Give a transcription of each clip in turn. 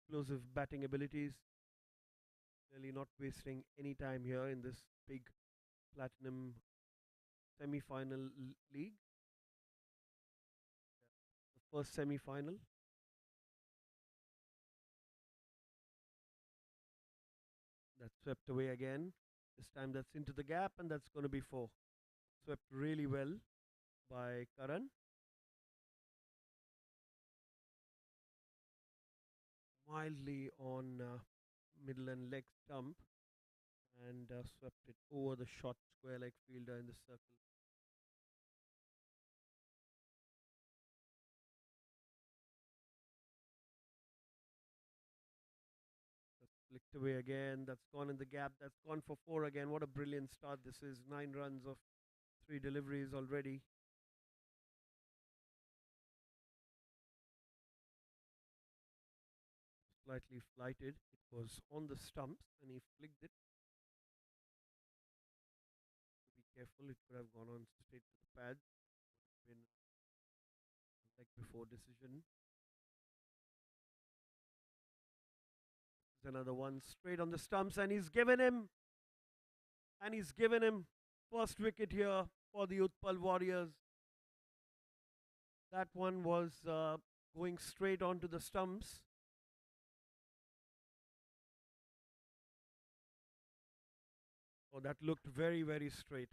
explosive batting abilities. Really not wasting any time here in this big platinum semi-final league, the first semi-final. That's swept away again. This time that's into the gap, and that's going to be four. Swept really well by Karan. Mildly on middle and leg stump, and swept it over the short square leg fielder in the circle. That's flicked away again. That's gone in the gap. That's gone for four again. What a brilliant start this is. 9 runs of three deliveries already. Slightly flighted. It was on the stumps and he flicked it. Be careful, it could have gone on straight to the pads. Would have been like before decision. There's another one straight on the stumps, and he's given him first wicket here for the Utpal Warriors. That one was going straight onto the stumps. Oh, that looked very, very straight.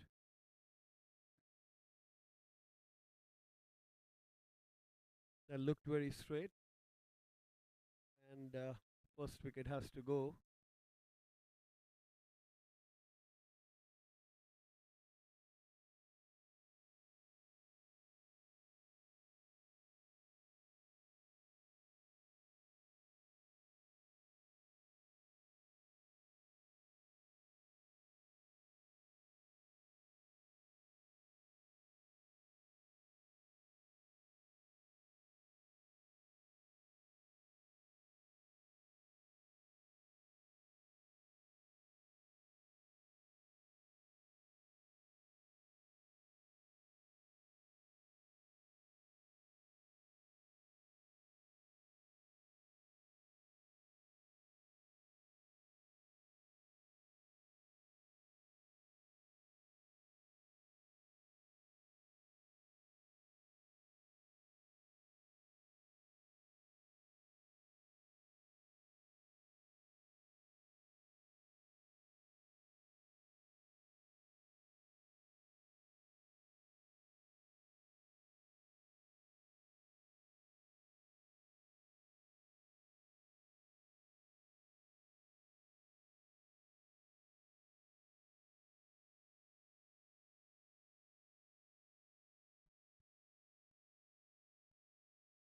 That looked very straight. And first wicket has to go.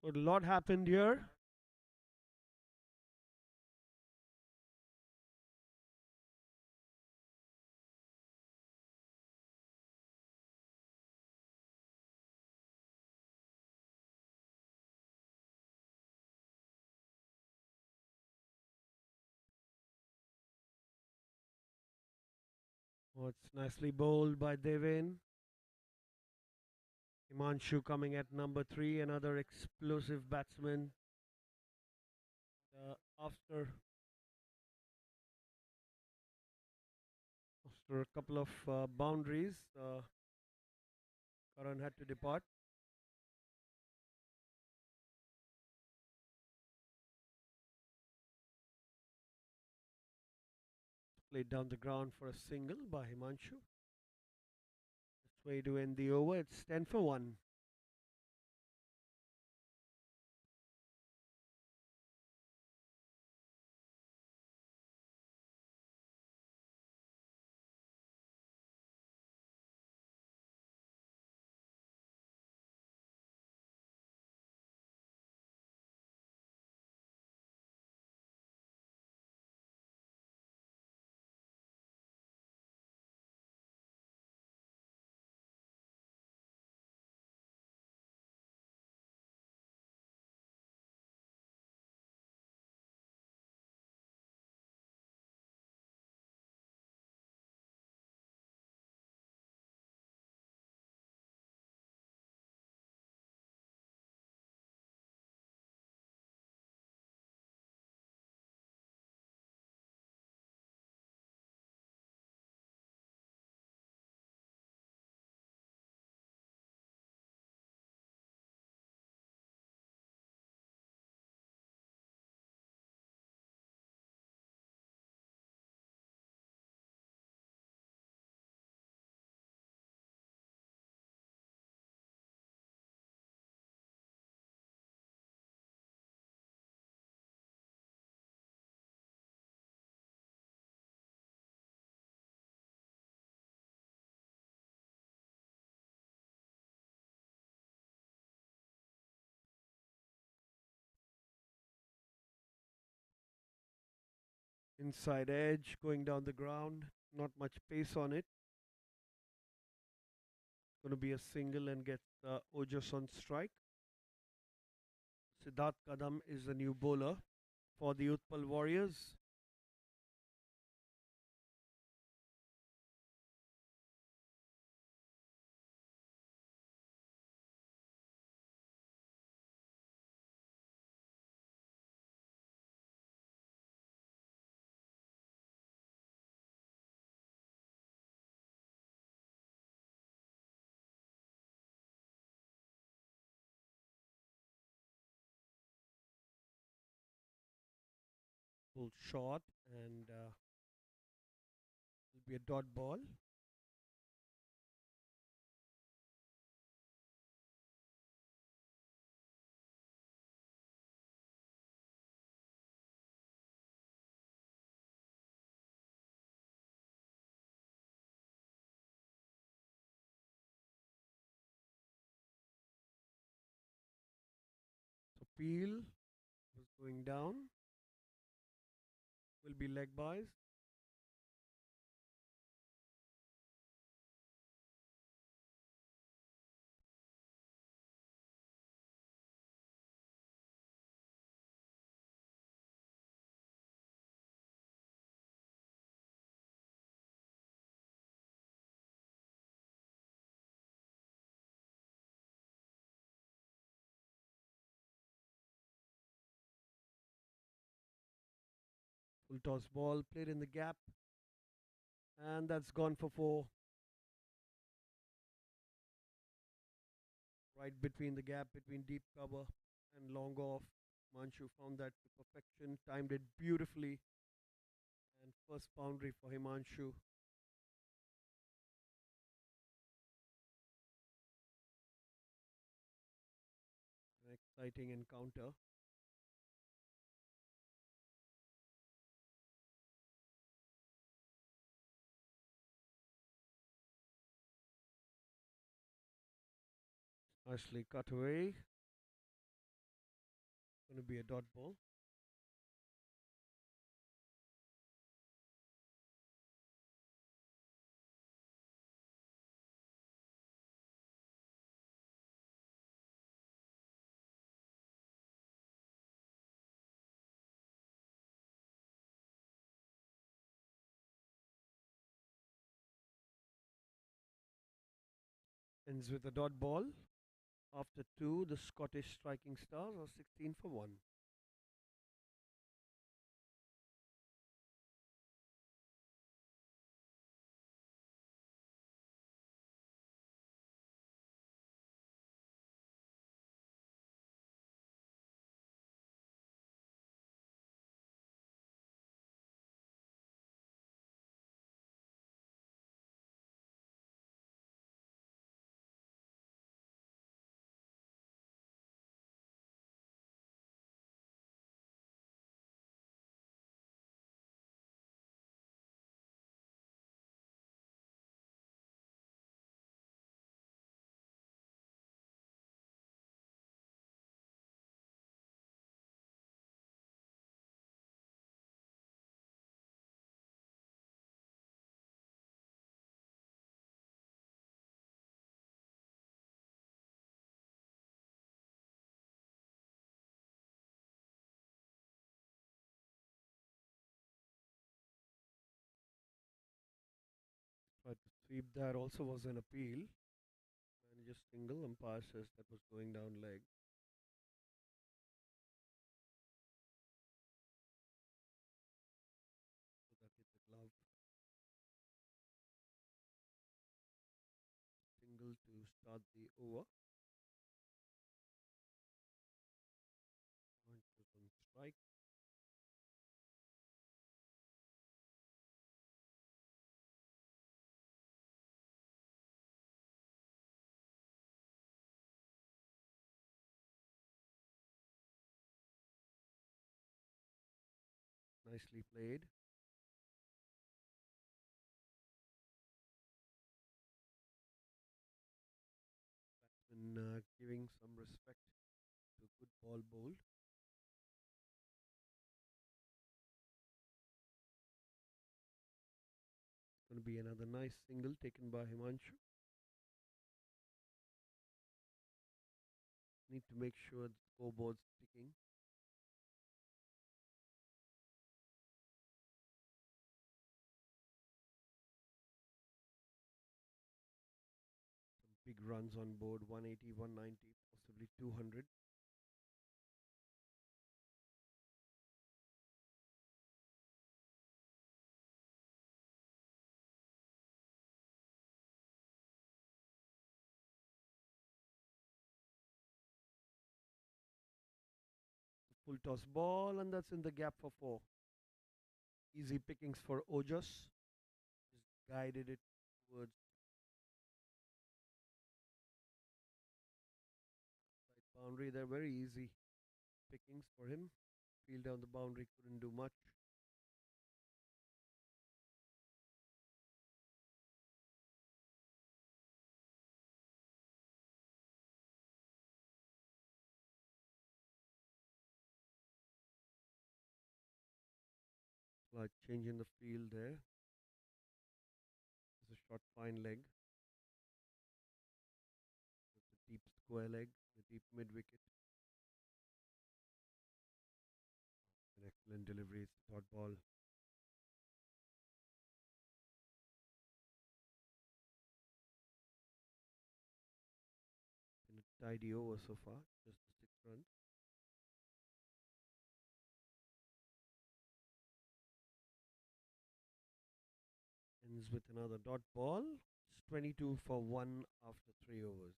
So a lot happened here. Oh, it's nicely bowled by Devin. Himanshu coming at number 3, another explosive batsman. After a couple of boundaries, Karan had to depart. Played down the ground for a single by Himanshu. That's way to end the over. It's 10 for 1. Inside edge going down the ground. Not much pace on it. Going to be a single and gets Ojos on strike. Siddharth Kadam is the new bowler for the Utpal Warriors. Full shot and will be a dot ball. So Peel was going down. Will be leg buys. Full toss ball played in the gap. And that's gone for four. Right between the gap between deep cover and long off. Himanshu found that to perfection, timed it beautifully, and first boundary for Himanshu. An exciting encounter. Nicely cut away. Going to be a dot ball. Ends with a dot ball. After two, the Scottish striking stars are 16 for 1. Tried to sweep that, also was an appeal. And just single, umpire says that was going down leg. So that hit the glove. Single to start the over. Point was on strike. Nicely played. Batsman giving some respect to good ball bowled. going to be another nice single taken by Himanshu. Need to make sure the scoreboard's ticking. Some big runs on board, 180, 190, possibly 200. Full toss ball, and that's in the gap for four. Easy pickings for Ojas. Just guided it towards right boundary. They're very easy pickings for him. Field down the boundary couldn't do much. Like changing the field there. It's a short fine leg. It's a deep square leg, a deep mid wicket. An excellent delivery. It's a dot ball. And a tidy over so far. Just the 6 runs. Ends with another dot ball. It's 22 for 1 after 3 overs.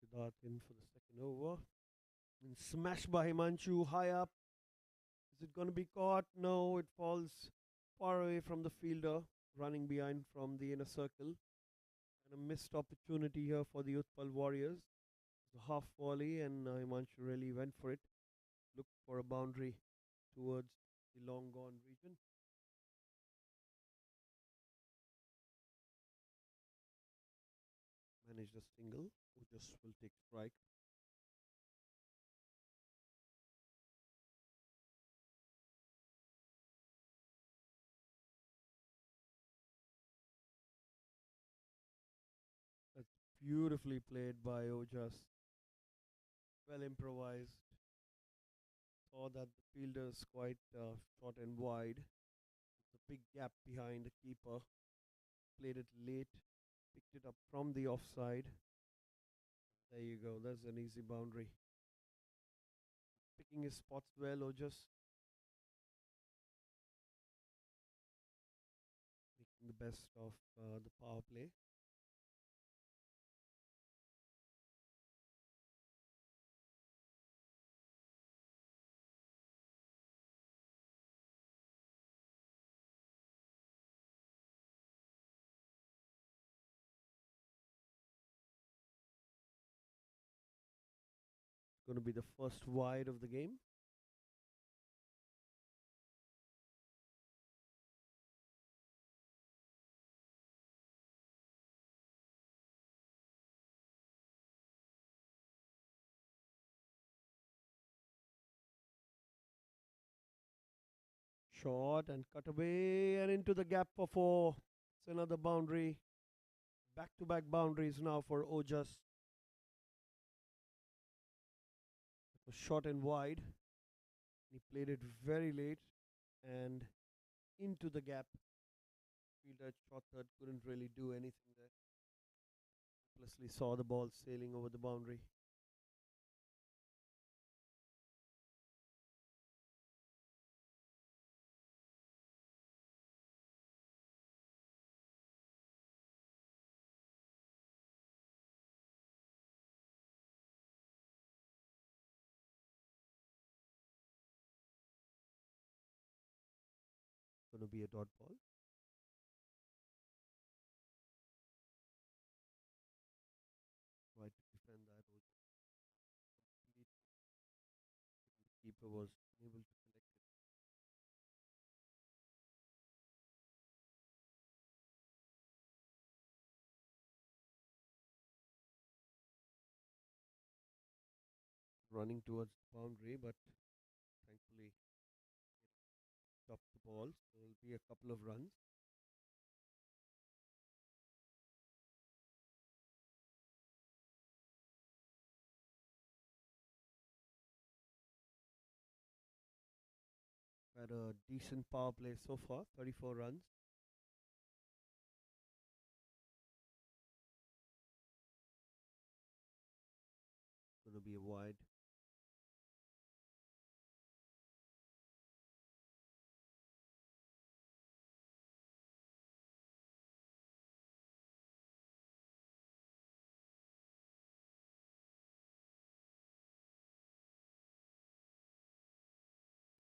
Siddharth in for the second over. And smashed by Himanshu high up. Is it going to be caught? No, it falls far away from the fielder, running behind from the inner circle. And a missed opportunity here for the Utpal Warriors. It's a half volley, and Himanshu really went for it. Looked for a boundary towards the long gone region. Managed a single, who just will take strike. That's beautifully played by Ojas. Well improvised. Saw that the fielder's quite short and wide. The big gap behind the keeper. Played it late. Picked it up from the offside. There you go. That's an easy boundary. Picking his spots well, Ojas. Making the best of the power play. Going to be the first wide of the game. Short and cut away and into the gap for four. It's another boundary. Back to back boundaries now for Ojas. It was short and wide. He played it very late and into the gap. Fielder shot third couldn't really do anything there. Hopelessly saw the ball sailing over the boundary. Going to be a dot ball. Right to defend that. The keeper was unable to collect it. Running towards the boundary, but thankfully stopped the ball. So it'll be a couple of runs. Had a decent power play so far, 34 runs. Going to be a wide.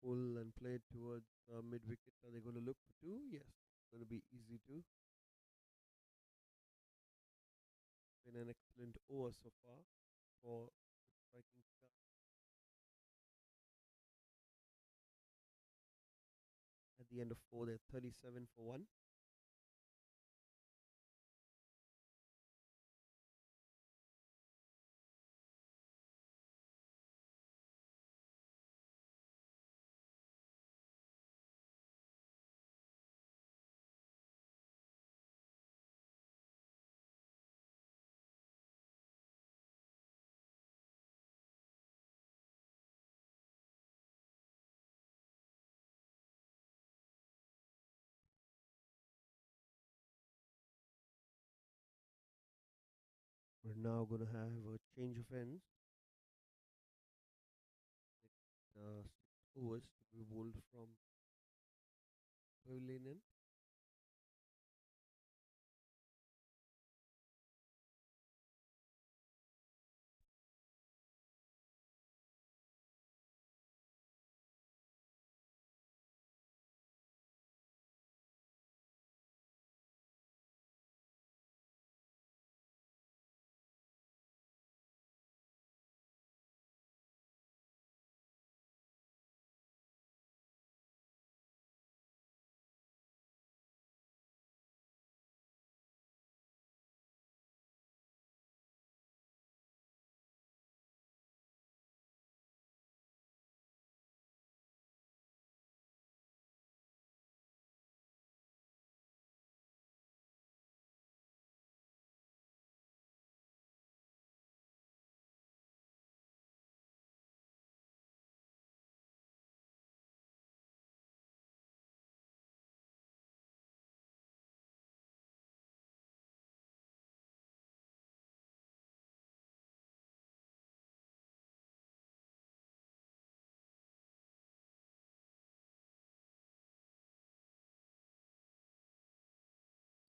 Pull and play towards mid wicket. Are they going to look for two? Yes. Going to be easy to. Been an excellent over so far for the striking start. At the end of four, they're 37 for one. We're now going to have a change of ends. Six overs to be bowled from Pavilion end.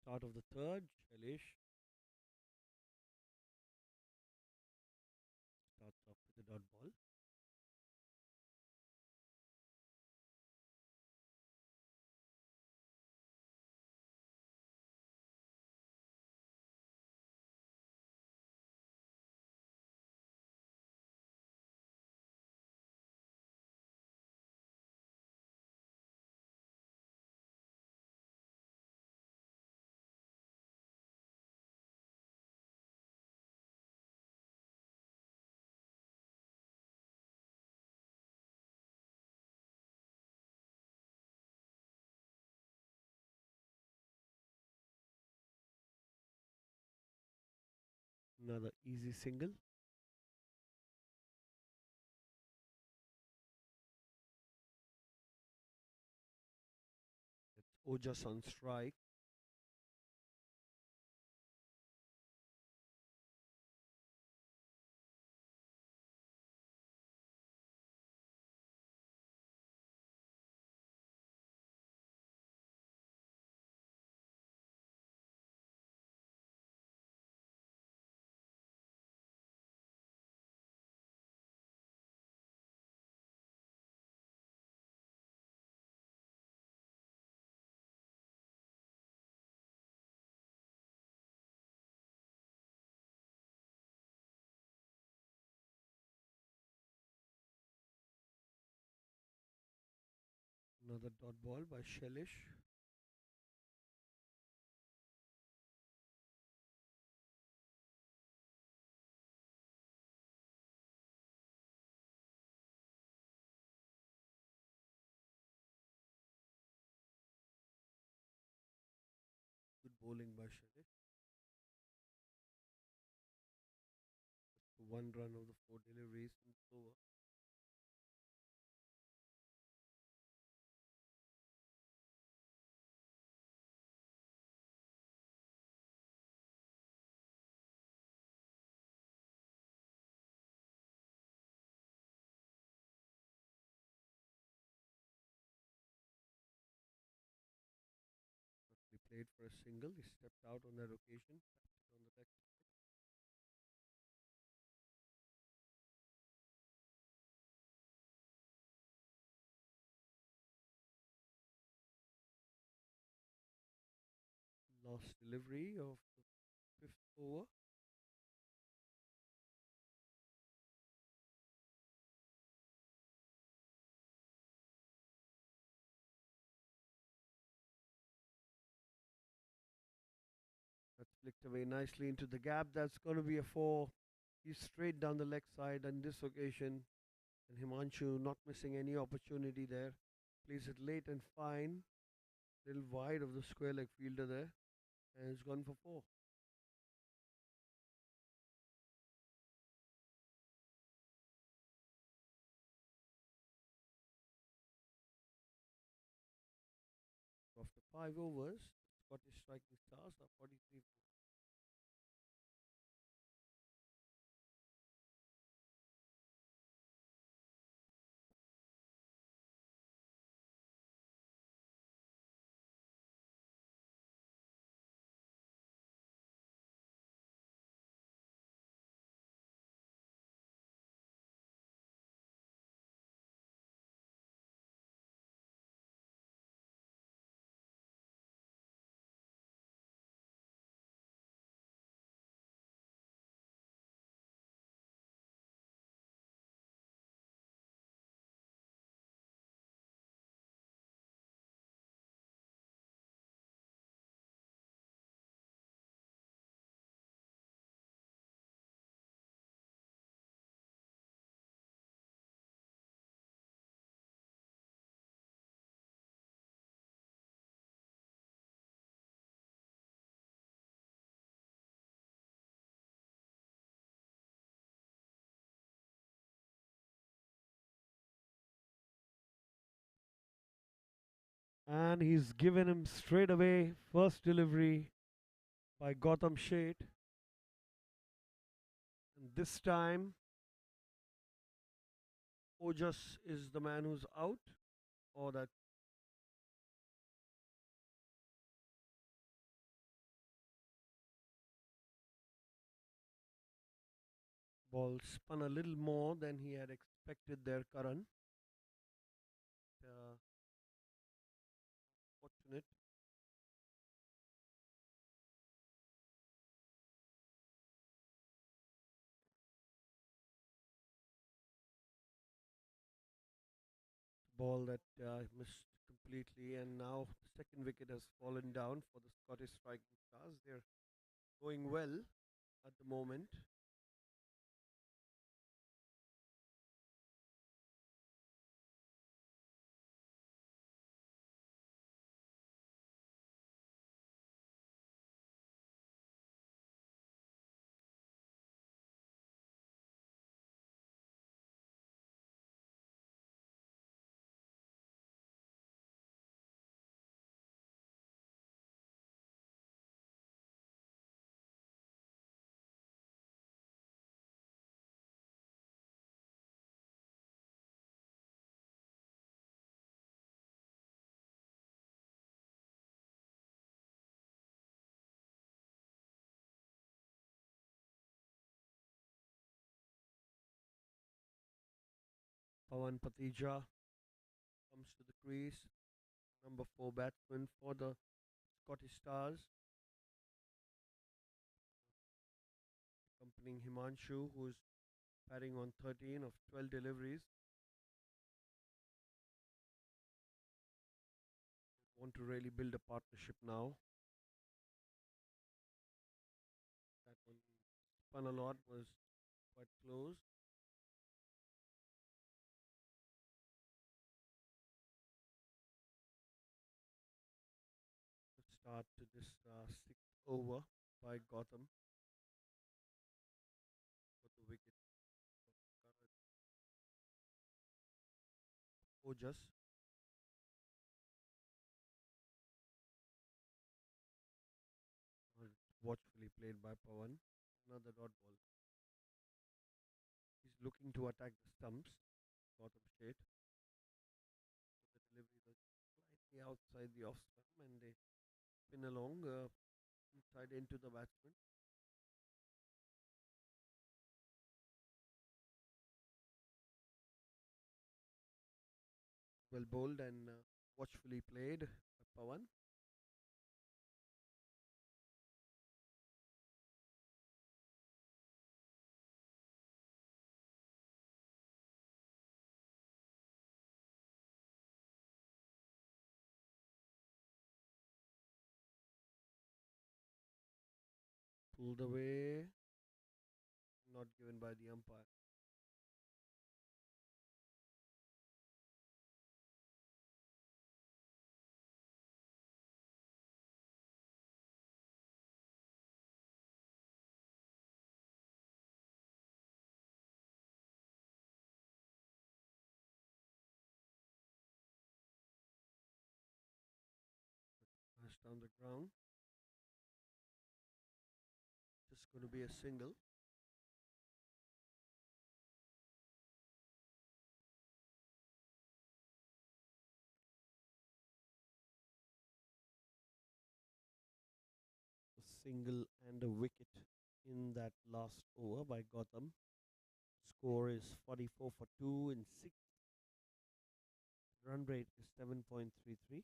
Start of the third, Shailesh starts off with a dot ball. Another easy single. It's Ojas on strike. Another dot ball by Shelish. Good bowling by Shelish. One run of the four deliveries in this over. He played for a single. He stepped out on that occasion. Tapped it on the leg. Last delivery of the fifth over. That's flicked away nicely into the gap. That's going to be a four. He's straight down the leg side on this occasion. And Himanshu not missing any opportunity there. Plays it late and fine. Little wide of the square leg fielder there. And it's gone for four. After 5 overs, Scottish striking stars are 43. And he's given him straight away first delivery by Gotham Shade. And this time, Ojas is the man who's out, or that ball spun a little more than he had expected there, Karan. Fortunate. Ball that missed completely, and now the second wicket has fallen down for the Scottish striking stars. They're going well at the moment. Pawan Patija comes to the crease. Number 4 batsman for the Scottish Stars, accompanying Himanshu, who's batting on 13 of 12 deliveries. Want to really build a partnership now. That one spun a lot, was quite close. The start to this sixth over by Gotham for the wicket. Ojas watchfully played by Pawan. Another dot ball. He's looking to attack the stumps. Gotham State. The delivery was slightly outside the off stump and they spin along inside into the batsman. Well bowled and watchfully played by Pawan. Pulled away. Not given by the umpire. Smashed down the ground. Just going to be a single. A single and a wicket in that last over by Gotham. Score is 44 for 2 in 6. Run rate is 7.33.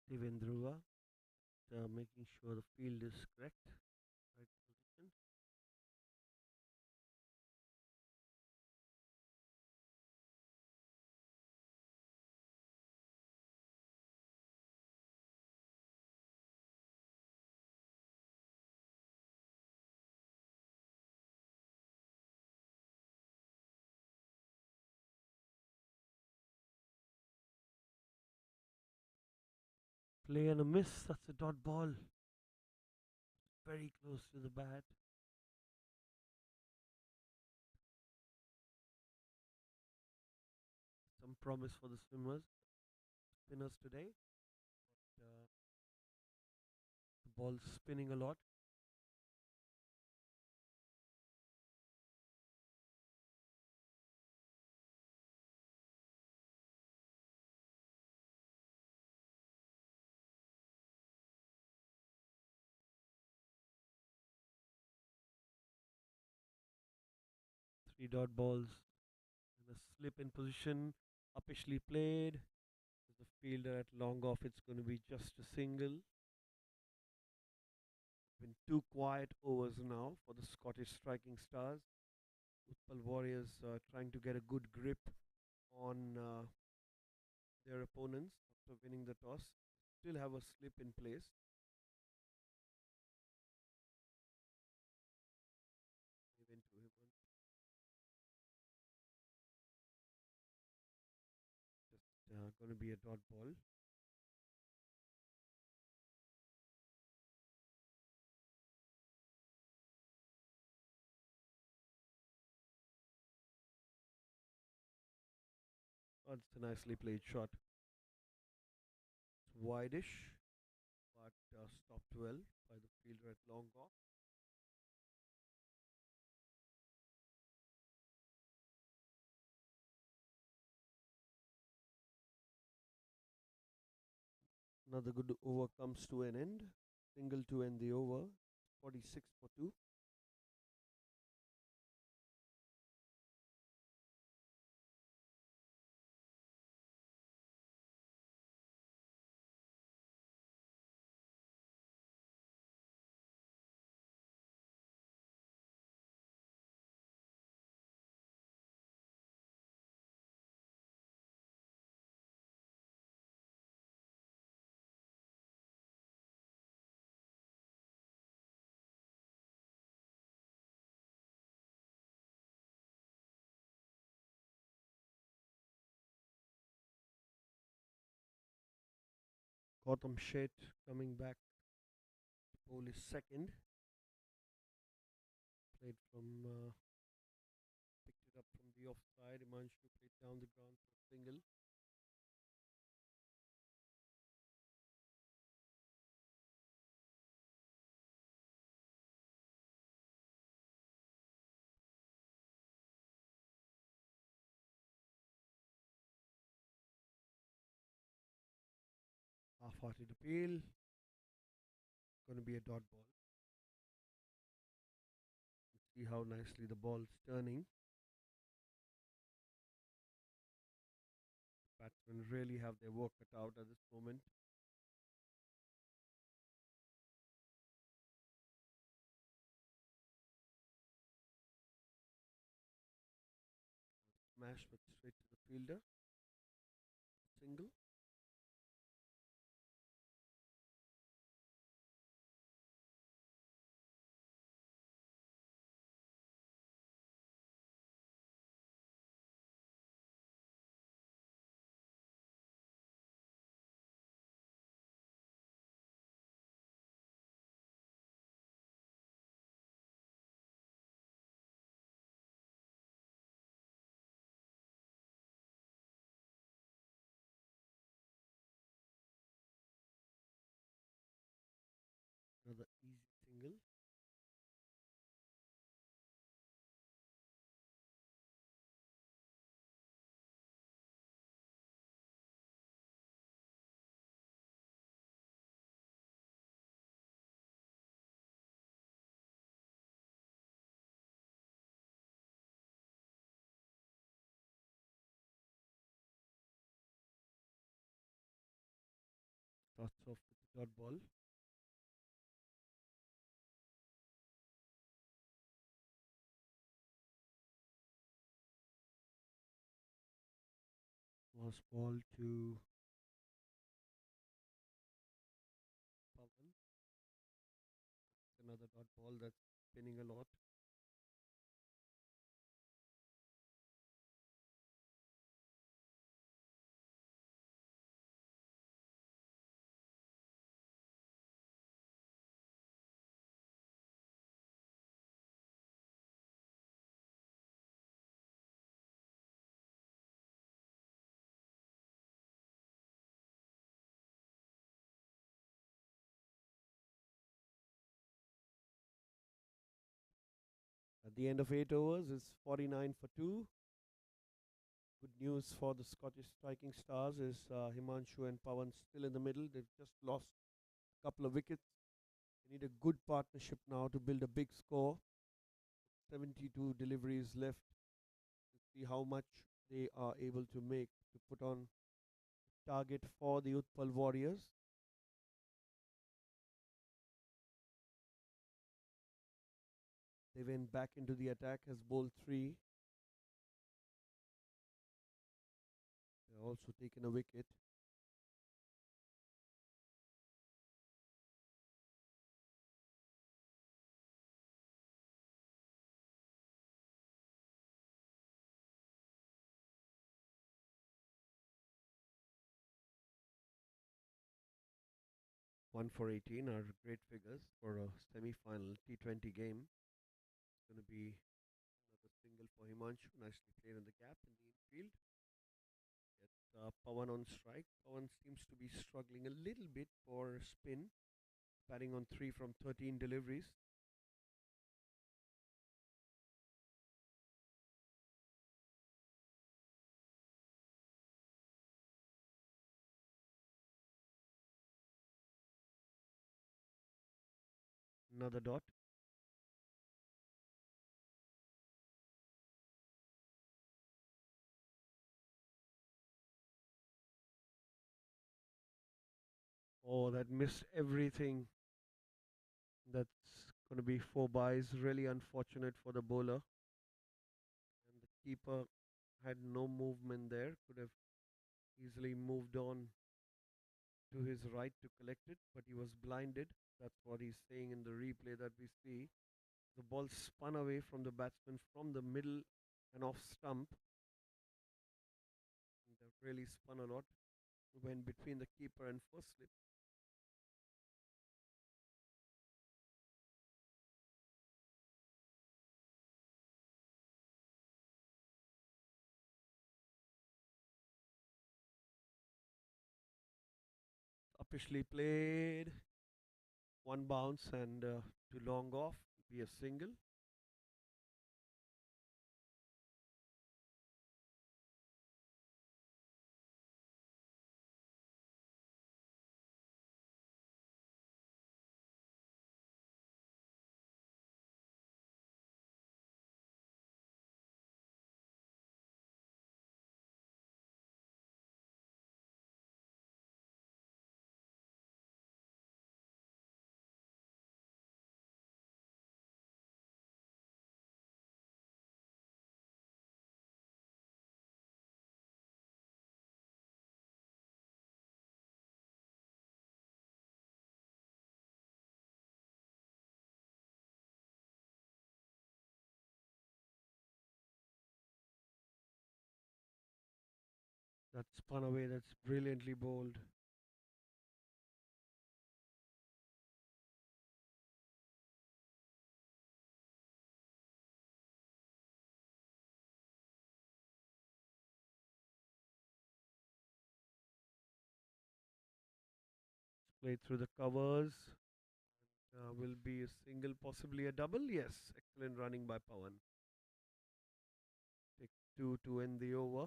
Devendruva making sure the field is correct. Right position. 'Play and a miss. That's a dot ball. Very close to the bat. Some promise for the spinners today. Uh, the ball's spinning a lot. 3 dot balls and a slip in position. Upishly played. There's a fielder at long off. It's going to be just a single. Been two quiet overs now for the Scottish striking stars. Utpal Warriors trying to get a good grip on their opponents after winning the toss. Still have a slip in place. Even to him, just going to be a dot ball. Oh, it's a nicely played shot. It's wideish, but stopped well by the fielder at long off. Another good over comes to an end. Single to end the over. 46 for 2. Gautam Sheth coming back to bowl his second. Played from, picked it up from the offside. Imanshu played down the ground for a single. Half-hearted appeal. Going to be a dot ball. See how nicely the ball's turning. Batsmen really have their work cut out at this moment. Smash but straight to the fielder. Single. Another easy single. Starts off with the dot ball. Last ball to Pavan. Another dot ball that's spinning a lot. At the end of 8 overs, it's 49 for 2. Good news for the Scottish striking stars is Himanshu and Pawan still in the middle. They've just lost a couple of wickets. They need a good partnership now to build a big score. 72 deliveries left to see how much they are able to make to put on target for the Utpal Warriors. They went back into the attack, has bowled three. They've also taken a wicket. One for 18 are great figures for a semi-final T20 game. It's going to be another single for Himanshu, nicely played in the gap in the infield. Gets Pawan on strike. Pawan seems to be struggling a little bit for spin, batting on 3 from 13 deliveries. Another dot. Oh, that missed everything. That's going to be 4 byes. Really unfortunate for the bowler. And the keeper had no movement there. Could have easily moved on to his right to collect it, but he was blinded. That's what he's saying in the replay that we see. The ball spun away from the batsman from the middle and off stump. And that really spun a lot. Went between the keeper and first slip. Officially played. One bounce and too long off. Be a single. That spun away. That's brilliantly bowled. Played through the covers. Will be a single, possibly a double. Yes, excellent running by Pawan. Take two to end the over.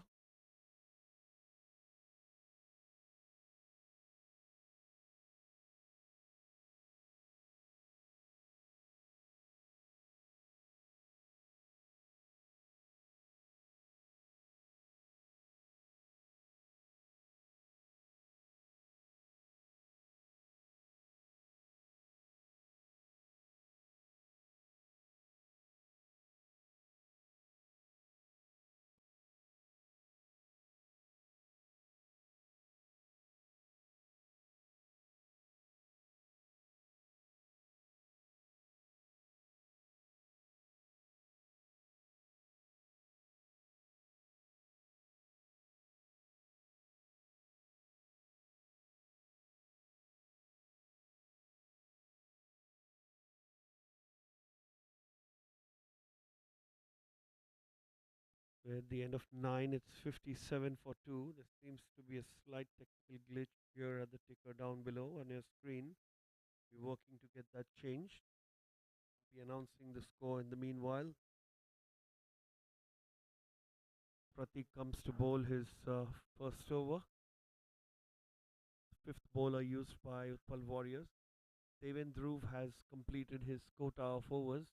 We're at the end of 9. It's 57 for 2. There seems to be a slight technical glitch here at the ticker down below on your screen. We're working to get that changed. Be announcing the score in the meanwhile. Pratik comes to bowl his first over. Fifth bowler used by Utpal Warriors. Deven Dhruv has completed his quota of overs.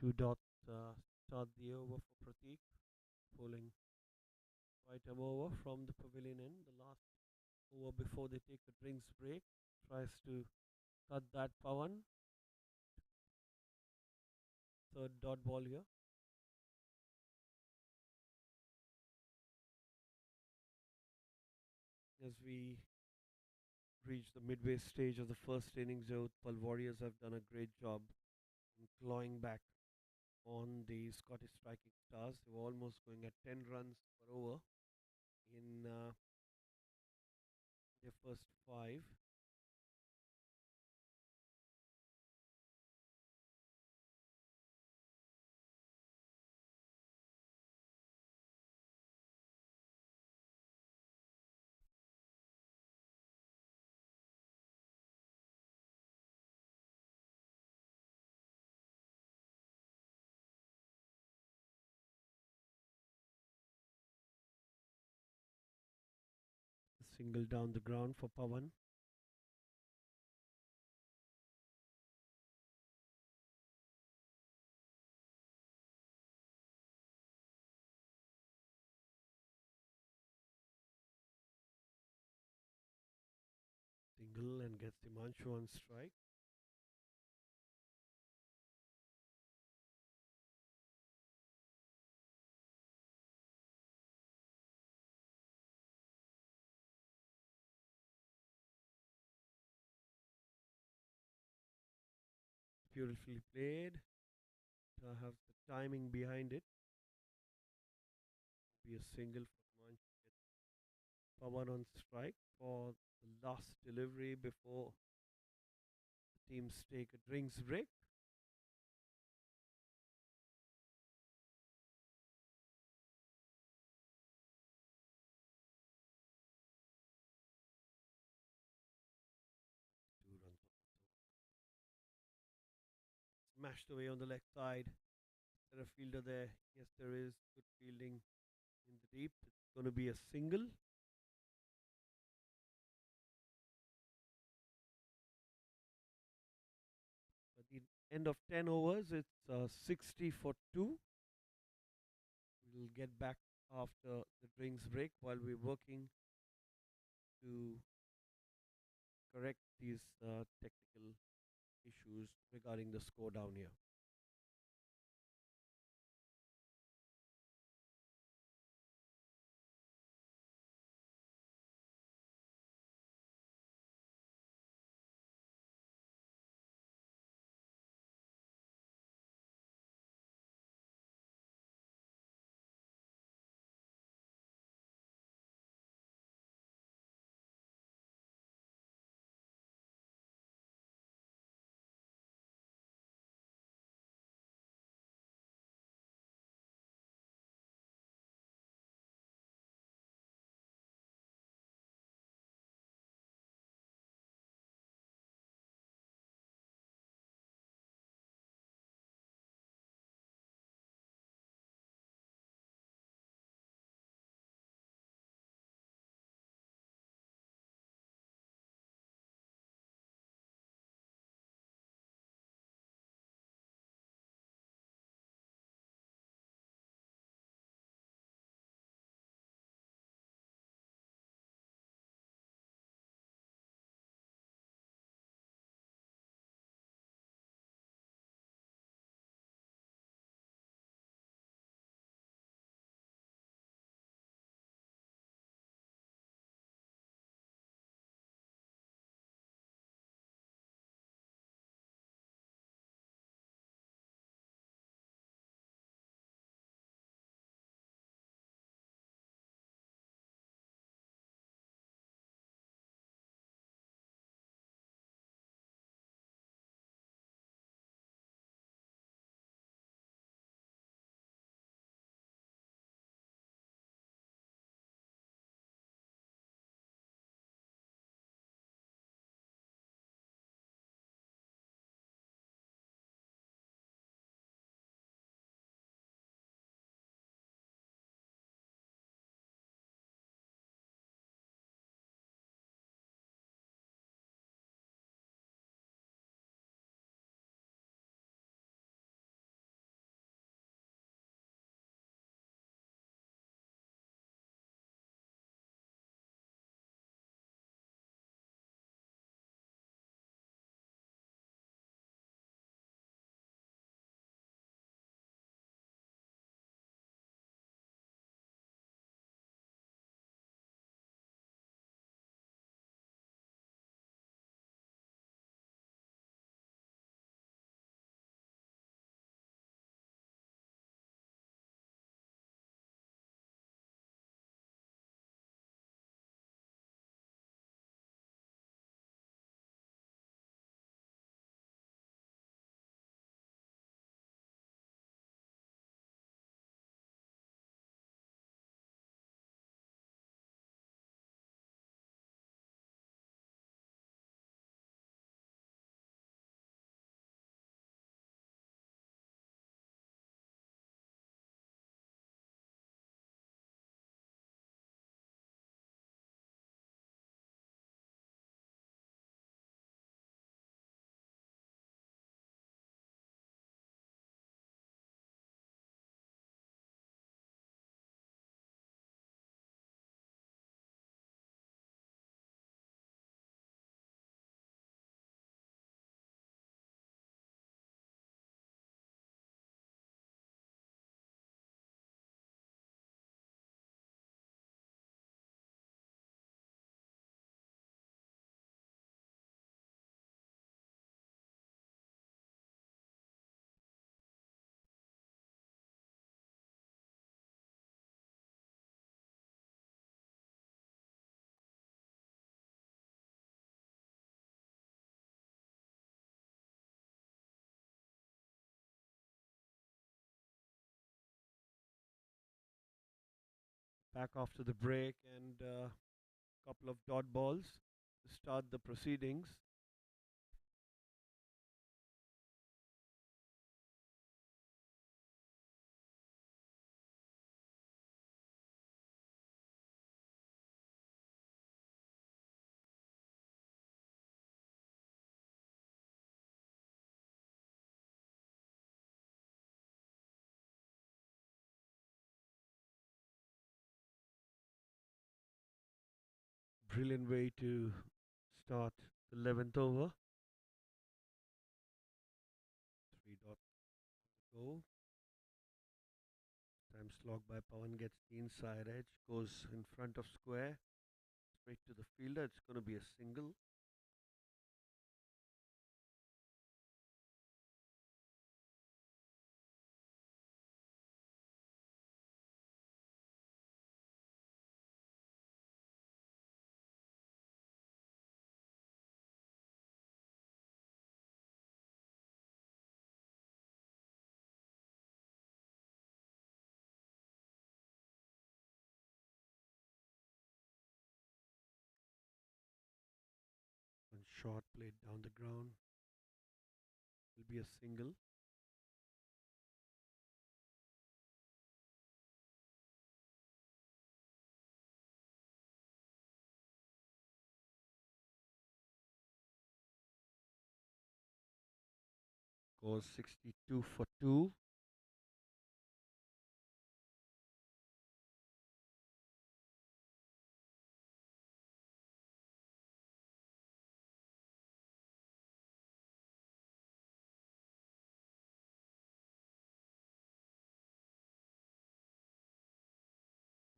Two dots start the over for Pratik, bowling right arm over from the pavilion end. The last over before they take a drinks break. Tries to cut that Pawan. Third dot ball here. As we reach the midway stage of the first innings, the Utpal Warriors have done a great job in clawing back on the Scottish striking stars. They were almost going at 10 runs per over in their first five. A single down the ground for Pawan. Single and gets Himanshu on strike. Beautifully played. Have the timing behind it. Be a single for Himanshu. Pawan on strike for the last delivery before the teams take a drinks break. Two runs smashed away on the leg side. Is there a fielder there? Yes, there is. Good fielding in the deep. It's going to be a single. At the end of 10 overs, it's 60 for 2. We'll get back after the drinks break while we're working to correct these technical issues regarding the score down here. Back after the break and a couple of dot balls to start the proceedings. Brilliant way to start the 11th over. Three dot go. Time slog by Pawan gets the inside edge, goes in front of square, straight to the fielder. It's going to be a single. One shot played down the ground. Will be a single. Goes 62 for 2.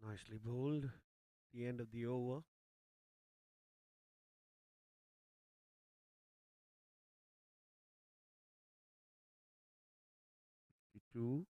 Nicely bowled. The end of the over. 52.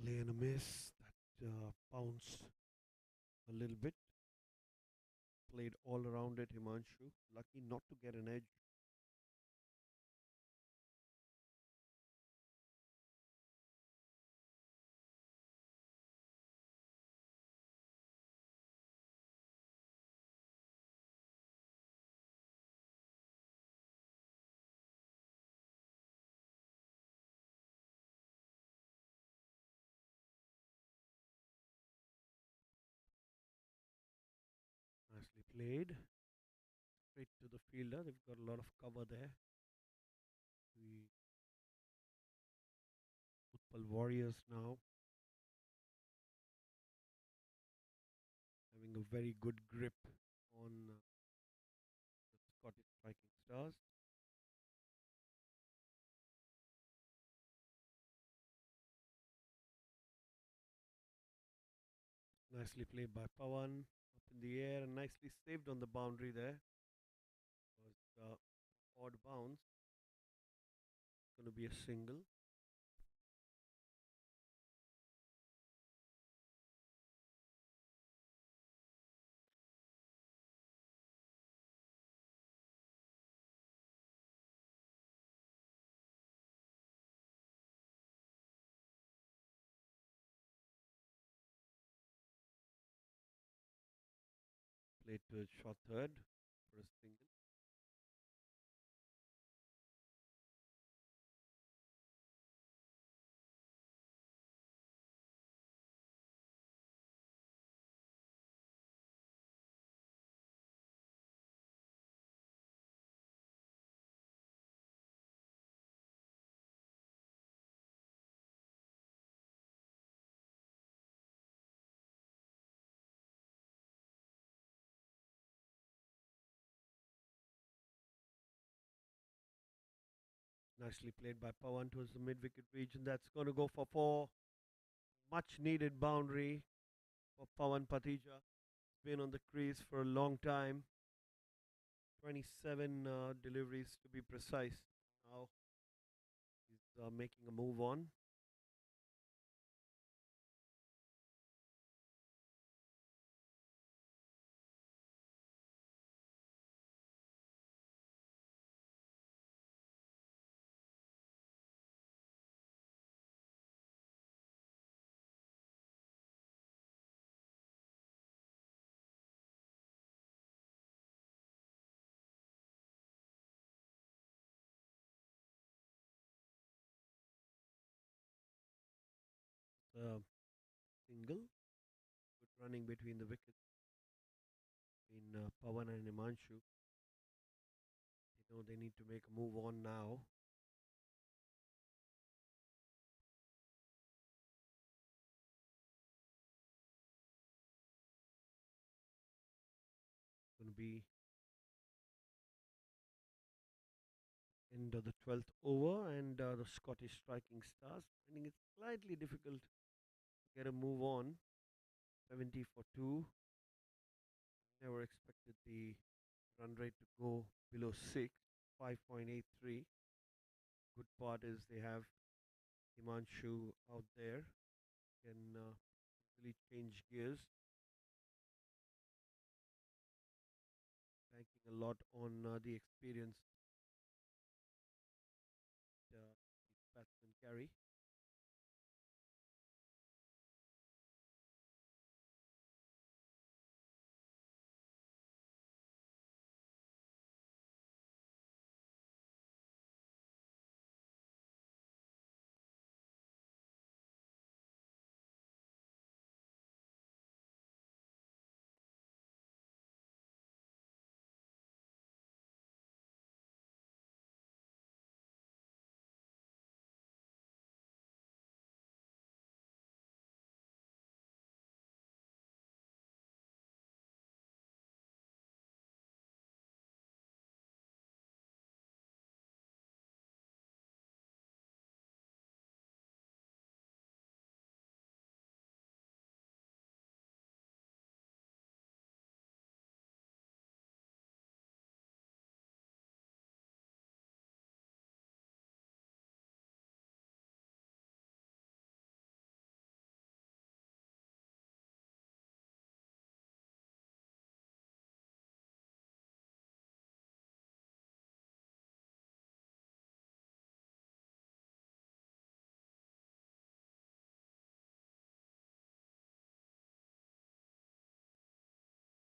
Play and a miss. That bounced a little bit. Played all around it, Himanshu. Lucky not to get an edge. Nicely played. Straight to the fielder. They've got a lot of cover there. The Utpal Warriors now having a very good grip on the Scottish striking stars. Nicely played by Pawan. Up in the air and nicely saved on the boundary there. Was odd bounce. Going to be a single. Played to a short third for a single. Nicely played by Pawan towards the mid wicket region. That's going to go for four. Much needed boundary for Pawan Patija. Been on the crease for a long time. 27 deliveries to be precise. Now he's making a move on. Single. Good running between the wickets between Pawan and Himanshu. They know they need to make a move on now. Going to be end of the 12th over, and the Scottish striking stars finding it slightly difficult to get a move on. 70 for 2. Never expected the run rate to go below 6. 5.83. Good part is they have Himanshu out there. Can really change gears. Banking a lot on the experience these batsmen carry.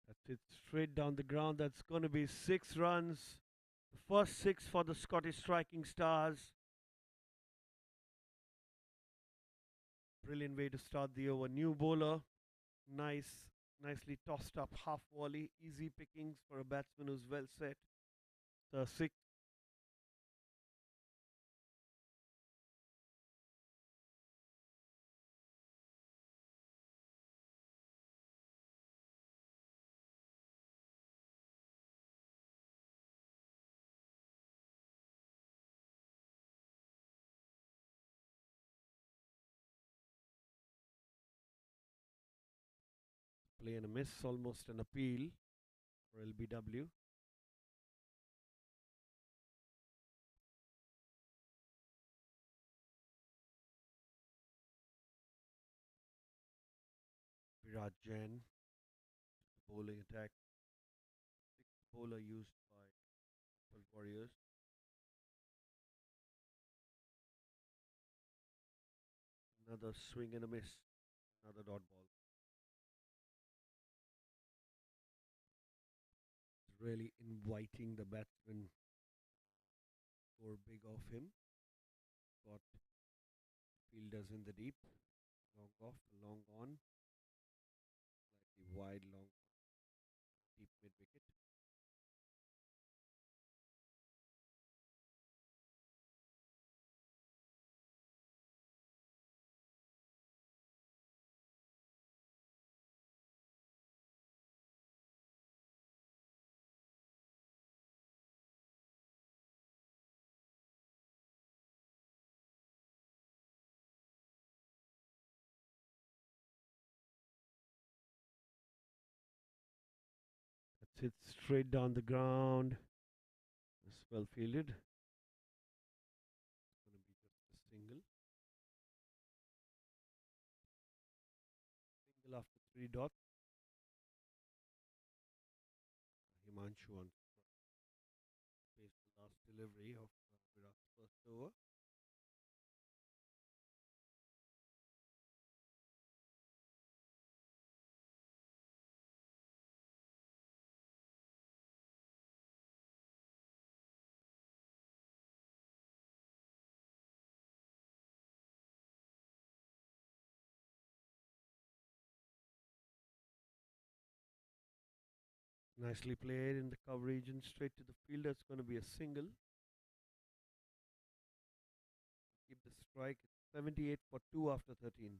That's it straight down the ground. That's going to be 6 runs. The first 6 for the Scottish striking stars. Brilliant way to start the over. New bowler. Nicely tossed up half volley. Easy pickings for a batsman who's well set. The 6. Play and a miss. Almost an appeal for LBW. Virat Jain. Bowling attack. 6th bowler used by Utpal Warriors. Another swing and a miss. Another dot ball. It's really inviting the batsman score big off him. Got fielders in the deep. Long off, long on. Slightly wide, long deep mid wicket. hits straight down the ground. It's well fielded. It's going to be just a single. Single after 3 dots. Himanshu on pace the last delivery of Virat's first over. Nicely played in the coverage and straight to the fielder. It's going to be a single. Keep the strike. It's 78 for 2 after 13.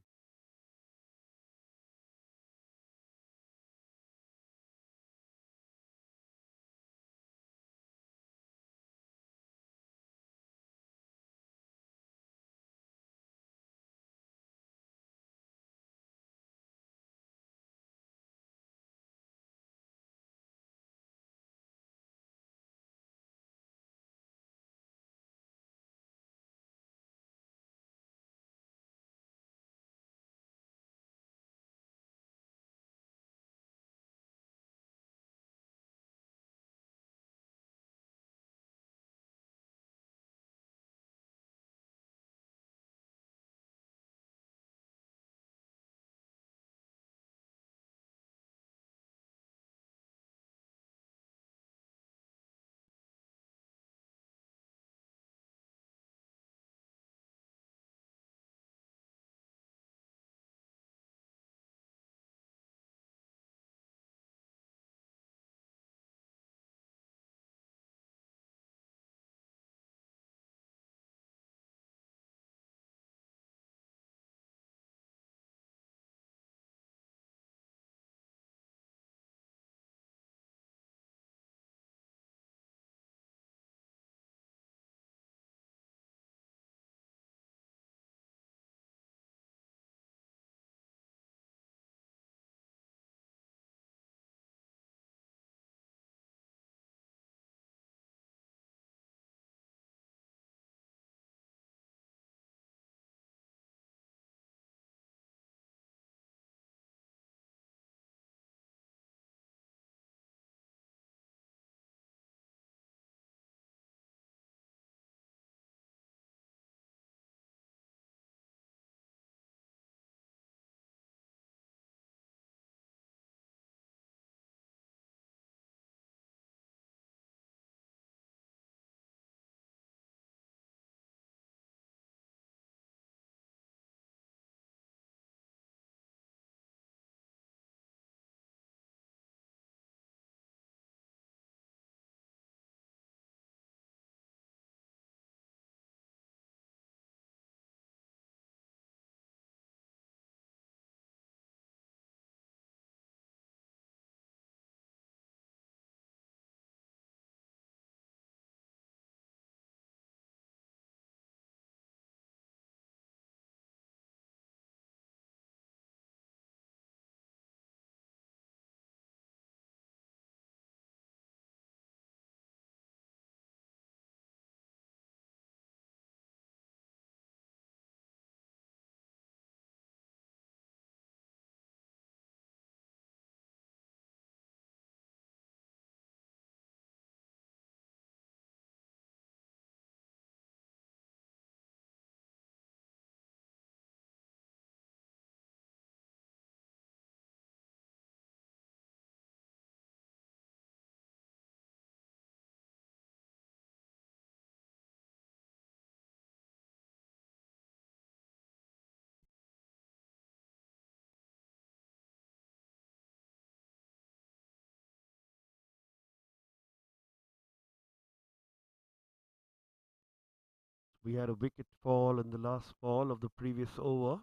We had a wicket fall in the last ball of the previous over.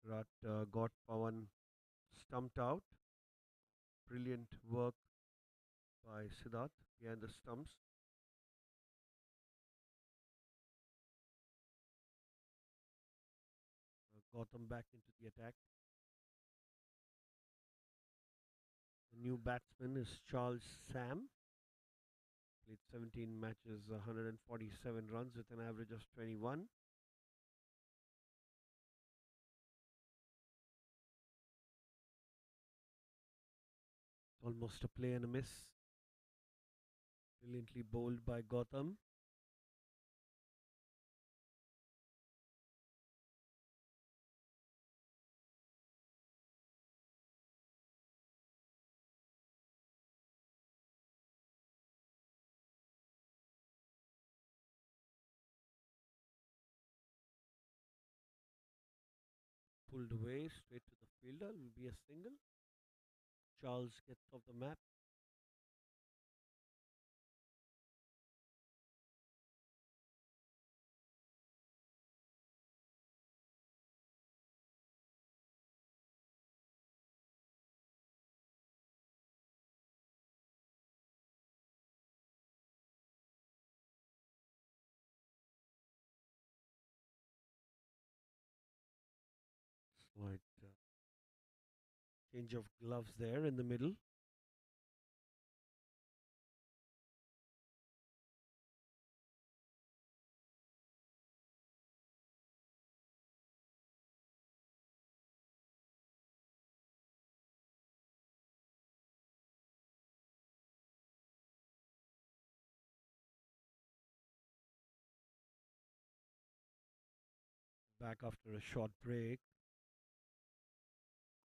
Virat got Pawan stumped out. Brilliant work by Siddharth behind the stumps. Got them back into the attack. The new batsman is Charles Sam. Played 17 matches, 147 runs with an average of 21. Almost a play and a miss. Brilliantly bowled by Gotham. Pulled away straight to the fielder. Will be a single. Charles gets off the map. Slight change of gloves there in the middle. Back after a short break.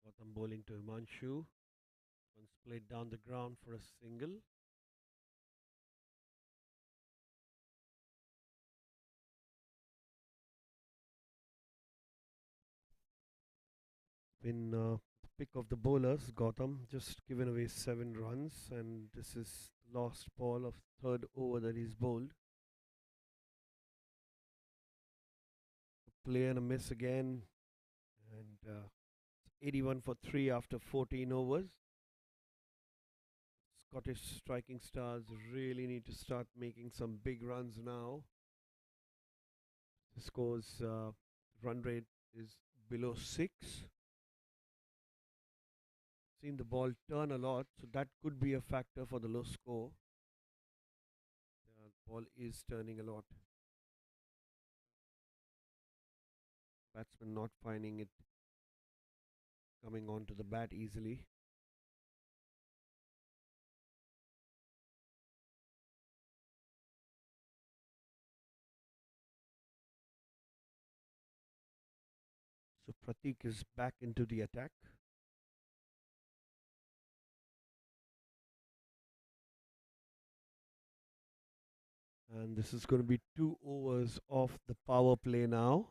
Gotham bowling to Himanshu. Once played down the ground for a single. Been pick of the bowlers, Gotham just given away 7 runs, and this is the last ball of third over that he's bowled. A play and a miss again, and 81 for 3 after 14 overs. Scottish striking stars really need to start making some big runs now. The score's run rate is below 6. Seen the ball turn a lot, so that could be a factor for the low score. The ball is turning a lot. Batsman not finding it coming onto the bat easily. So Pratik is back into the attack. And this is going to be 2 overs of the power play now,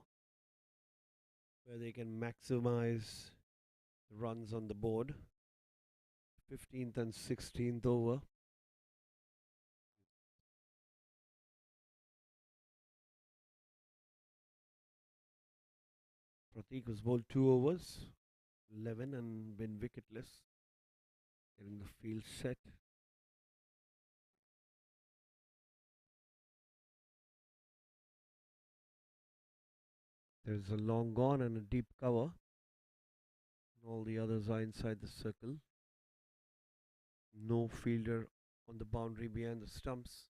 where they can maximize the runs on the board. 15th and 16th over. Pratik was bowled 2 overs, 11, and been wicketless, getting the field set. There's a long gone and a deep cover. All the others are inside the circle. No fielder on the boundary behind the stumps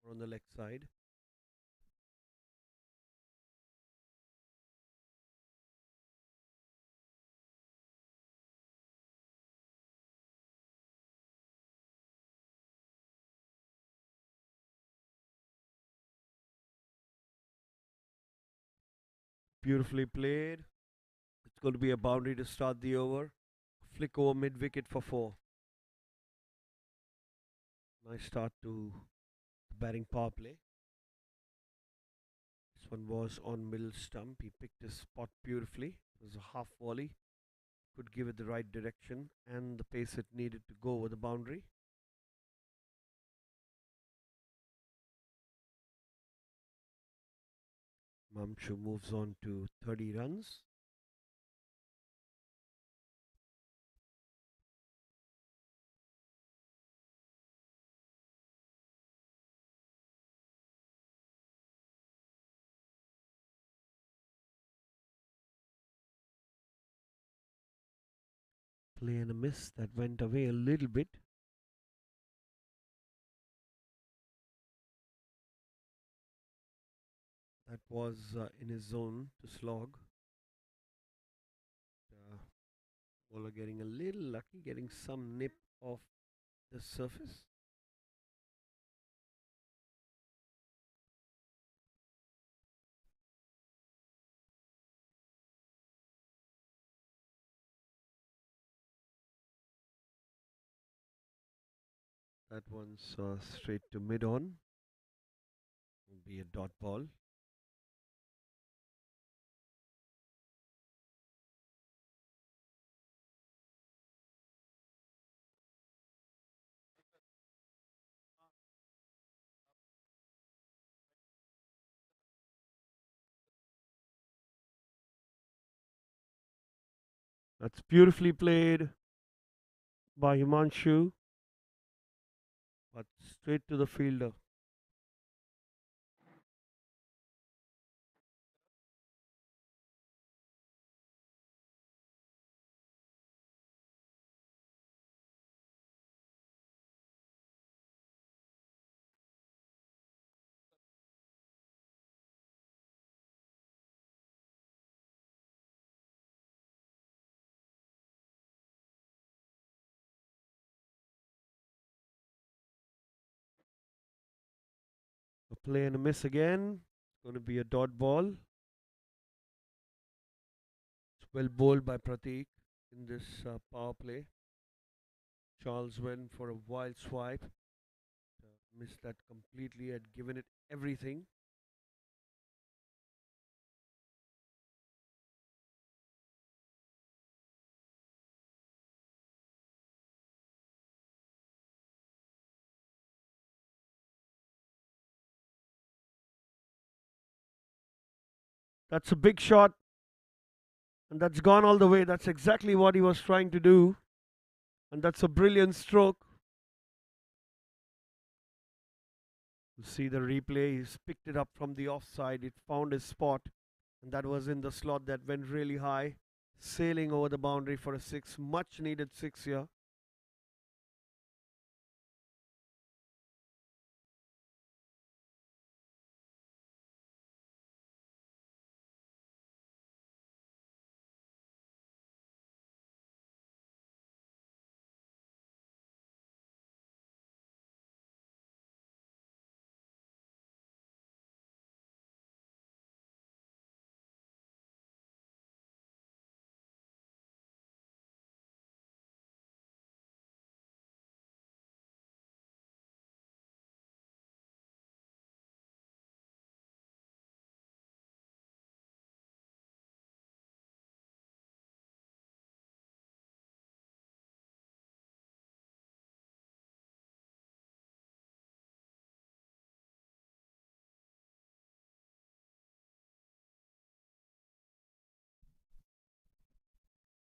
or on the leg side. Beautifully played. It's going to be a boundary to start the over. Flick over mid wicket for 4. Nice start to the batting power play. This one was on middle stump. He picked his spot beautifully. It was a half volley. Could give it the right direction and the pace it needed to go over the boundary. Mamchu moves on to 30 runs. Play and a miss that went away a little bit. That was in his zone to slog. Uh, Bowler getting a little lucky, getting some nip off the surface. That one's straight to mid on. Will be a dot ball. That's beautifully played by Himanshu, but straight to the fielder. A play and a miss again. It's going to be a dot ball. It's well bowled by Pratik in this power play. Charles went for a wild swipe. Missed that completely. Had given it everything. That's a big shot, and that's gone all the way. That's exactly what he was trying to do, and that's a brilliant stroke. You see the replay. He's picked it up from the offside. It found his spot, and that was in the slot that went really high, sailing over the boundary for a six. Much needed six here.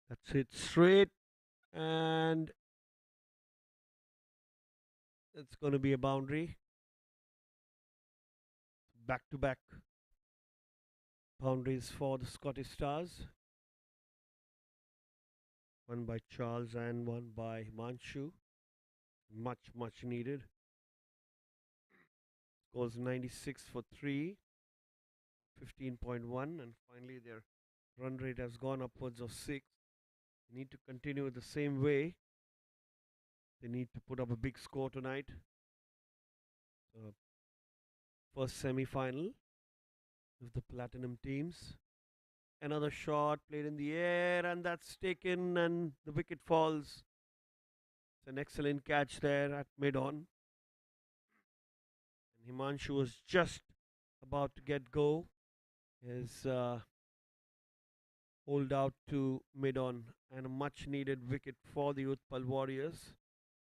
That's it straight, and it's going to be a boundary. Back to back boundaries for the Scottish Stars. One by Charles and one by Himanshu. Much needed. Scores 96 for 3, 15.1, and finally their run rate has gone upwards of 6. They need to continue the same way. They need to put up a big score tonight. First semi final of the Platinum teams. Another shot played in the air, and that's taken, and the wicket falls. It's an excellent catch there at mid on. And Himanshu was just about to get go. His hold out to mid on, and a much needed wicket for the Utpal Warriors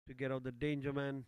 to get out the danger man.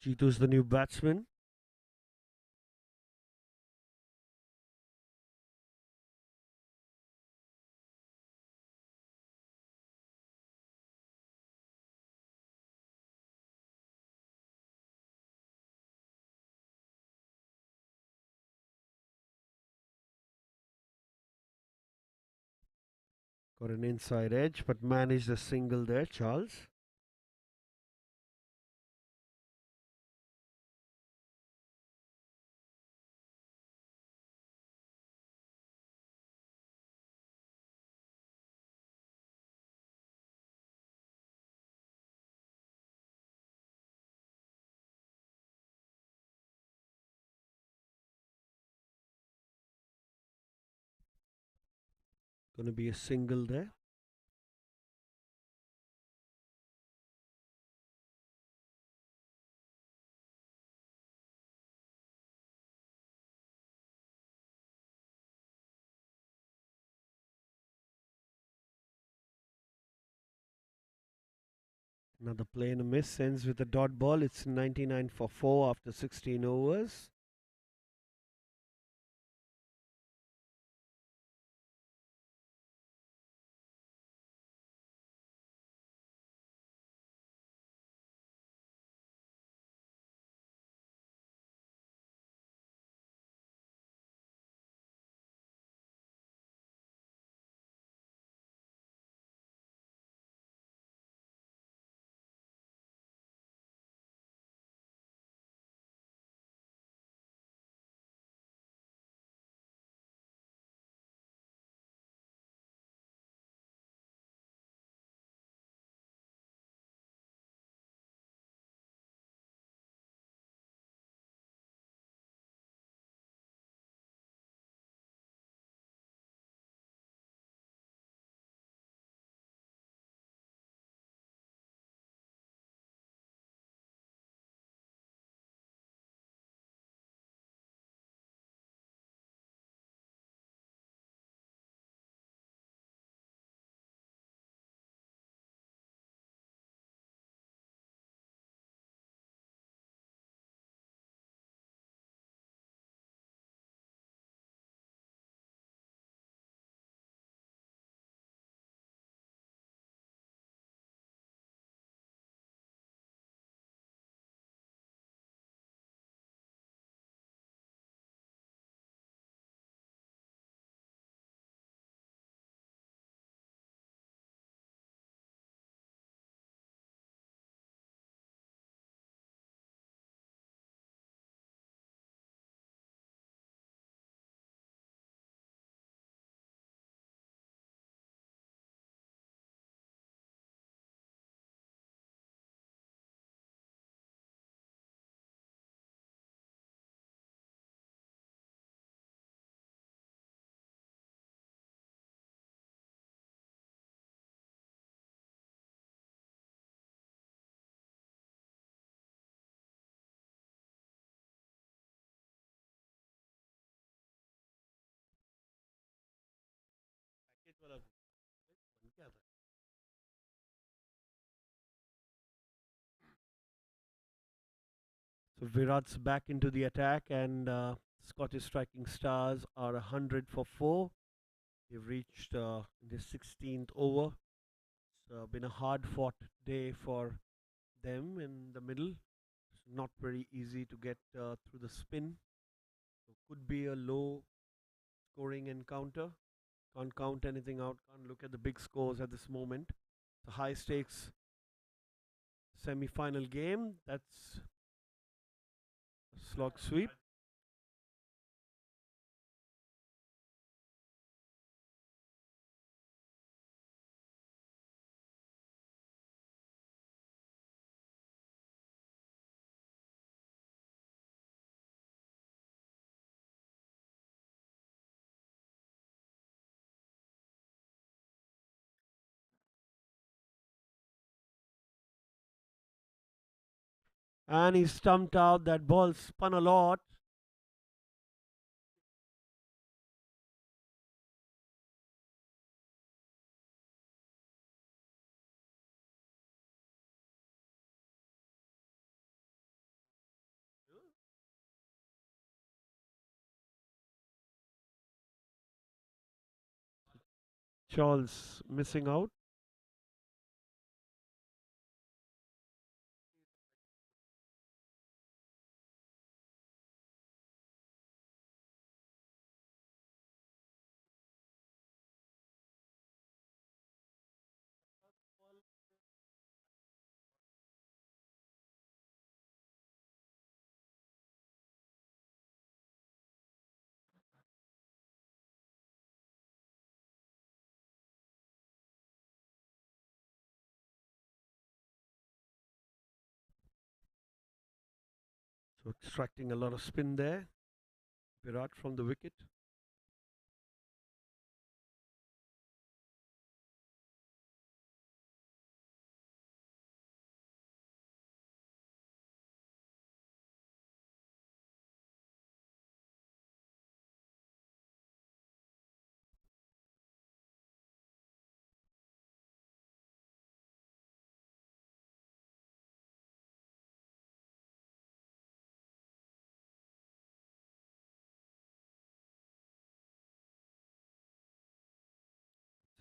Cheetu's the new batsman. Got an inside edge, but managed a single there, Charles. Going to be a single there. Another play and a miss, ends with a dot ball. It's 99 for 4 after 16 overs. So Virat's back into the attack, and Scottish striking stars are 100 for 4. They've reached the 16th over. It's been a hard fought day for them in the middle. It's not very easy to get through the spin. So could be a low scoring encounter. Can't count anything out, can't look at the big scores at this moment. It's a high stakes semi final game. That's a slog sweep. And he stumped out. That ball spun a lot. Charles missing out. So extracting a lot of spin there. Virat from the wicket.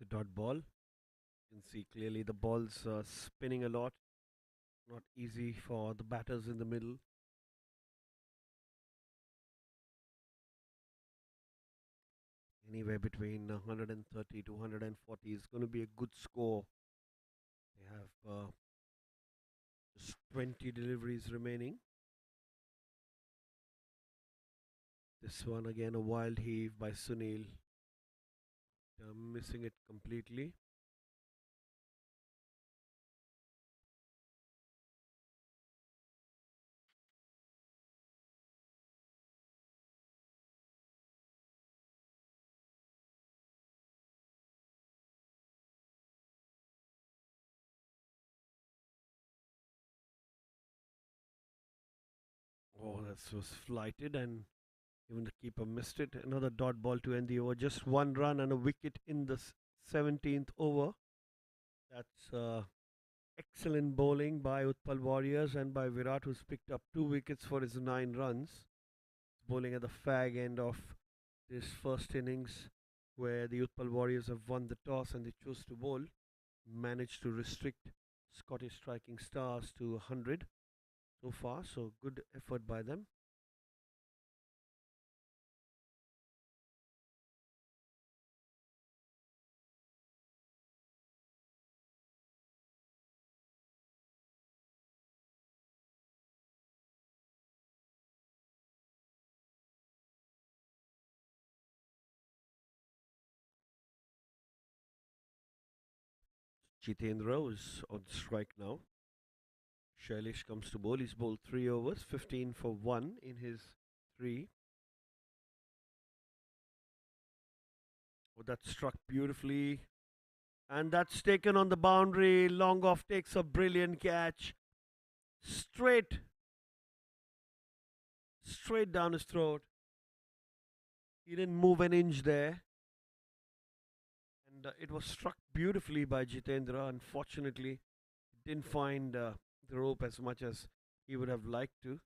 It's a dot ball. You can see clearly the ball's spinning a lot. Not easy for the batters in the middle. Anywhere between 130 to 140 is going to be a good score. They have just 20 deliveries remaining. This one again a wild heave by Sunil. Missing it completely. Oh, that was flighted and even the keeper missed it. Another dot ball to end the over. Just one run and a wicket in the 17th over. That's excellent bowling by Utpal Warriors and by Virat, who's picked up 2 wickets for his 9 runs. Bowling at the fag end of this first innings, where the Utpal Warriors have won the toss and they chose to bowl. Managed to restrict Scottish striking stars to 100 so far. So good effort by them. Jitendra is on strike now. Shailesh comes to bowl. He's bowled 3 overs, 15 for 1 in his 3. Oh, that struck beautifully. And that's taken on the boundary. Long off takes a brilliant catch. Straight, straight down his throat. He didn't move an inch there. And it was struck beautifully by Jitendra. Unfortunately, he didn't find the rope as much as he would have liked to.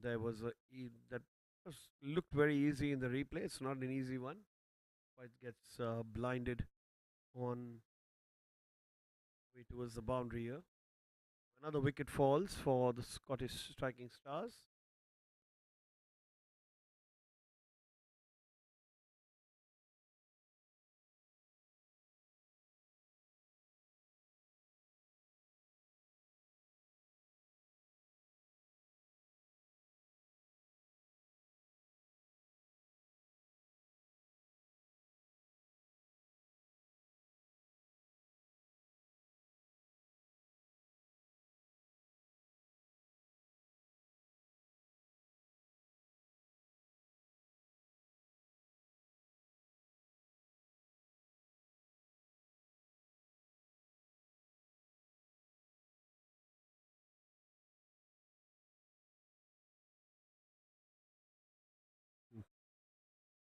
There was that looked very easy in the replay. It's not an easy one. But it gets blinded on way towards the boundary here. Another wicket falls for the Scottish striking stars.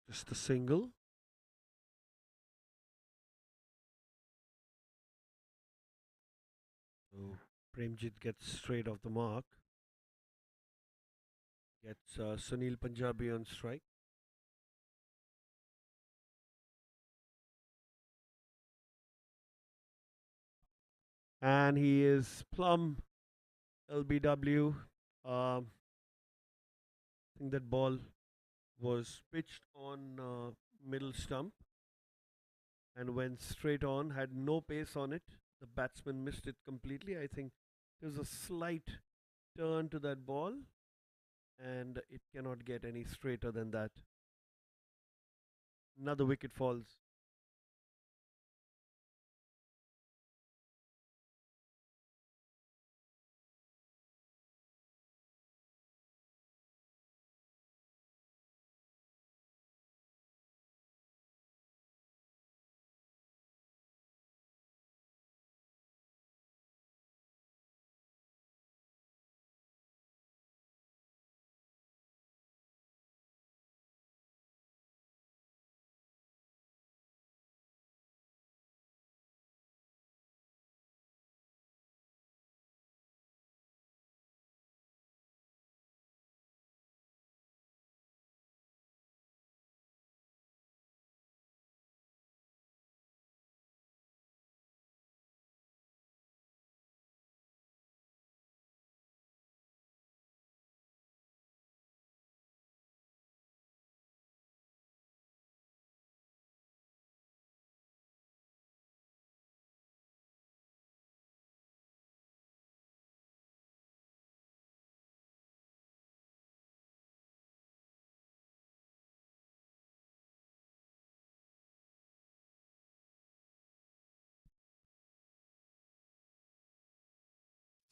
Just a single. So Premjit gets straight off the mark. Gets Sunil Punjabi on strike. and he is plumb LBW. I think that ball was pitched on middle stump and went straight on, had no pace on it. The batsman missed it completely. I think there was a slight turn to that ball, and it cannot get any straighter than that. Another wicket falls.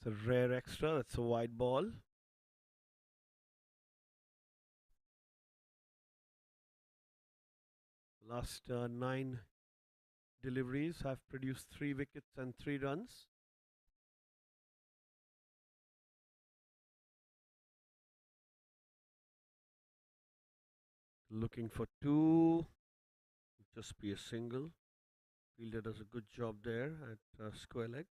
It's a rare extra. That's a wide ball. Last nine deliveries have produced 3 wickets and 3 runs. Looking for two. Just be a single. Fielder does a good job there at square leg.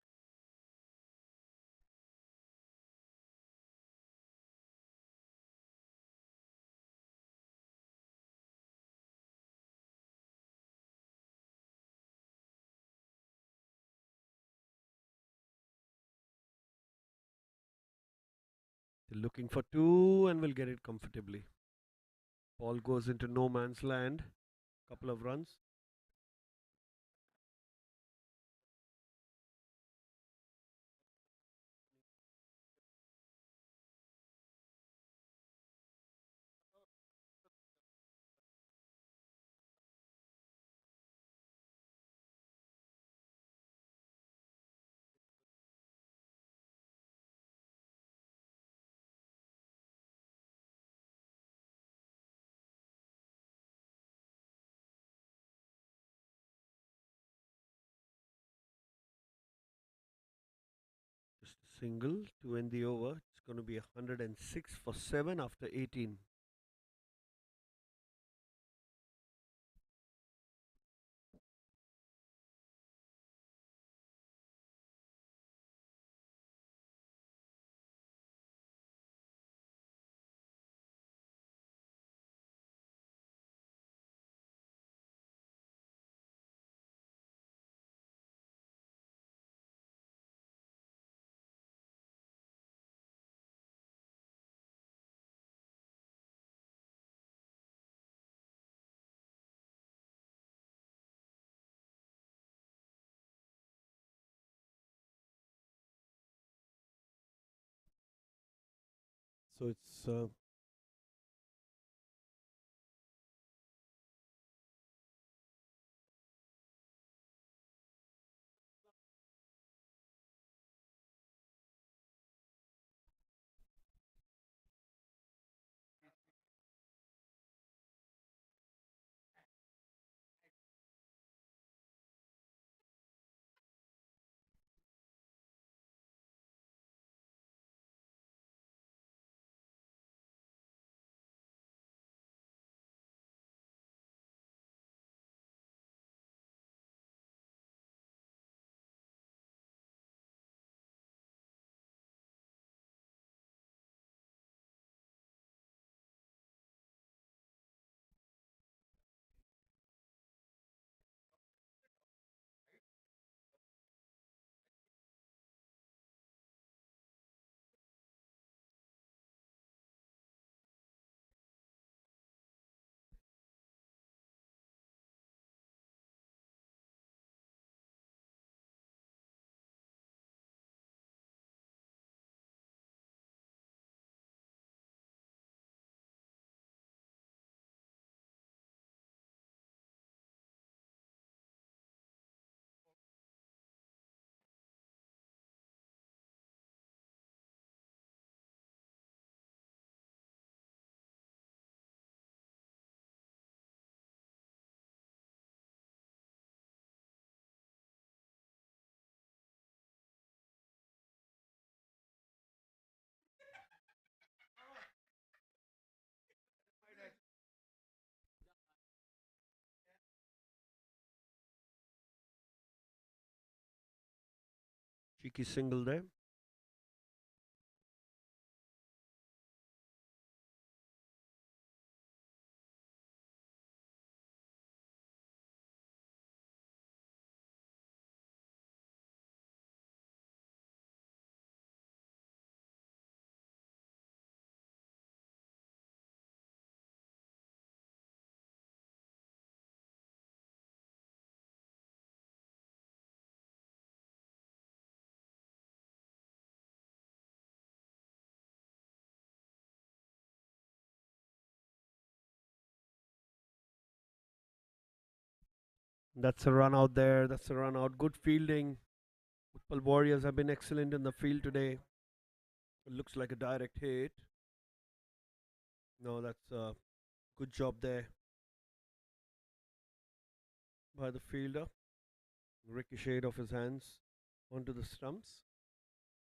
They're looking for two and will get it comfortably. Ball goes into no man's land. Couple of runs. Just a single to end the over. It's going to be 106 for 7 after 18. So it's Cheeky single there. That's a run out there. That's a run out. Good fielding. Utpal Warriors have been excellent in the field today. It looks like a direct hit. No, that's a good job there by the fielder. Ricocheted off his hands onto the stumps.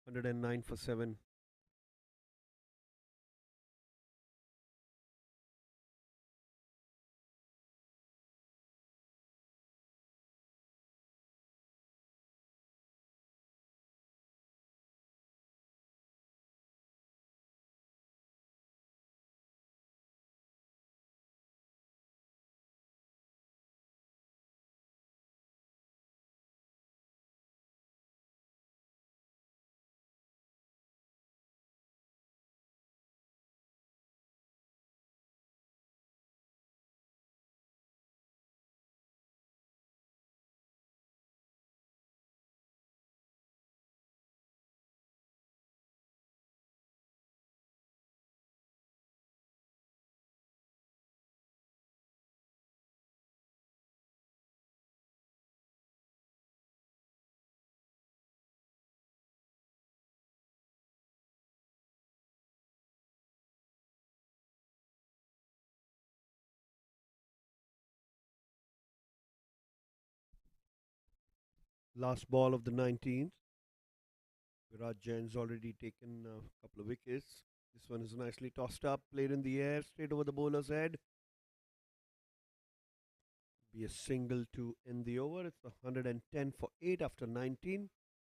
109 for 7. Last ball of the 19th. Virat Jain's already taken a couple of wickets. This one is nicely tossed up, played in the air, straight over the bowler's head. Be a single to end the over. It's 110 for 8 after 19.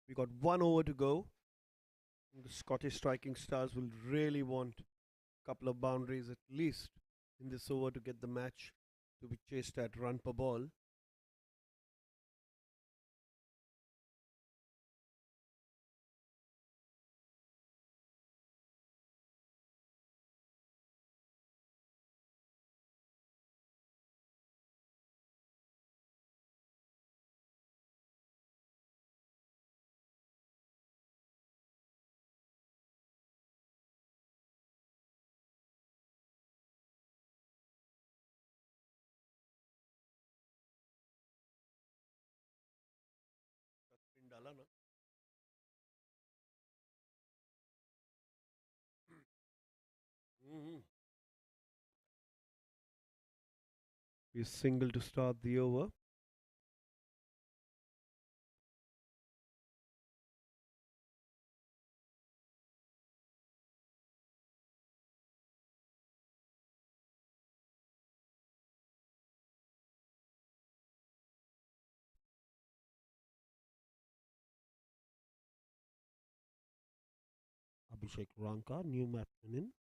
We got 1 over to go. The Scottish striking stars will really want a couple of boundaries at least in this over to get the match to be chased at run per ball. Spin डाला ना. Mhm. Be a single to start the over. Abhishek Ranka, new batsman in.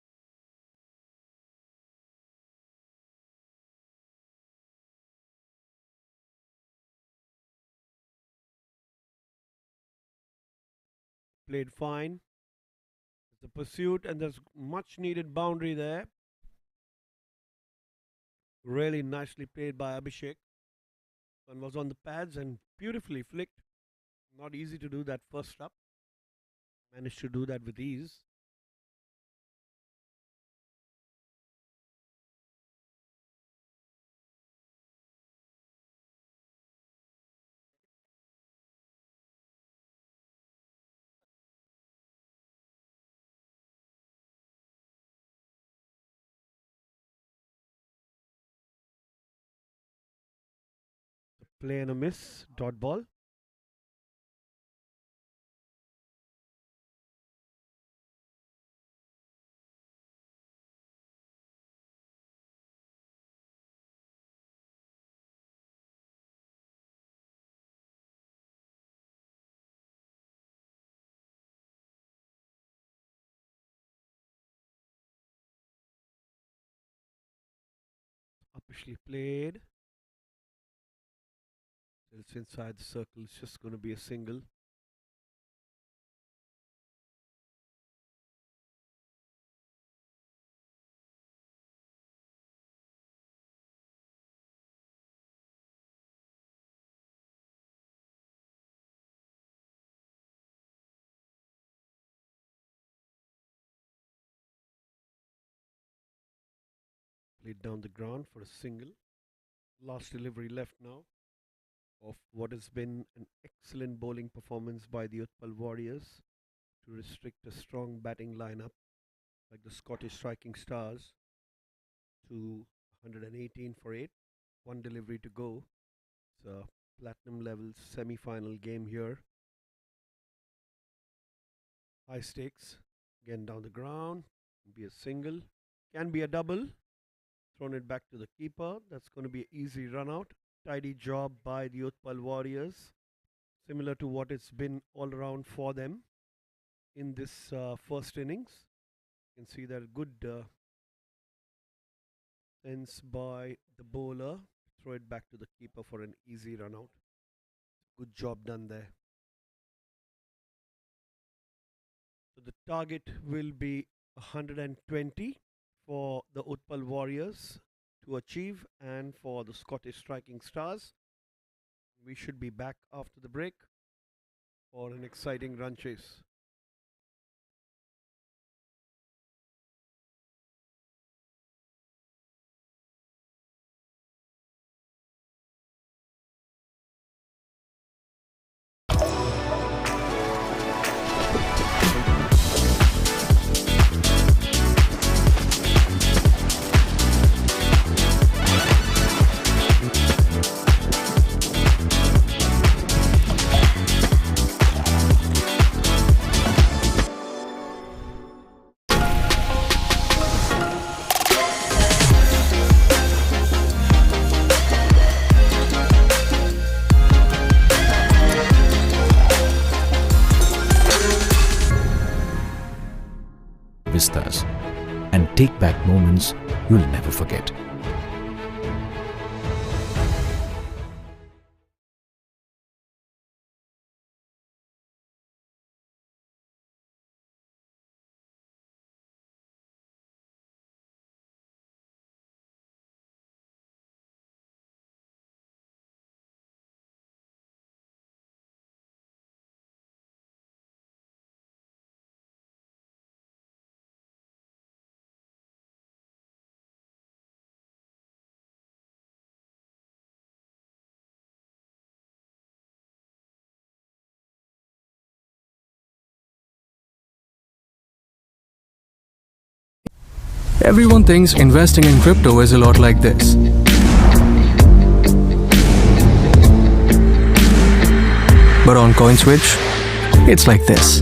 Played fine. It's a pursuit and there's much needed boundary there. Really nicely played by Abhishek. One was on the pads and beautifully flicked. Not easy to do that first up. Managed to do that with ease. Play and a miss. Dot ball. Officially played. It's inside the circle. It's just going to be a single. Played down the ground for a single. Last delivery left now of what has been an excellent bowling performance by the Utpal Warriors to restrict a strong batting lineup like the Scottish Striking Stars to 118 for 8. One delivery to go. It's a platinum level semi-final game here. High stakes. Again down the ground. Be a single. Can be a double. Thrown it back to the keeper. That's going to be an easy run out. Tidy job by the Utpal Warriors. Similar to what it's been all around for them in this first innings. You can see that good sense by the bowler. Throw it back to the keeper for an easy run out. Good job done there. So the target will be 120 for the Utpal Warriors to achieve, and for the Scottish Striking Stars. We should be back after the break for an exciting run chase. Vistas and take back moments you'll never forget. Everyone thinks investing in crypto is a lot like this. But on CoinSwitch, it's like this.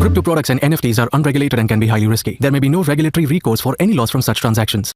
Crypto products and NFTs are unregulated and can be highly risky. There may be no regulatory recourse for any loss from such transactions.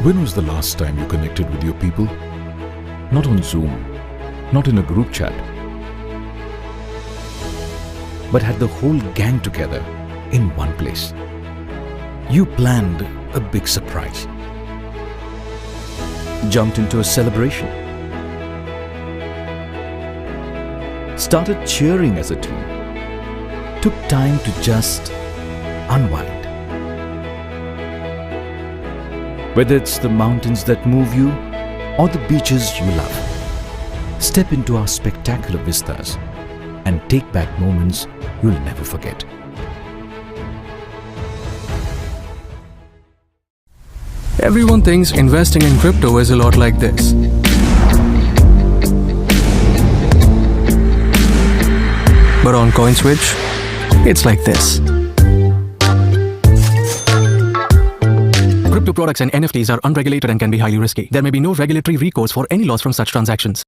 When was the last time you connected with your people? Not on Zoom, not in a group chat, but had the whole gang together in one place. You planned a big surprise, jumped into a celebration, started cheering as a team, took time to just unwind. Whether it's the mountains that move you or the beaches you love, step into our spectacular vistas and take back moments you'll never forget. Everyone thinks investing in crypto is a lot like this. But on CoinSwitch, it's like this. Crypto products and NFTs are unregulated and can be highly risky. There may be no regulatory recourse for any loss from such transactions.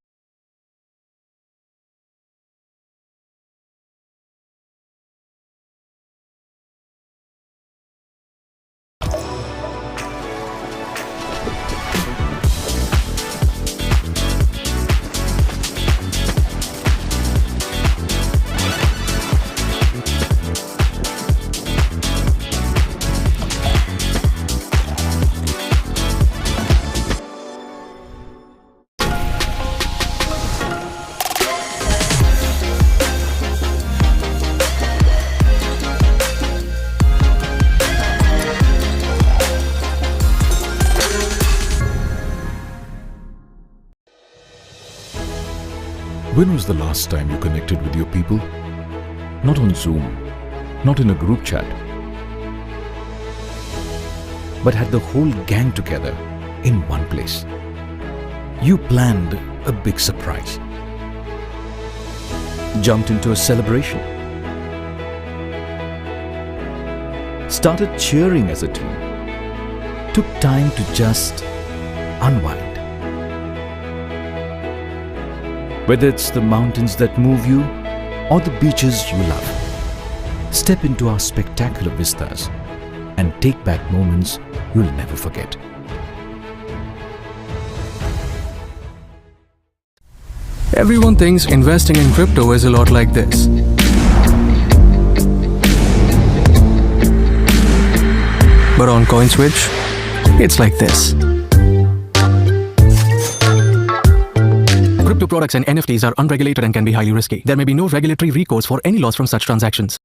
When was the last time you connected with your people? Not on Zoom, not in a group chat, but had the whole gang together in one place. You planned a big surprise, jumped into a celebration, started cheering as a team, took time to just unwind. Whether it's the mountains that move you or the beaches you love, step into our spectacular vistas and take back moments you'll never forget. Everyone thinks investing in crypto is a lot like this. But on CoinSwitch, it's like this. Crypto products and NFTs are unregulated and can be highly risky. There may be no regulatory recourse for any loss from such transactions.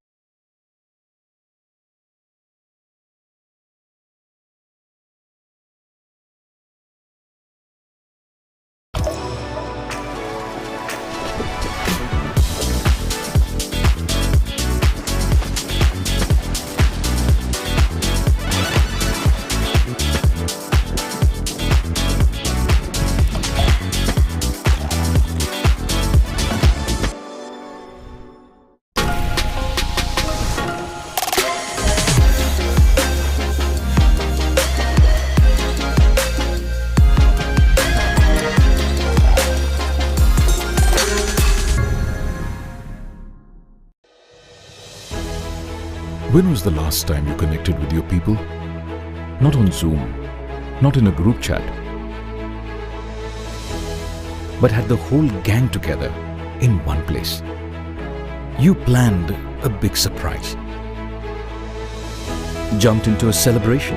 When was the last time you connected with your people? Not on Zoom, not in a group chat, but had the whole gang together in one place. You planned a big surprise, jumped into a celebration,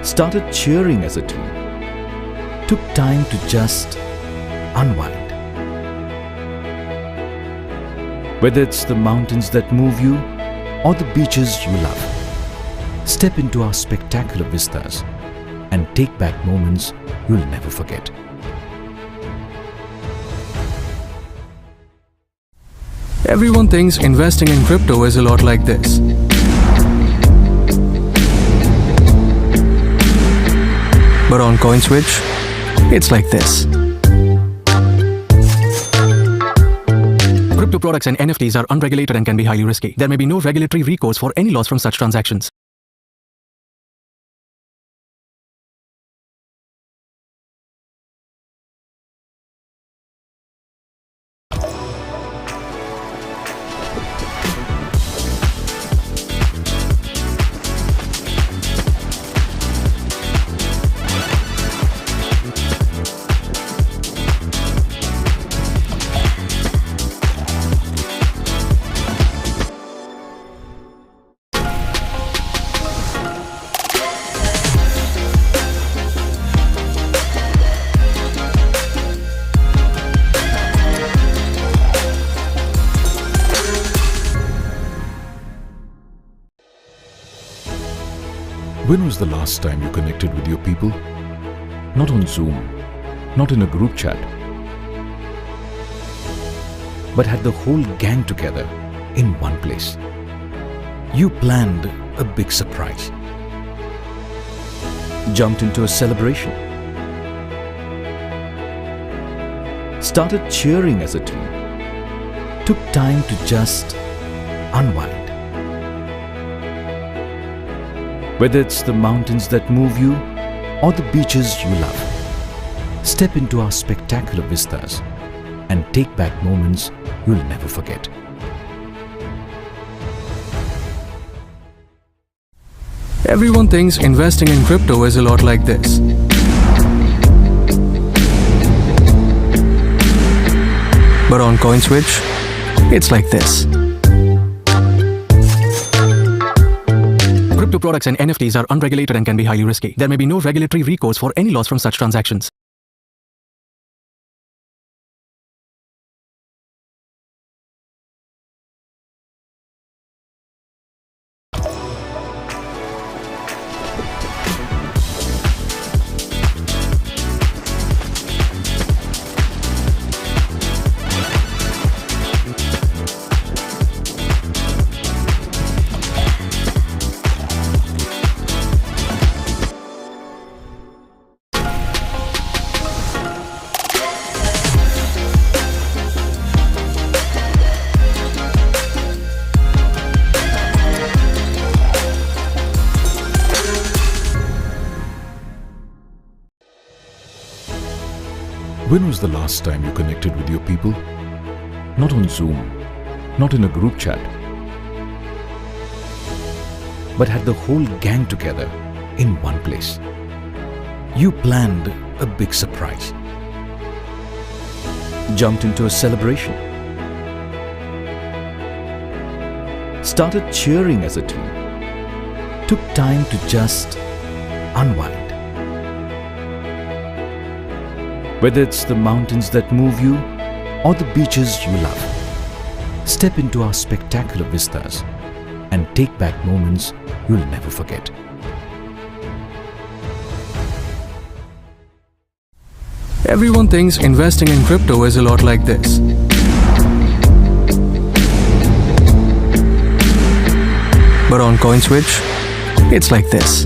started cheering as a team, took time to just unwind. Whether it's the mountains that move you or the beaches you love, step into our spectacular vistas and take back moments you'll never forget. Everyone thinks investing in crypto is a lot like this. But on CoinSwitch, it's like this. Crypto products and NFTs are unregulated and can be highly risky. There may be no regulatory recourse for any loss from such transactions. When was the last time you connected with your people? Not on Zoom, not in a group chat, but had the whole gang together in one place. You planned a big surprise, jumped into a celebration, started cheering as a team, took time to just unwind. Whether it's the mountains that move you or the beaches you love, step into our spectacular vistas and take back moments you'll never forget. Everyone thinks investing in crypto is a lot like this. But on CoinSwitch, it's like this. Crypto products and NFTs are unregulated and can be highly risky. There may be no regulatory recourse for any loss from such transactions. When was the last time you connected with your people? Not on Zoom, not in a group chat, but had the whole gang together in one place. You planned a big surprise, jumped into a celebration, started cheering as a team, took time to just unwind. Whether it's the mountains that move you or the beaches you love, step into our spectacular vistas and take back moments you'll never forget. Everyone thinks investing in crypto is a lot like this. But on CoinSwitch, it's like this.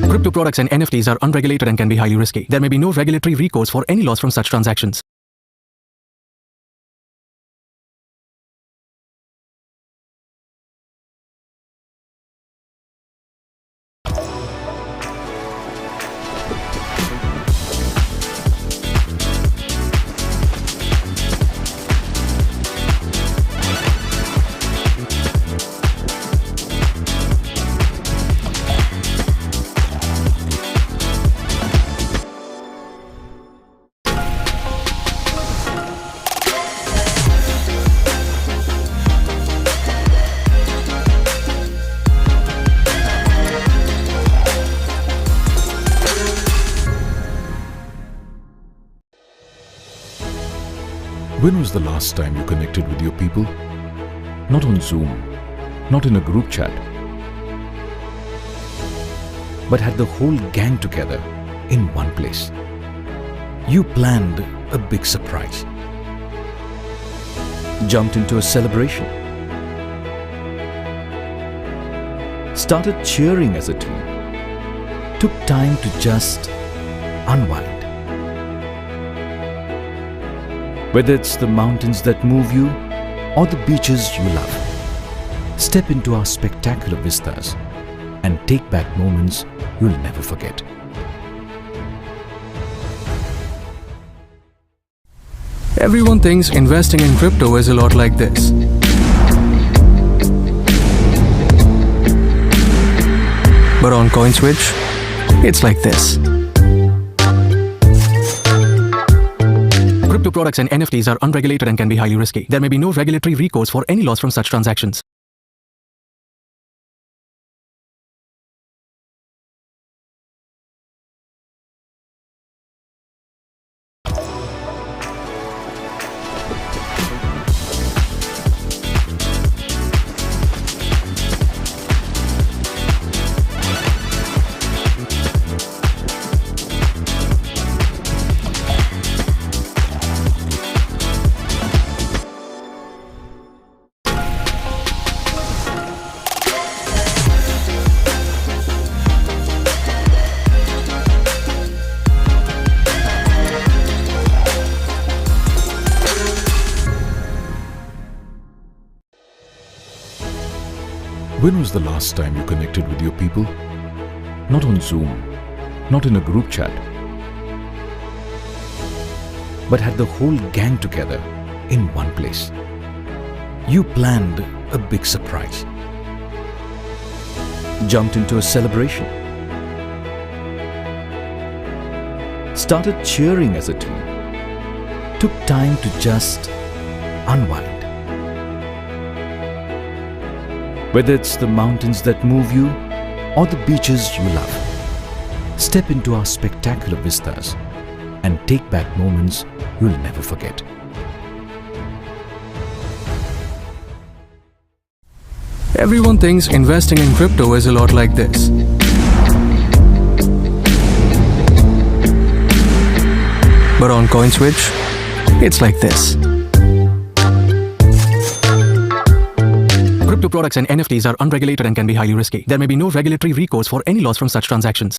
Crypto products and NFTs are unregulated and can be highly risky. There may be no regulatory recourse for any loss from such transactions. When was the last time you connected with your people? Not on Zoom, not in a group chat, but had the whole gang together in one place. You planned a big surprise, jumped into a celebration, started cheering as a team, took time to just unwind. Whether it's the mountains that move you or the beaches you love, step into our spectacular vistas and take back moments you'll never forget. Everyone thinks investing in crypto is a lot like this. But on CoinSwitch, it's like this. Crypto products and NFTs are unregulated and can be highly risky. There may be no regulatory recourse for any loss from such transactions. When was the last time you connected with your people? Not on Zoom, not in a group chat, but had the whole gang together in one place. You planned a big surprise, jumped into a celebration, started cheering as a team, took time to just unwind. Whether it's the mountains that move you or the beaches you love, step into our spectacular vistas and take back moments you'll never forget. Everyone thinks investing in crypto is a lot like this. But on CoinSwitch, it's like this. Crypto products and NFTs are unregulated and can be highly risky. There may be no regulatory recourse for any loss from such transactions.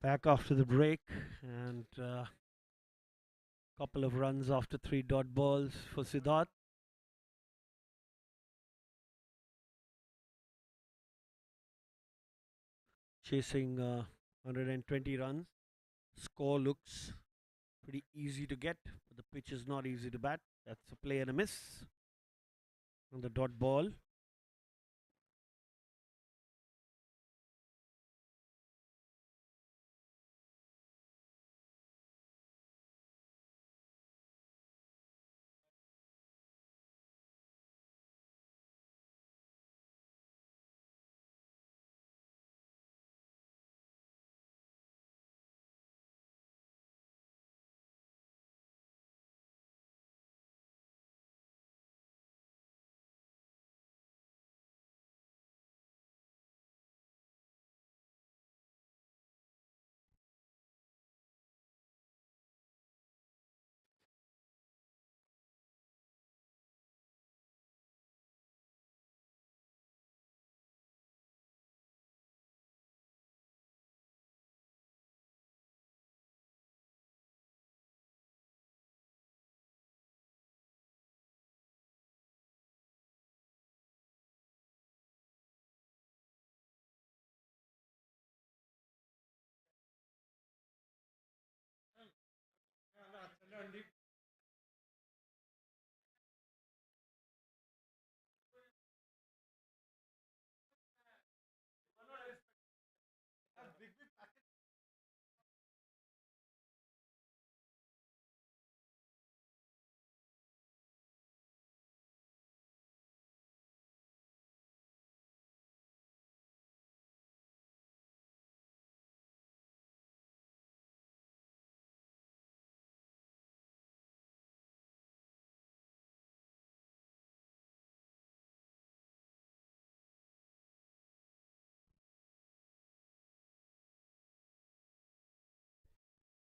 Back after the break, and couple of runs after 3 dot balls for Siddharth. Chasing 120 runs. Score looks pretty easy to get, but the pitch is not easy to bat. That's a play and a miss on the dot ball.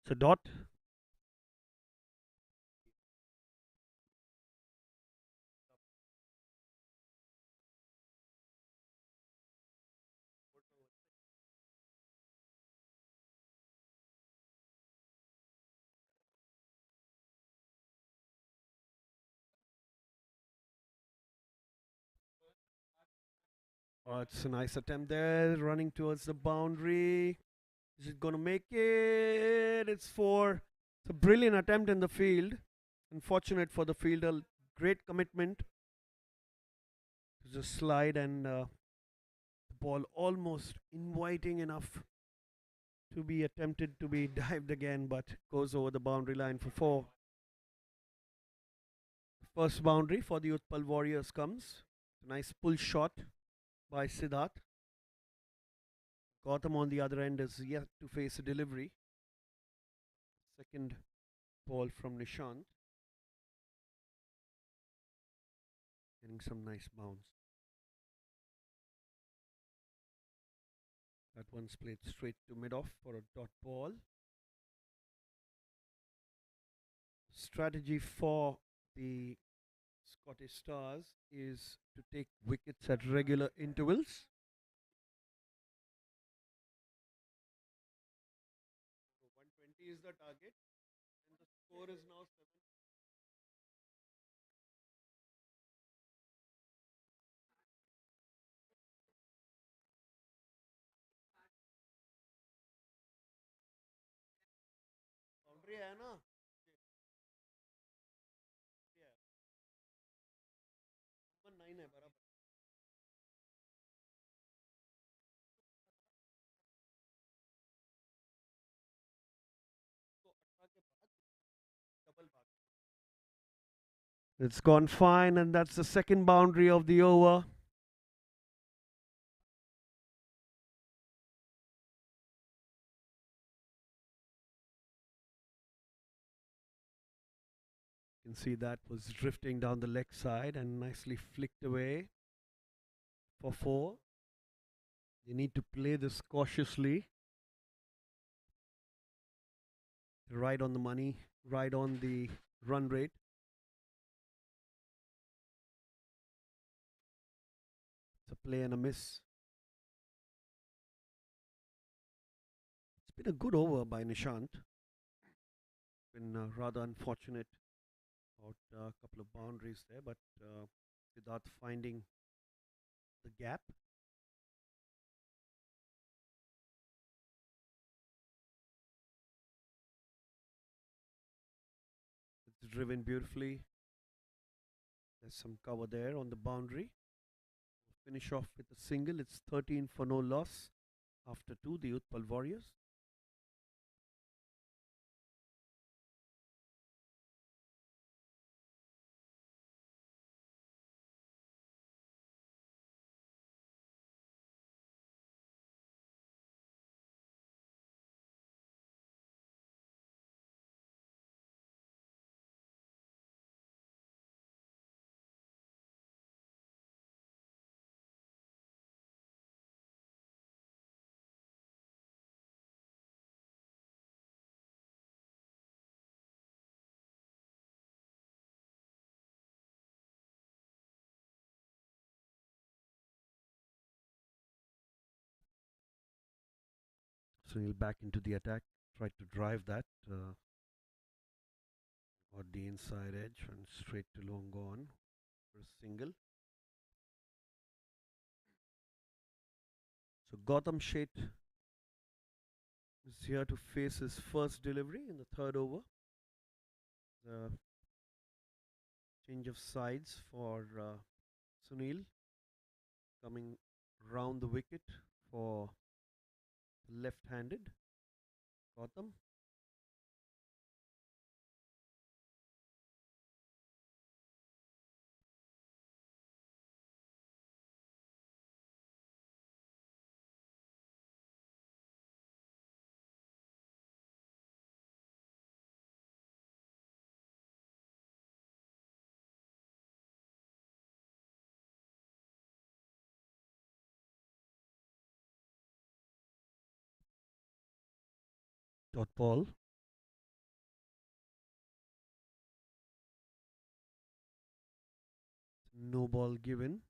So dot. Oh, it's a nice attempt there, running towards the boundary. Is it going to make it? It's four. It's a brilliant attempt in the field. Unfortunate for the fielder. Great commitment to just slide and the ball almost inviting enough to be attempted to be dived again, but goes over the boundary line for four. First boundary for the Utpal Warriors comes. A nice pull shot by Siddharth. Gautam on the other end is yet to face a delivery. Second ball from Nishant. Getting some nice bounce. That one's played straight to mid-off for a dot ball. Strategy for the Scottish Stars is to take wickets at regular intervals. So 120 is the target, and the score is now 7. Boundary है ना number 9 है बराबर तो 18 के बाद double भाग It's gone fine, and that's the second boundary of the over. You can see that was drifting down the leg side and nicely flicked away for four. You need to play this cautiously. Right on the money, right on the run rate. It's a play and a miss. It's been a good over by Nishant. Been rather unfortunate about a couple of boundaries there, but Siddharth finding the gap. It's driven beautifully. There's some cover there on the boundary. Finish off with a single. It's 13 for no loss after two, the Utpal Warriors. Sunil back into the attack, tried to drive that. Got the inside edge and straight to long on for a single. So Gautam Sheth is here to face his first delivery in the third over. The change of sides for Sunil coming round the wicket for left-handed Gautam. Dot ball. No ball given.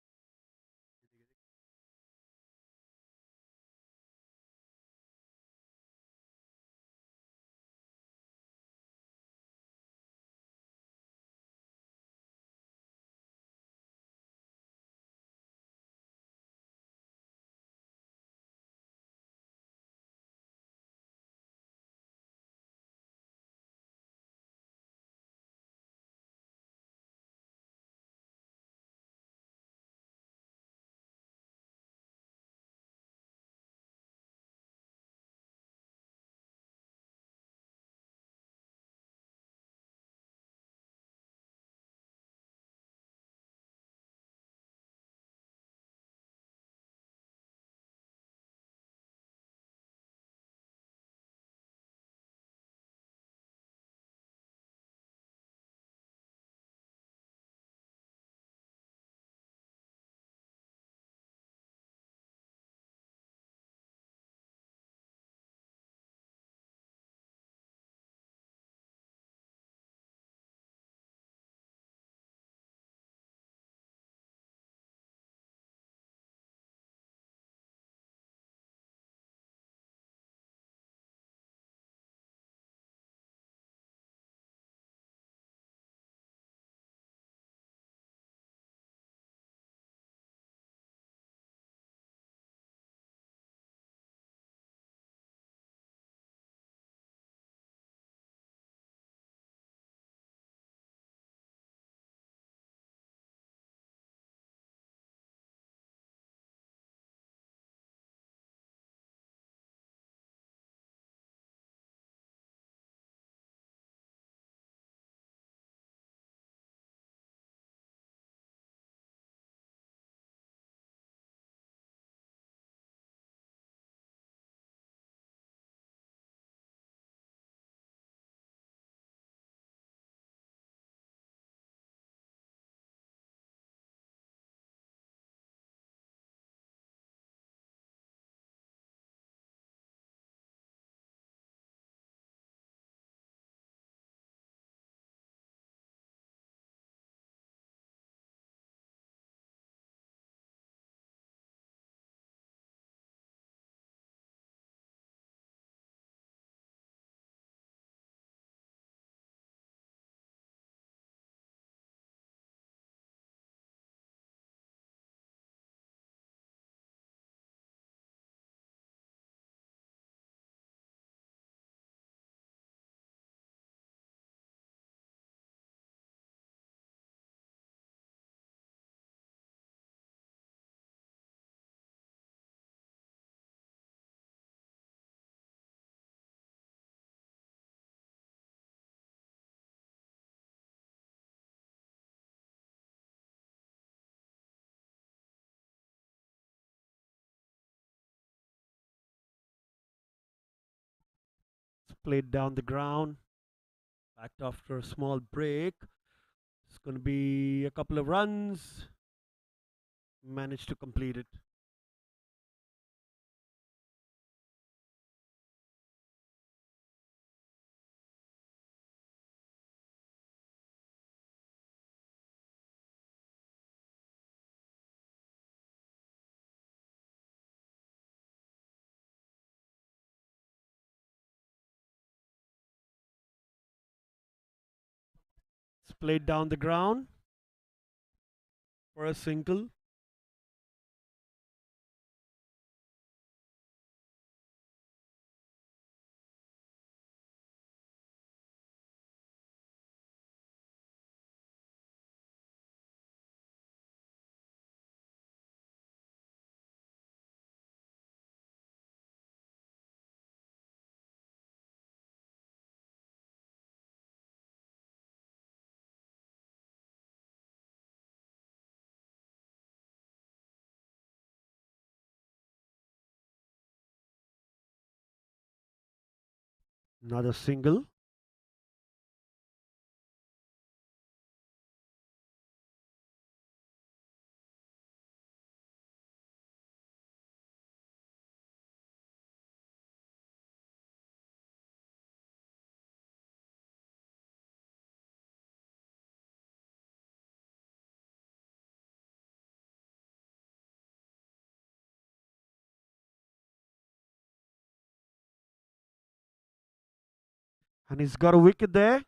played down the ground. Backed after a small break. It's going to be a couple of runs. Managed to complete it. It's played down the ground for a single. Another single. And he's got a wicket there.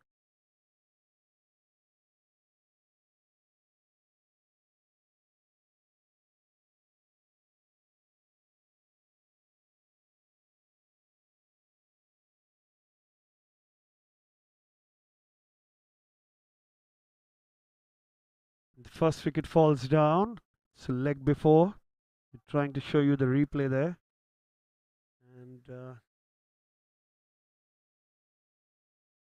The first wicket falls down. It's a leg before. I'm trying to show you the replay there. And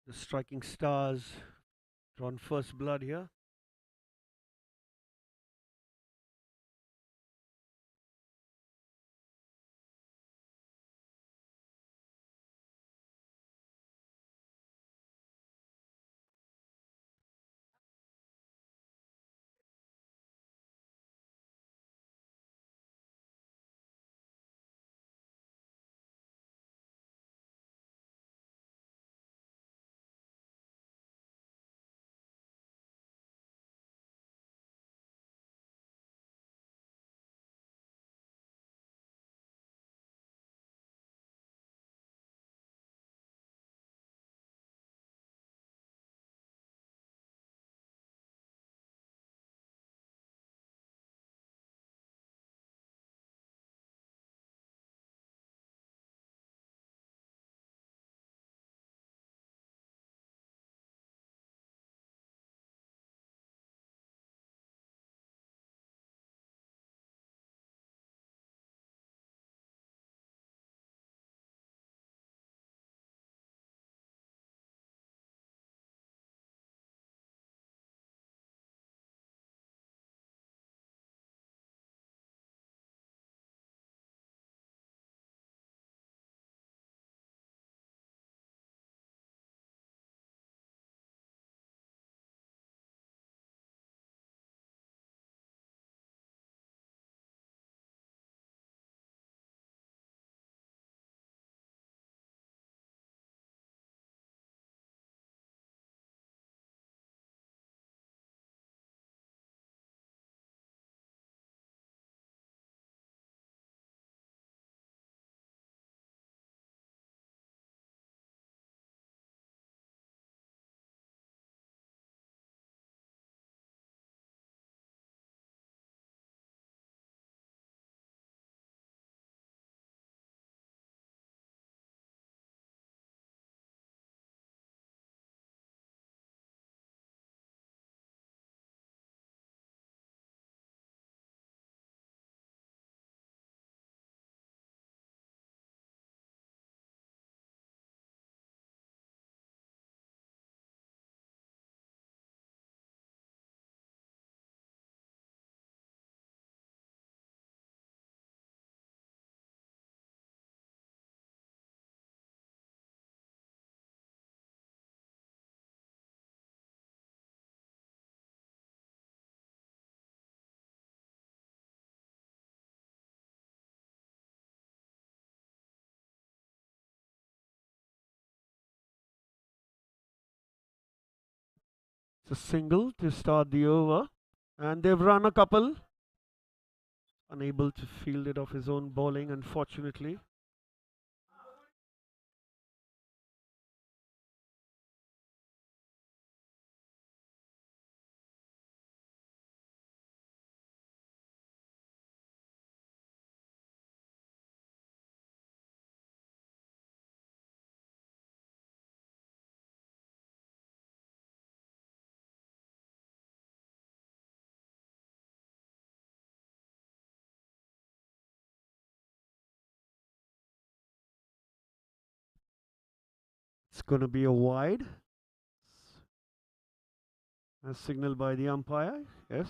the striking stars drawn first blood here. It's a single to start the over. And they've run a couple. Unable to field it off his own bowling, unfortunately. It's going to be a wide, as signaled by the umpire. Yes.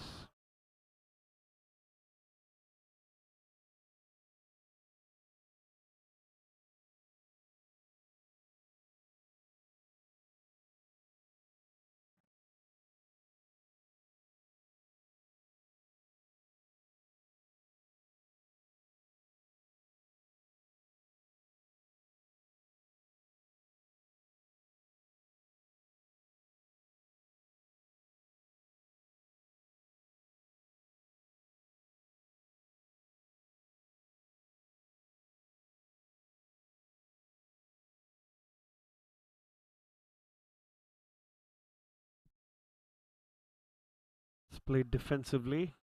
It's played defensively.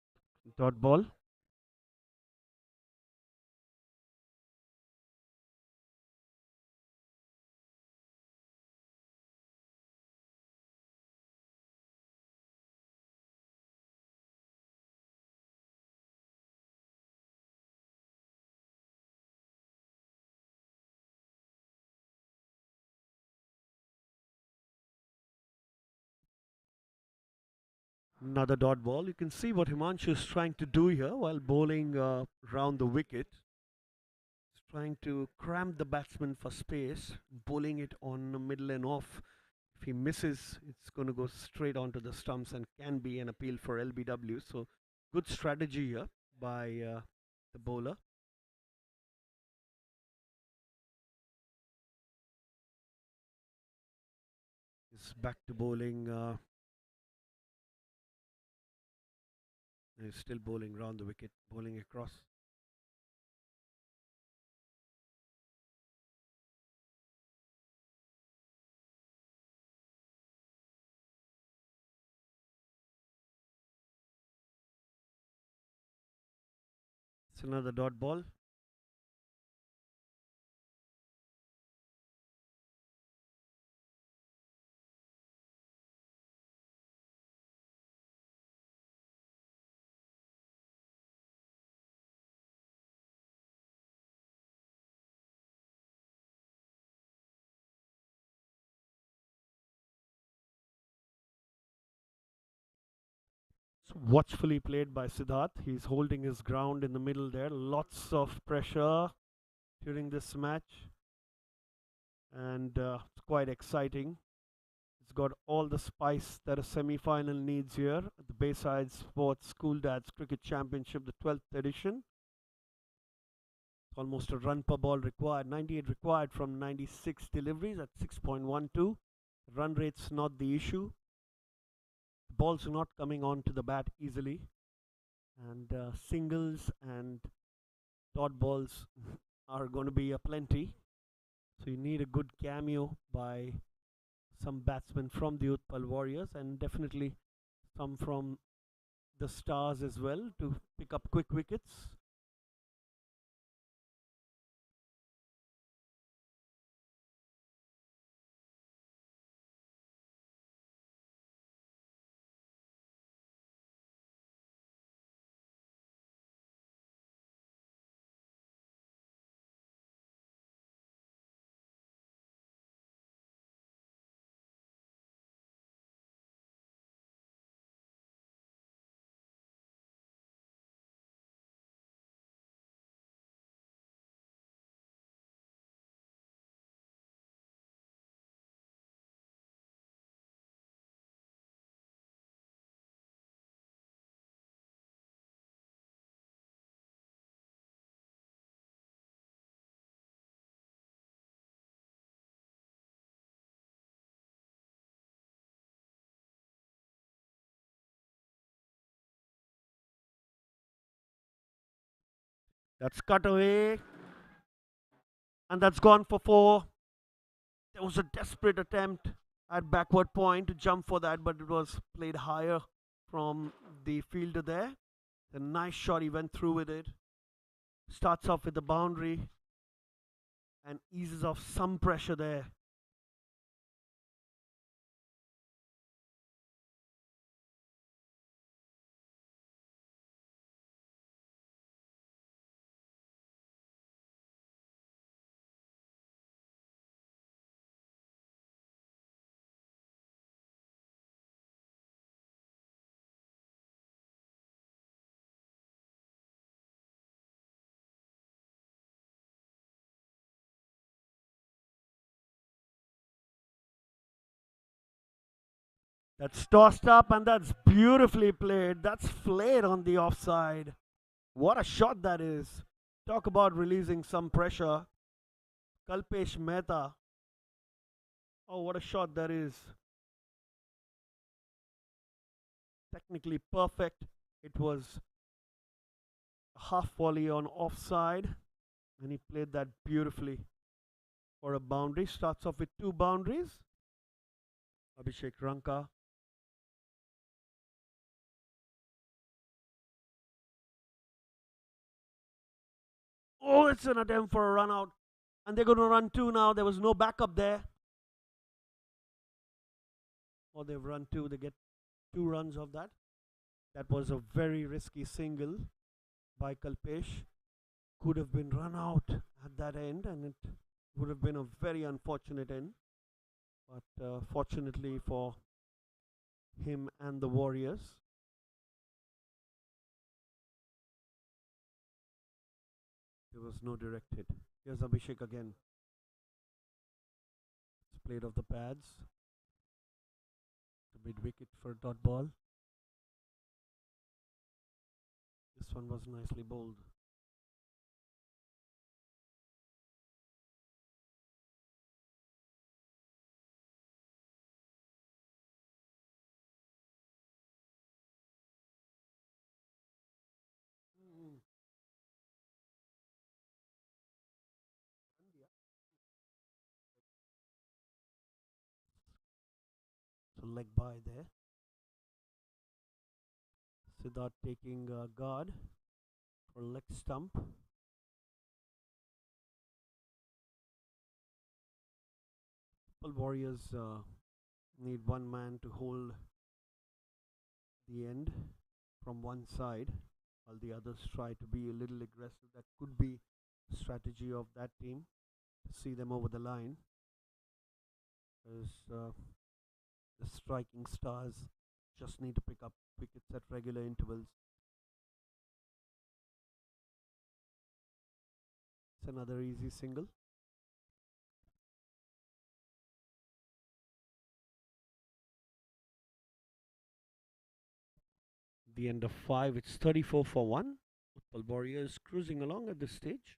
Dot ball. Another dot ball. You can see what Himanshu is trying to do here while bowling round the wicket. He's trying to cramp the batsman for space, bowling it on the middle and off. If he misses, it's going to go straight onto the stumps and can be an appeal for LBW. So, good strategy here by the bowler. He's back to bowling. He's still bowling round the wicket, bowling across. It's another dot ball. It's watchfully played by Siddharth. He's holding his ground in the middle there. Lots of pressure during this match, and it's quite exciting. It's got all the spice that a semi-final needs here at the Bayside Sports School Dads Cricket Championship, the 12th edition. It's almost a run per ball required. 98 required from 96 deliveries at 6.12. Run rate's not the issue. The balls are not coming onto the bat easily, and singles and dot balls are going to be a plenty. So you need a good cameo by some batsmen from the Utpal Warriors, and definitely some from the Stars as well, to pick up quick wickets. That's cut away. And that's gone for 4. There was a desperate attempt at backward point to jump for that, but it was played higher from the fielder there. A nice shot, he went through with it. Starts off with the boundary and eases off some pressure there. That's tossed up and that's beautifully played. That's flared on the offside. What a shot that is. Talk about releasing some pressure. Kalpesh Mehta. Oh, what a shot that is. Technically perfect. It was a half volley on offside and he played that beautifully for a boundary. Starts off with 2 boundaries. Abhishek Ranka. Oh, it's an attempt for a run out. And they're going to run 2 now. There was no backup there. Or they've run 2. They get 2 runs of that. That was a very risky single by Kalpesh. Could have been run out at that end and it would have been a very unfortunate end. But fortunately for him and the Warriors, there was no direct hit. Here's Abhishek again. It's played off the pads. The mid wicket for a dot ball. This one was nicely bowled. So leg by there. Siddharth taking guard for leg stump. Warriors need one man to hold the end from one side while the others try to be a little aggressive. That could be the strategy of that team to see them over the line. Because the striking stars just need to pick up wickets at regular intervals. It's another easy single. The end of 5, it's 34 for 1. Utpal Warriors cruising along at this stage.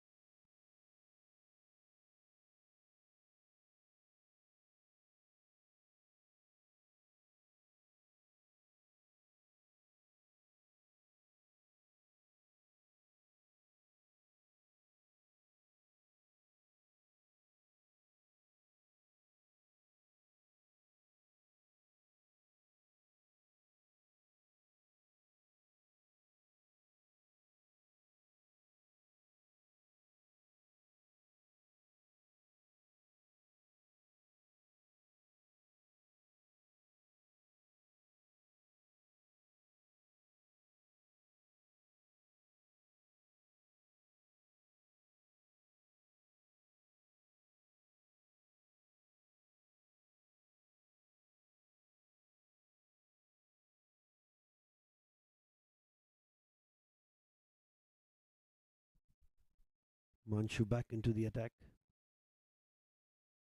Manchu back into the attack.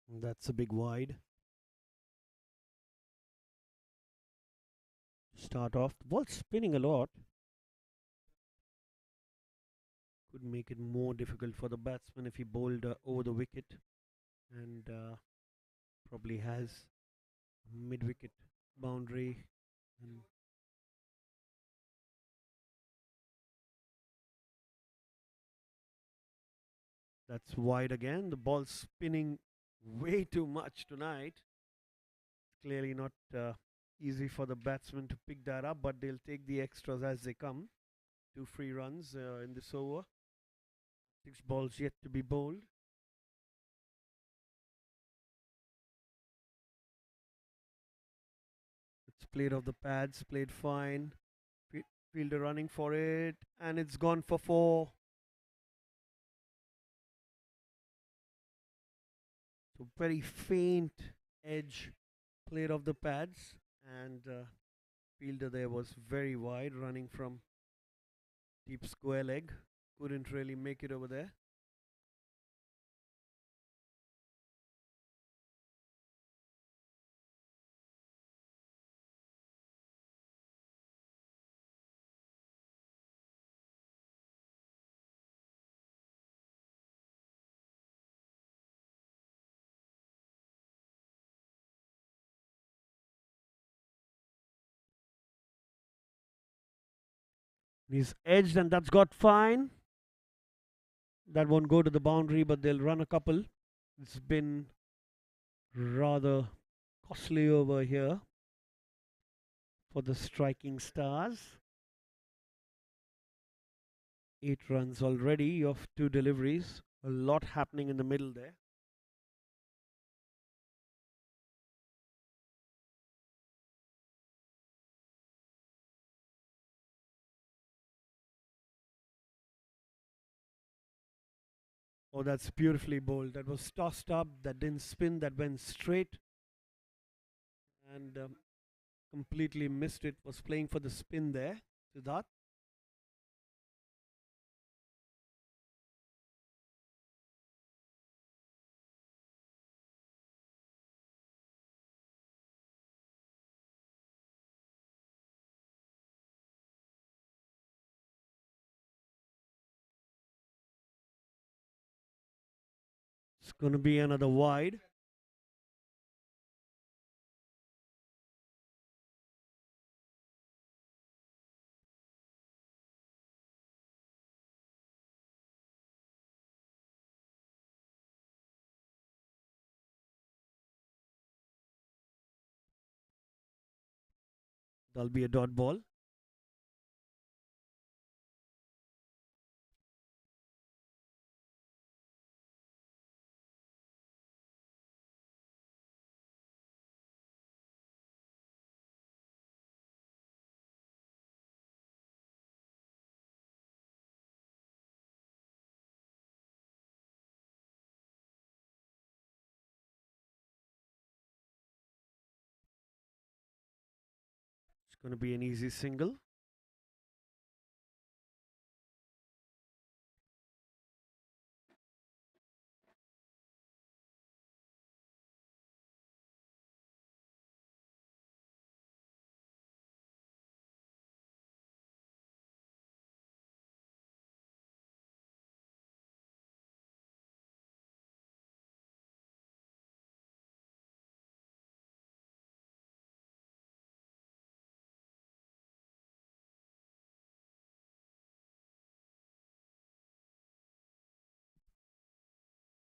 That's a big wide. Start off. The ball spinning a lot. Could make it more difficult for the batsman if he bowled over the wicket. And probably has mid wicket boundary. And That's wide again. The ball's spinning way too much tonight. Clearly not easy for the batsman to pick that up, but they'll take the extras as they come. 2 free runs in this over. 6 balls yet to be bowled. It's played off the pads, played fine. Fielder running for it, and it's gone for 4. So very faint edge played off the pads, and fielder there was very wide, running from deep square leg. Couldn't really make it over there. He's edged, and that's got fine. That won't go to the boundary, but they'll run a couple. It's been rather costly over here for the striking stars. 8 runs already of 2 deliveries. A lot happening in the middle there. Oh, that's beautifully bowled. That was tossed up. That didn't spin. That went straight. And completely missed it. Was playing for the spin there. Siddharth. It's going to be another wide. That'll be a dot ball. It's going to be an easy single.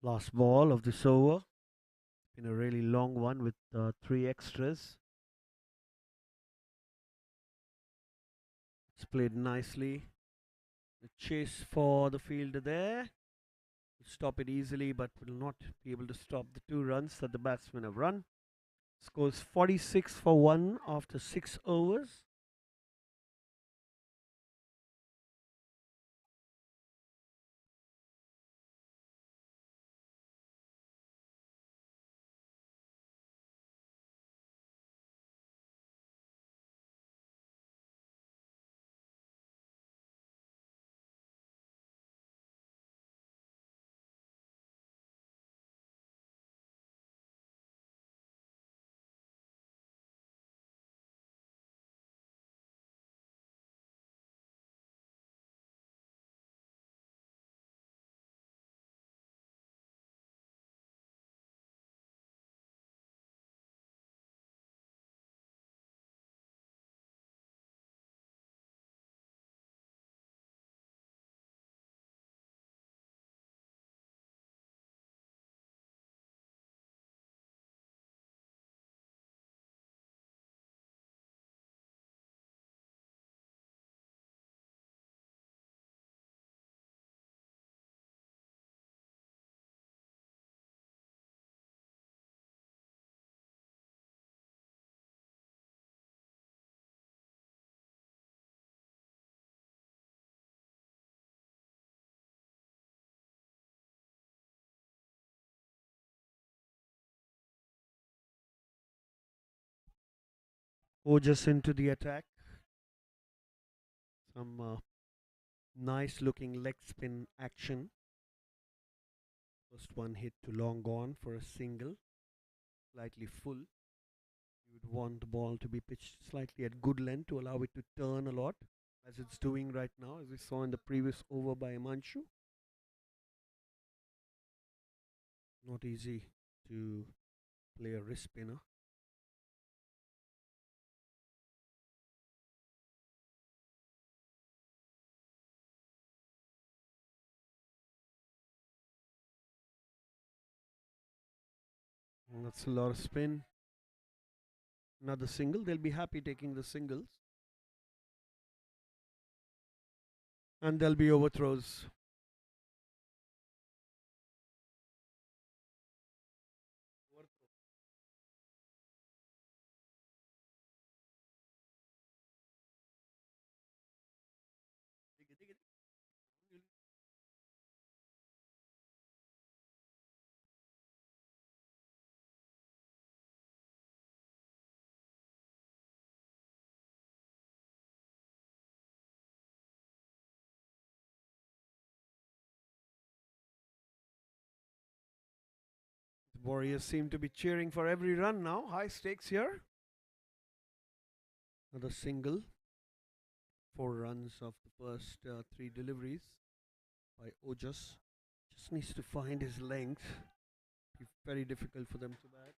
Last ball of this over. Been a really long one with 3 extras. It's played nicely. The chase for the fielder there. Stop it easily, but will not be able to stop the 2 runs that the batsmen have run. Scores 46 for 1 after 6 overs. Ojas into the attack. Some nice looking leg spin action. First one hit to long on for a single, slightly full. You would want the ball to be pitched slightly at good length to allow it to turn a lot, as it's doing right now, as we saw in the previous over by Himanshu. Not easy to play a wrist spinner. And that's a lot of spin. Another single. They'll be happy taking the singles. And there'll be overthrows. The Warriors seem to be cheering for every run now. High stakes here. Another single. 4 runs of the first 3 deliveries by Ojas. Just needs to find his length. Be very difficult for them to bat.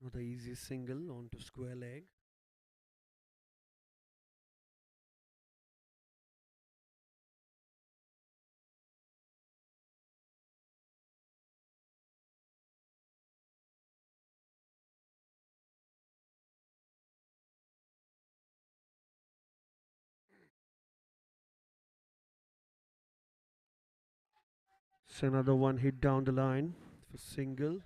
Not the easiest single onto square leg. So another one hit down the line for single.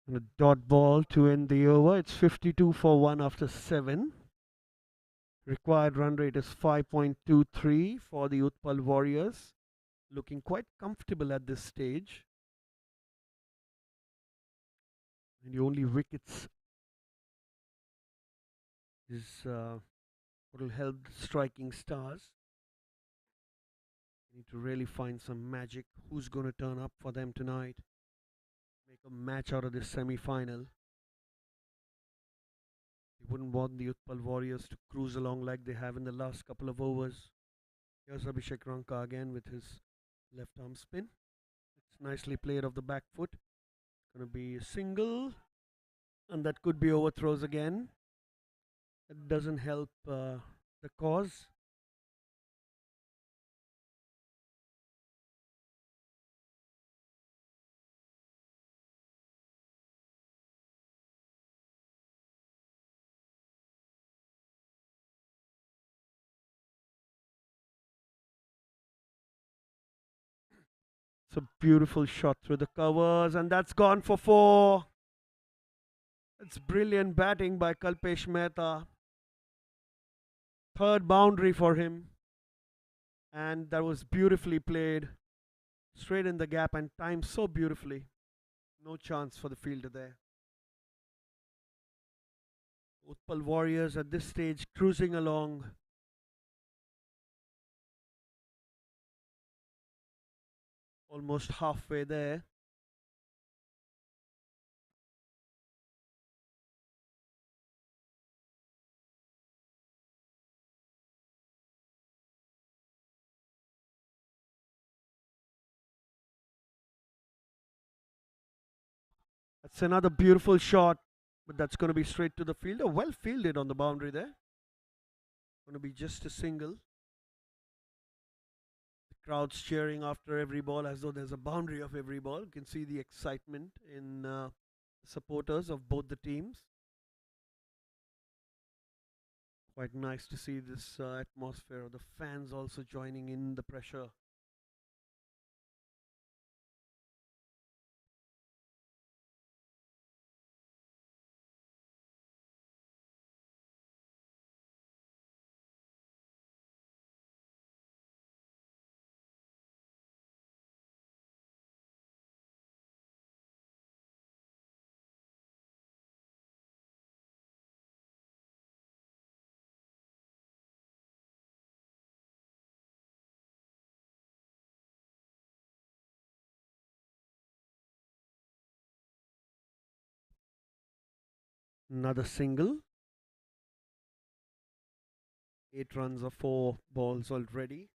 And a dot ball to end the over. It's 52 for 1 after 7. Required run rate is 5.23 for the Utpal Warriors. Looking quite comfortable at this stage. And the only wickets is what will help the striking stars. Need to really find some magic. Who's going to turn up for them tonight? Make a match out of this semi-final. You wouldn't want the Utpal Warriors to cruise along like they have in the last couple of overs. Here's Abhishek Ranka again with his left arm spin. It's nicely played off the back foot. Gonna be a single, and that could be overthrows again. It doesn't help the cause. It's a beautiful shot through the covers, and that's gone for 4. It's brilliant batting by Kalpesh Mehta. Third boundary for him, and that was beautifully played. Straight in the gap and timed so beautifully. No chance for the fielder there. Utpal Warriors at this stage cruising along. Almost halfway there. It's another beautiful shot, but that's going to be straight to the fielder. Well fielded on the boundary there. Going to be just a single. The crowd's cheering after every ball as though there's a boundary of every ball. You can see the excitement in supporters of both the teams. Quite nice to see this atmosphere of the fans also joining in the pressure. Another single. 8 runs of 4 balls already.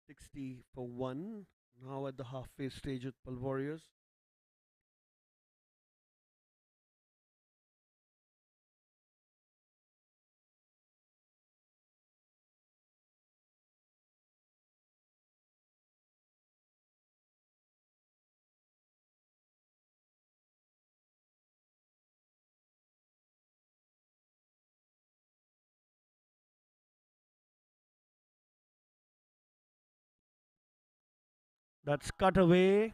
60 for 1. Now at the halfway stage with Utpal Warriors. That's cut away,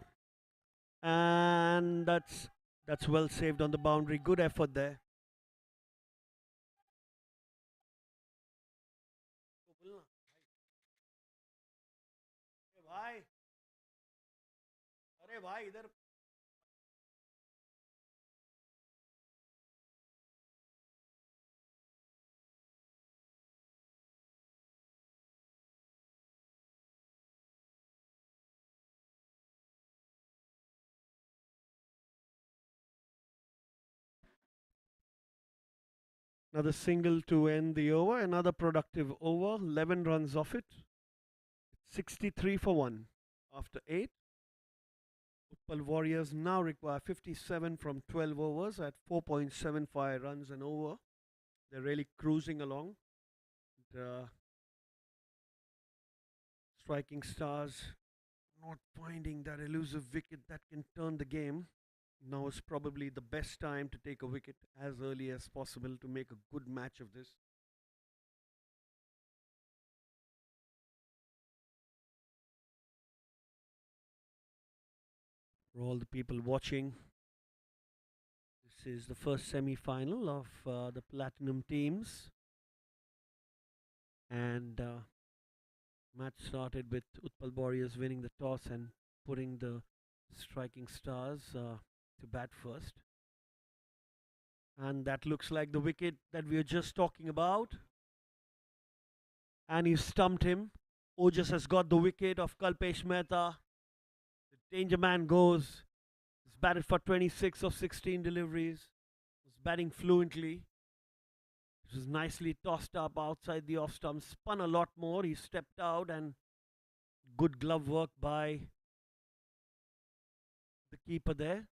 and that's well saved on the boundary. Good effort there. अरे भाई इधर Another single to end the over. Another productive over. 11 runs off it. 63 for 1 after 8. Utpal Warriors now require 57 from 12 overs at 4.75 runs an over. They're really cruising along. The striking stars not finding that elusive wicket that can turn the game. Now is probably the best time to take a wicket as early as possible to make a good match of this. For all the people watching, this is the first semi-final of the Platinum teams, and match started with Utpal Warriors winning the toss and putting the striking stars to bat first. And that looks like the wicket that we were just talking about. And he stumped him. Ojas has got the wicket of Kalpesh Mehta. The danger man goes. He's batted for 26 of 16 deliveries. He's batting fluently. It was nicely tossed up outside the off stump. Spun a lot more. He stepped out, and good glove work by the keeper there.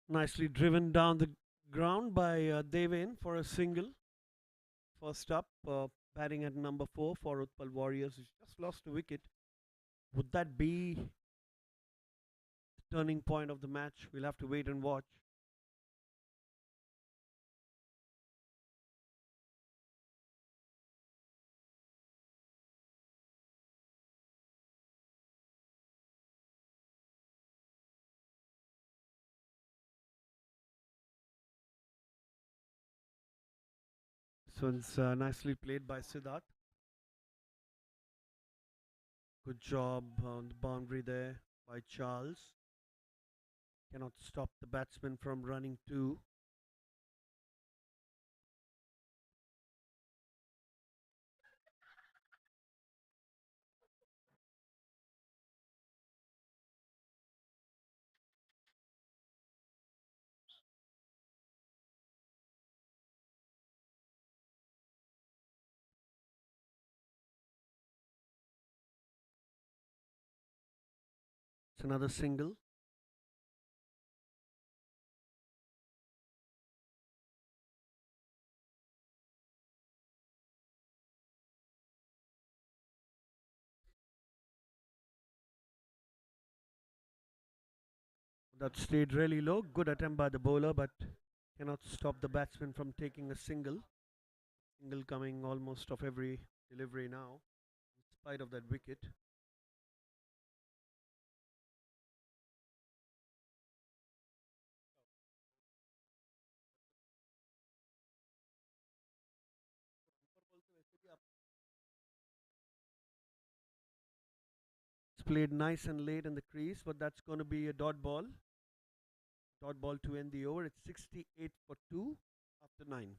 Nicely driven down the ground by Devin for a single. First up, batting at number 4 for Utpal Warriors, who's just lost a wicket. Would that be the turning point of the match? We'll have to wait and watch. This one's nicely played by Siddharth. Good job on the boundary there by Charles. Cannot stop the batsman from running too. It's another single. That stayed really low. Good attempt by the bowler, but cannot stop the batsman from taking a single. Single coming almost off every delivery now, in spite of that wicket. It's played nice and late in the crease, but that's going to be a dot ball. Dot ball to end the over. It's 68 for 2 after 9.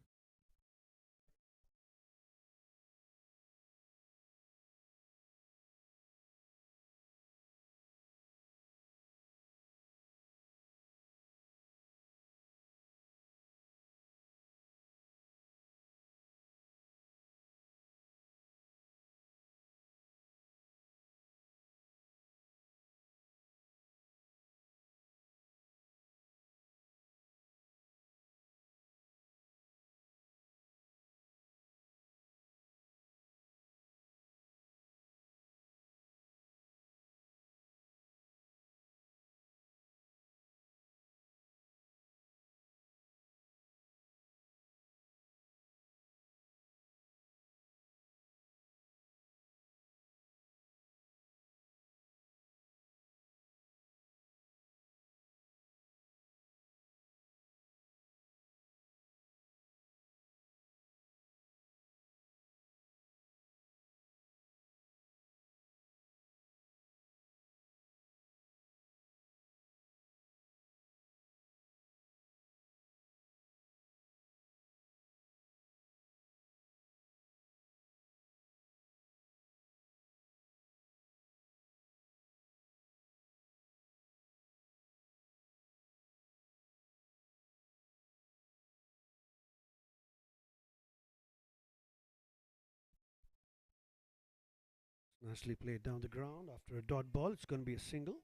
Nicely played down the ground after a dot ball. It's going to be a single.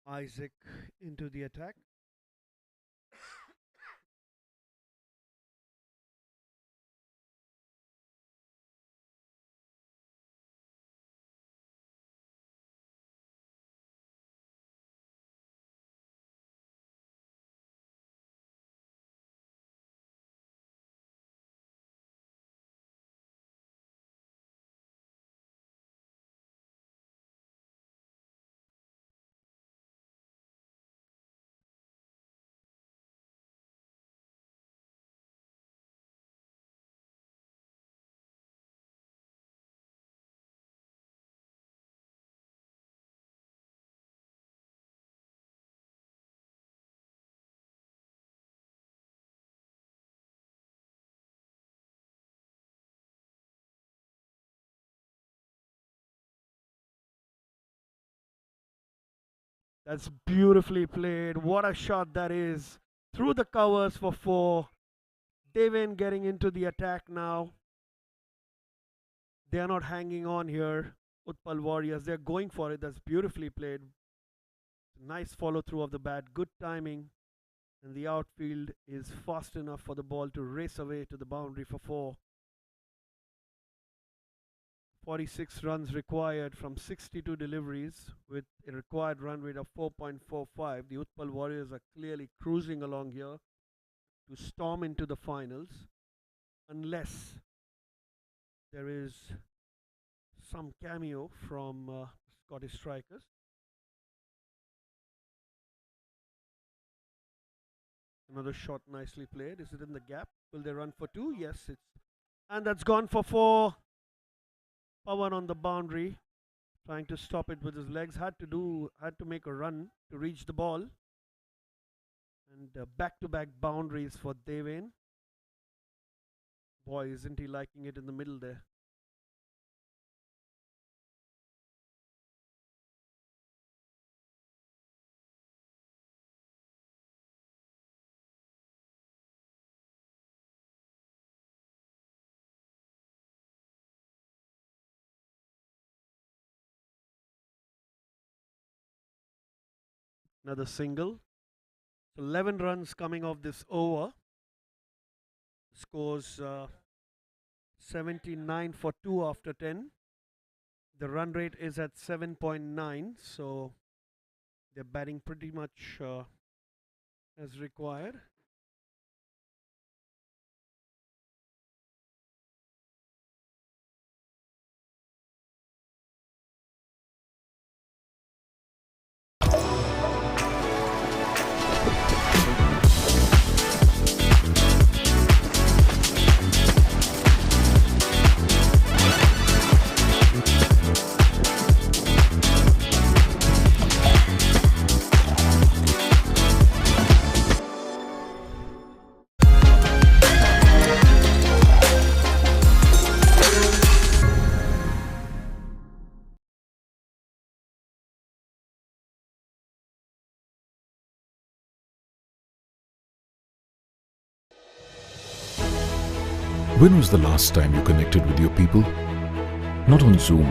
Isaac into the attack. That's beautifully played. What a shot that is. Through the covers for 4. Devin getting into the attack now. They are not hanging on here. Utpal Warriors. They're going for it. That's beautifully played. Nice follow through of the bat. Good timing. And the outfield is fast enough for the ball to race away to the boundary for 4. 46 runs required from 62 deliveries with a required run rate of 4.45. The Utpal Warriors are clearly cruising along here to storm into the finals, unless there is some cameo from Scottish strikers. Another shot nicely played. Is it in the gap? Will they run for 2? Yes, and that's gone for 4. Pawan on the boundary, trying to stop it with his legs. Had to make a run to reach the ball. And back-to-back boundaries for Deven. Boy, isn't he liking it in the middle there. Another single. 11 runs coming off this over. Scores 79 for 2 after 10. The run rate is at 7.9, so they're batting pretty much as required. When was the last time you connected with your people? Not on Zoom,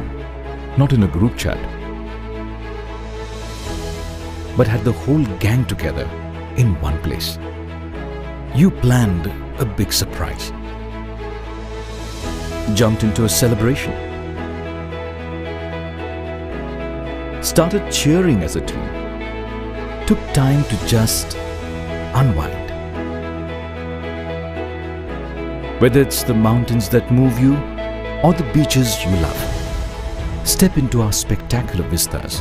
not in a group chat, but had the whole gang together in one place. You planned a big surprise, jumped into a celebration, started cheering as a team, took time to just unwind. Whether it's the mountains that move you or the beaches you love, step into our spectacular vistas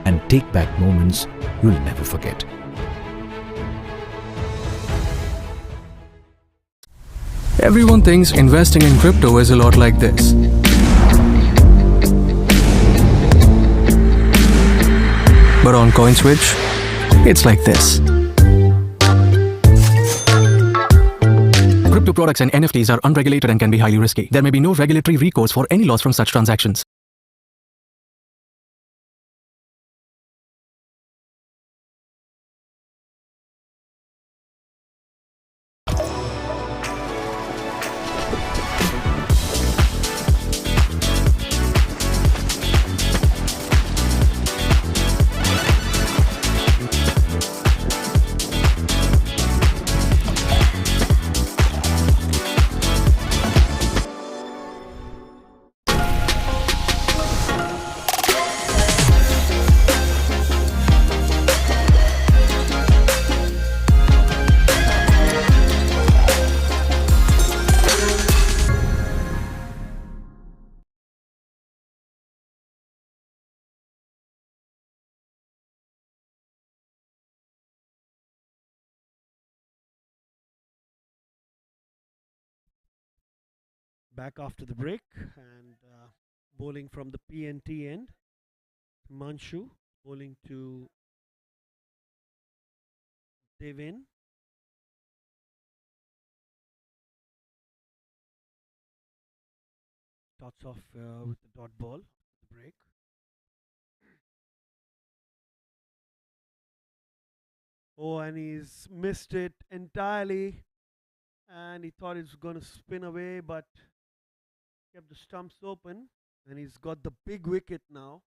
and take back moments you'll never forget. Everyone thinks investing in crypto is a lot like this. But on CoinSwitch, it's like this. Crypto products and NFTs are unregulated and can be highly risky. There may be no regulatory recourse for any loss from such transactions. Back after the break and bowling from the PNT end. Manshu bowling to Devin. Dots off with the dot ball. The break. Oh, and he's missed it entirely. And he thought it was going to spin away, but kept the stumps open. And he's got the big wicket now.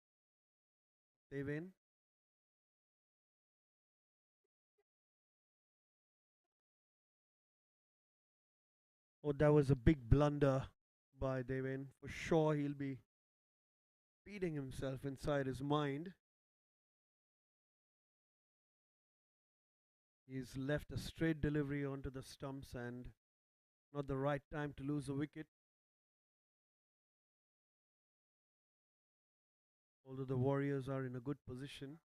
They win. Oh, that was a big blunder by Devin. For sure, he'll be beating himself inside his mind. He's left a straight delivery onto the stumps and not the right time to lose a wicket. Although the Warriors are in a good position,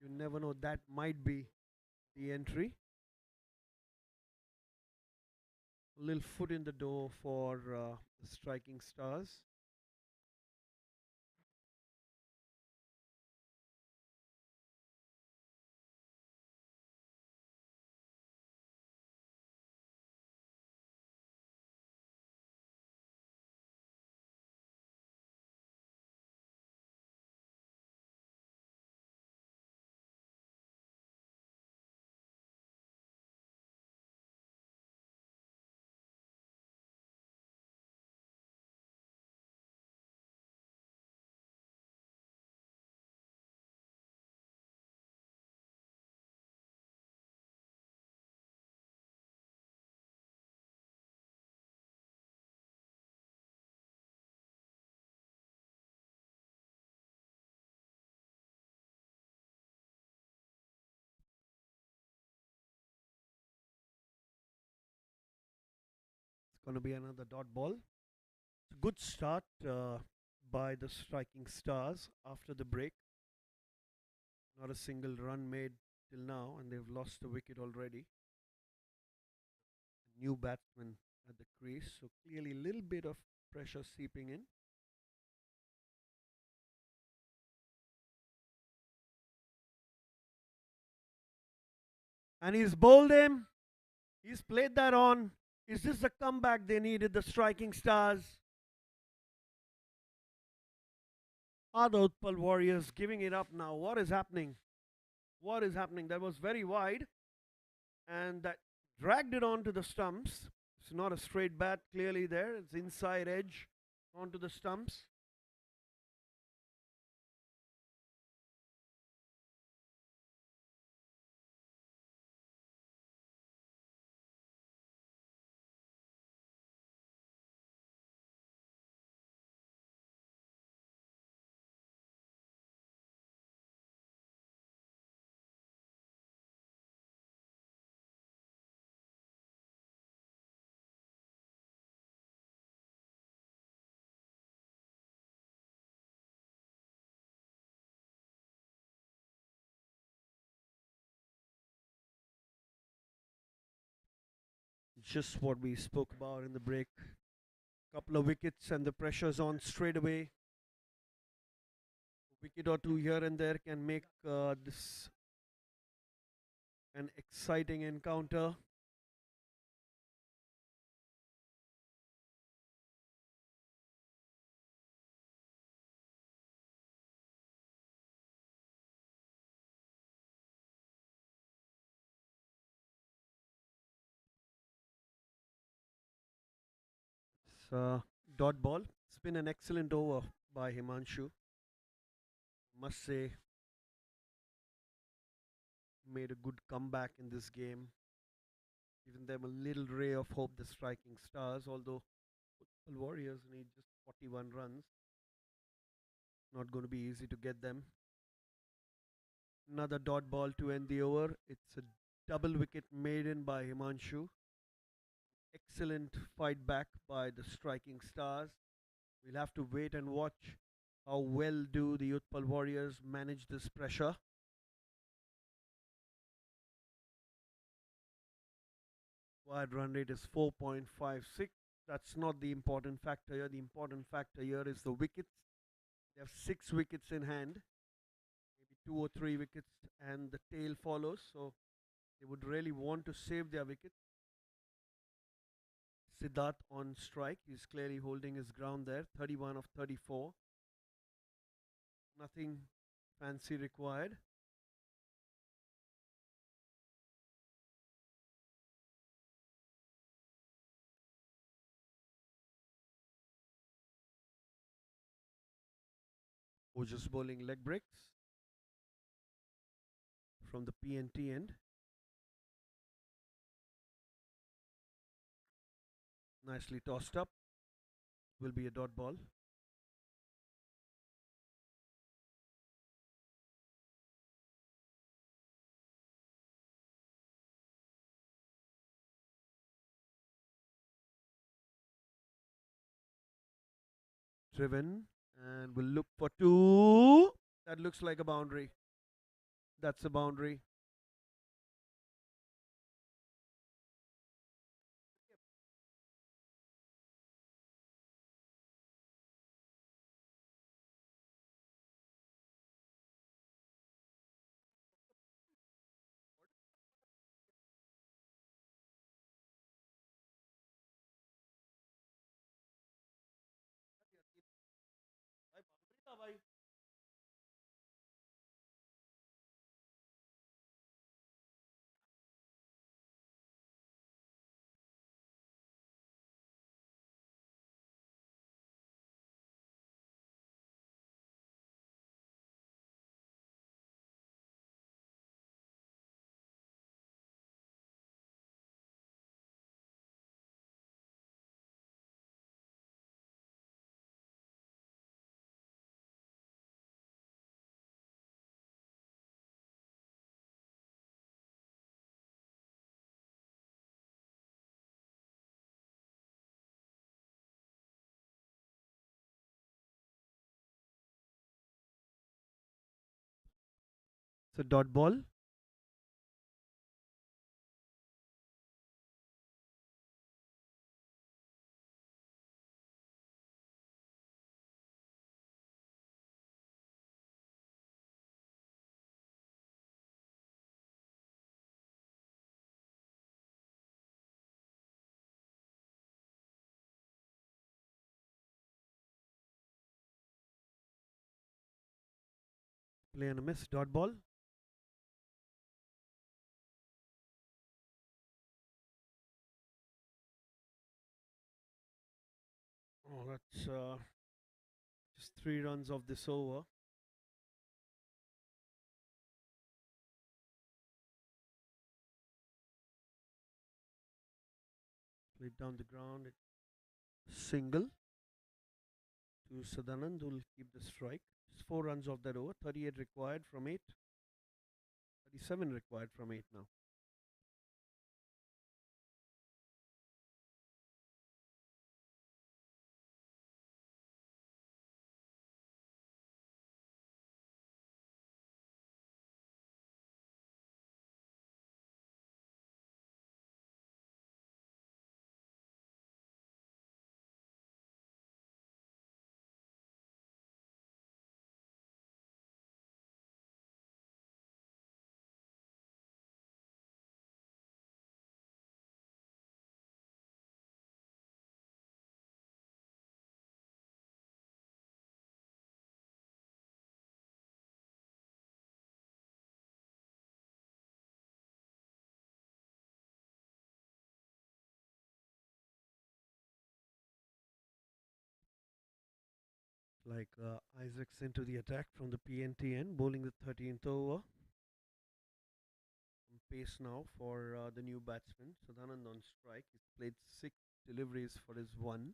you never know, that might be the entry. A little foot in the door for the striking stars. It's going to be another dot ball. It's a good start by the striking stars after the break. Not a single run made till now, and they've lost a wicket already. A new batsman at the crease, so clearly a little bit of pressure seeping in. And he's bowled him. He's played that on. Is this the comeback they needed, the striking stars? Are the Utpal Warriors giving it up now? What is happening? What is happening? That was very wide, and that dragged it onto the stumps. It's not a straight bat clearly there. It's inside edge onto the stumps. Just what we spoke about in the break. Couple of wickets and the pressure's on straight away. A wicket or two here and there can make this an exciting encounter. It's a dot ball. It's been an excellent over by Himanshu. Must say, made a good comeback in this game. Giving them a little ray of hope, the striking stars, although Utpal Warriors need just 41 runs. Not going to be easy to get them. Another dot ball to end the over. It's a double wicket maiden by Himanshu. Excellent fight back by the striking stars. We'll have to wait and watch how well do the Utpal Warriors manage this pressure. Required run rate is 4.56. That's not the important factor here. The important factor here is the wickets. They have 6 wickets in hand, maybe 2 or 3 wickets, and the tail follows. So they would really want to save their wickets. Siddharth on strike. He's clearly holding his ground there. 31 of 34. Nothing fancy required. who's just bowling leg breaks from the PNT end. Nicely tossed up. Will be a dot ball. Driven and will look for two. That looks like a boundary. That's a boundary. It's a dot ball. Play and a miss. Dot ball. Oh, that's just 3 runs of this over. Played down the ground. Single to Sadanand, who will keep the strike. Just 4 runs of that over. 38 required from 8. 37 required from 8 now. Like Isaacs into the attack from the PNT end, bowling the 13th over. Pace now for the new batsman. Sadanand on strike. He's played 6 deliveries for his 1.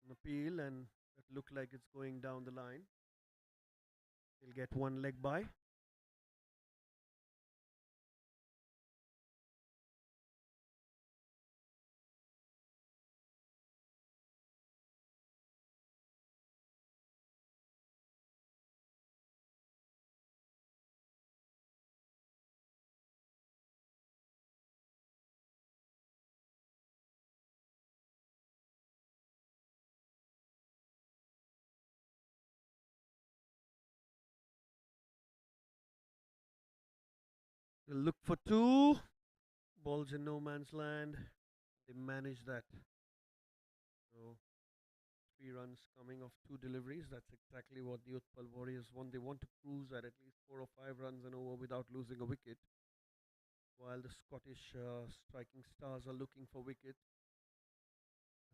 An appeal, and that looked like it's going down the line. He'll get 1 leg by. They'll look for 2. Balls in no man's land. They manage that. So 3 runs coming of 2 deliveries. That's exactly what the Utpal Warriors want. They want to cruise at least 4 or 5 runs and over without losing a wicket. While the Scottish striking stars are looking for wickets.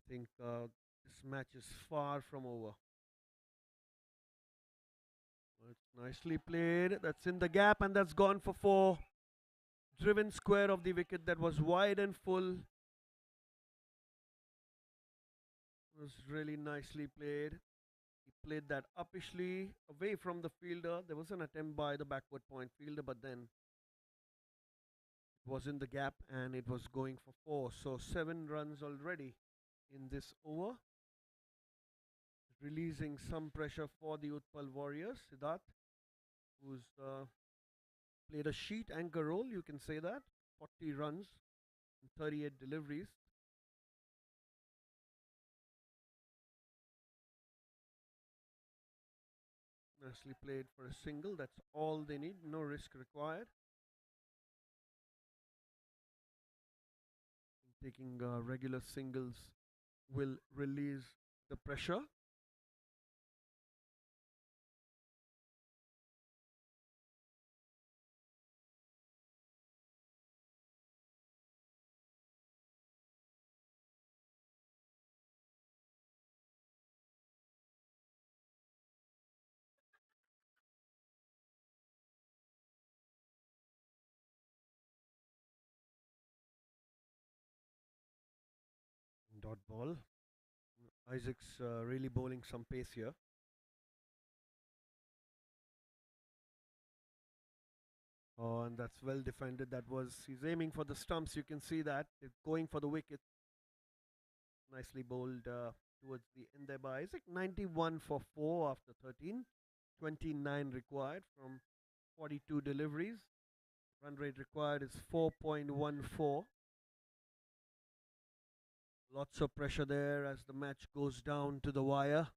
think this match is far from over. Well, it's nicely played. That's in the gap and that's gone for four. Driven square of the wicket that was wide and full. It was really nicely played. He played that uppishly away from the fielder. There was an attempt by the backward point fielder, but then it was in the gap and it was going for four. So 7 runs already in this over. Releasing some pressure for the Utpal Warriors. Siddharth, who's played a sheet anchor role, you can say that. 40 runs, 38 deliveries. Nicely played for a single. That's all they need. No risk required. Taking regular singles will release the pressure. Dot ball. Isaac's really bowling some pace here. Oh, and that's well defended. That was, he's aiming for the stumps. You can see that. They're going for the wicket. Nicely bowled towards the end there by Isaac. 91 for 4 after 13. 29 required from 42 deliveries. Run rate required is 4.14. Lots of pressure there as the match goes down to the wire.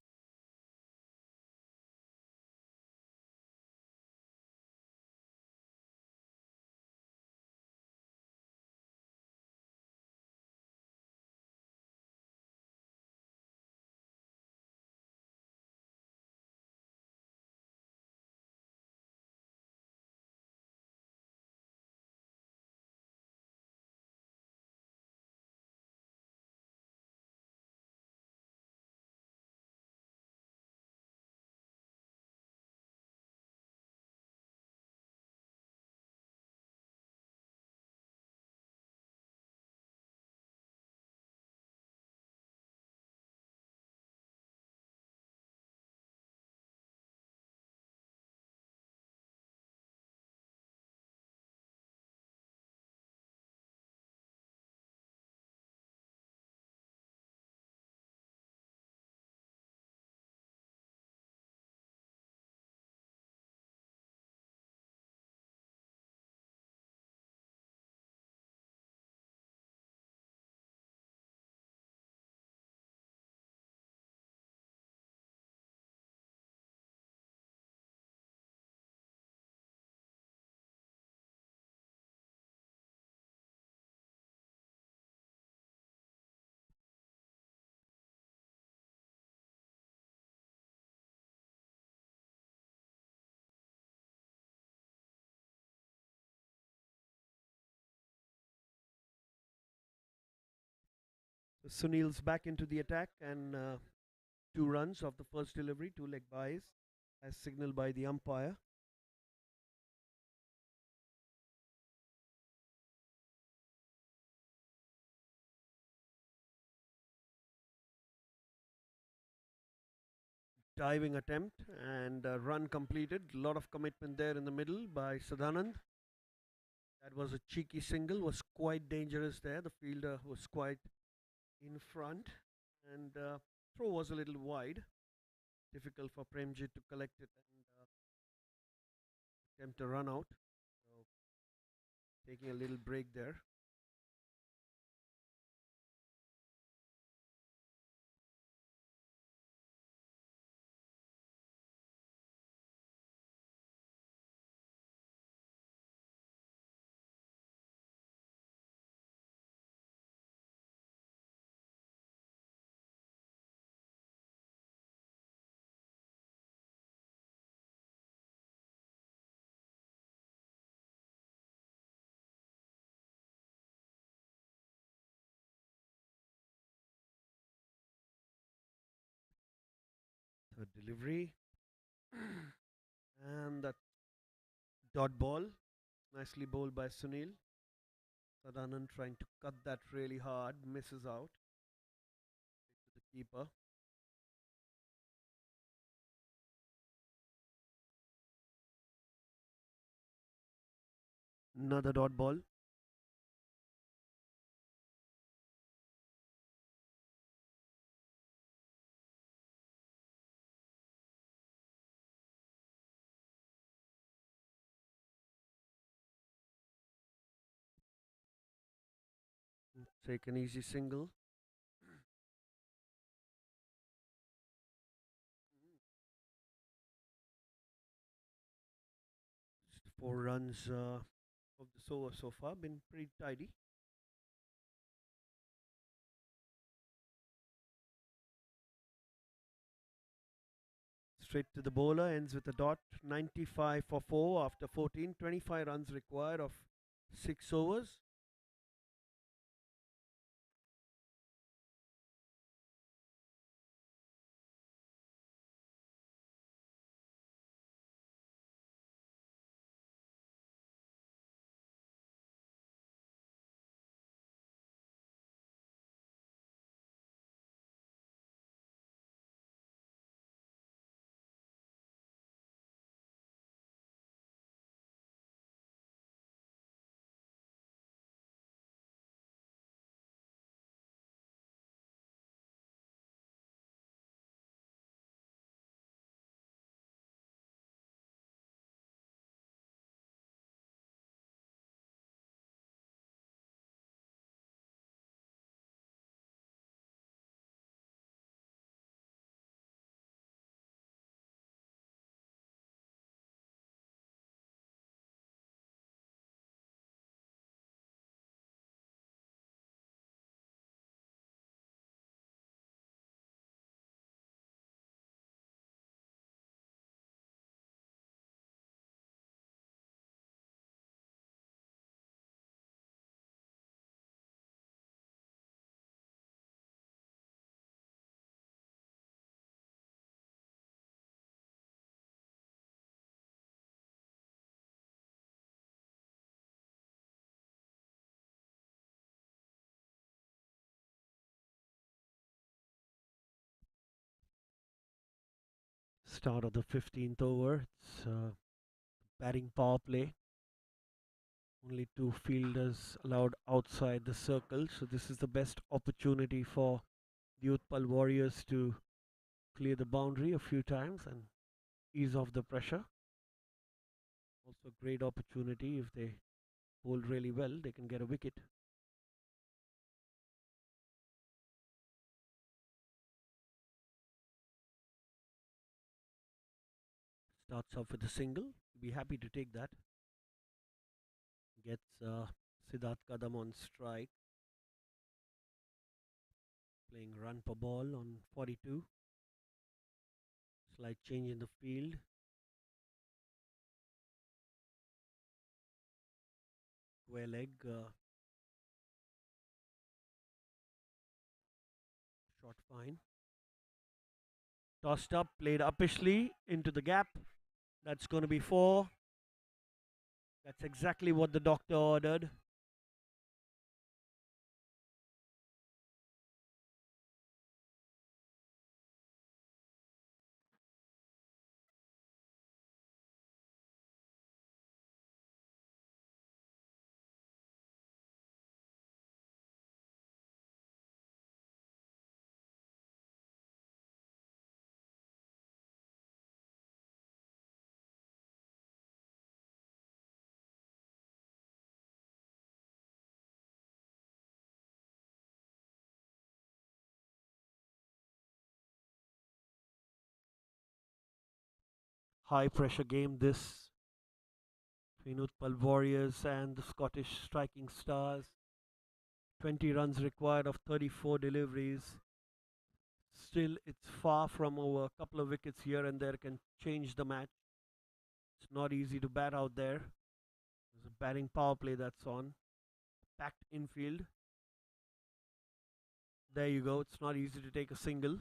Sunil's back into the attack and 2 runs of the first delivery, 2 leg byes, as signaled by the umpire. Diving attempt and a run completed. A lot of commitment there in the middle by Sadanand. That was a cheeky single, was quite dangerous there. The fielder was quite in front and throw was a little wide. Difficult for Premjit to collect it and attempt a run out. So taking a little break there. Good delivery. And that dot ball, nicely bowled by Sunil. Sadanand trying to cut that really hard, misses out to the keeper. Another dot ball. Take an easy single. 4 runs of this over so far. Been pretty tidy. Straight to the bowler, ends with a dot. 95 for 4 after 14. 25 runs required of 6 overs. Start of the 15th over. It's batting power play. Only 2 fielders allowed outside the circle, so this is the best opportunity for the Utpal Warriors to clear the boundary a few times and ease off the pressure. Also, great opportunity if they hold really well, they can get a wicket. Starts off with a single. Be happy to take that. Gets Siddharth Kadam on strike. Playing run per ball on 42. Slight change in the field. Square leg. Shot fine. Tossed up, played uppishly into the gap. That's going to be 4. That's exactly what the doctor ordered. High pressure game this between Utpal Warriors and the Scottish Striking Stars. 20 runs required of 34 deliveries. Still, it's far from over. A couple of wickets here and there can change the match. It's not easy to bat out there. There's a batting power play that's on. Packed infield. There you go. It's not easy to take a single.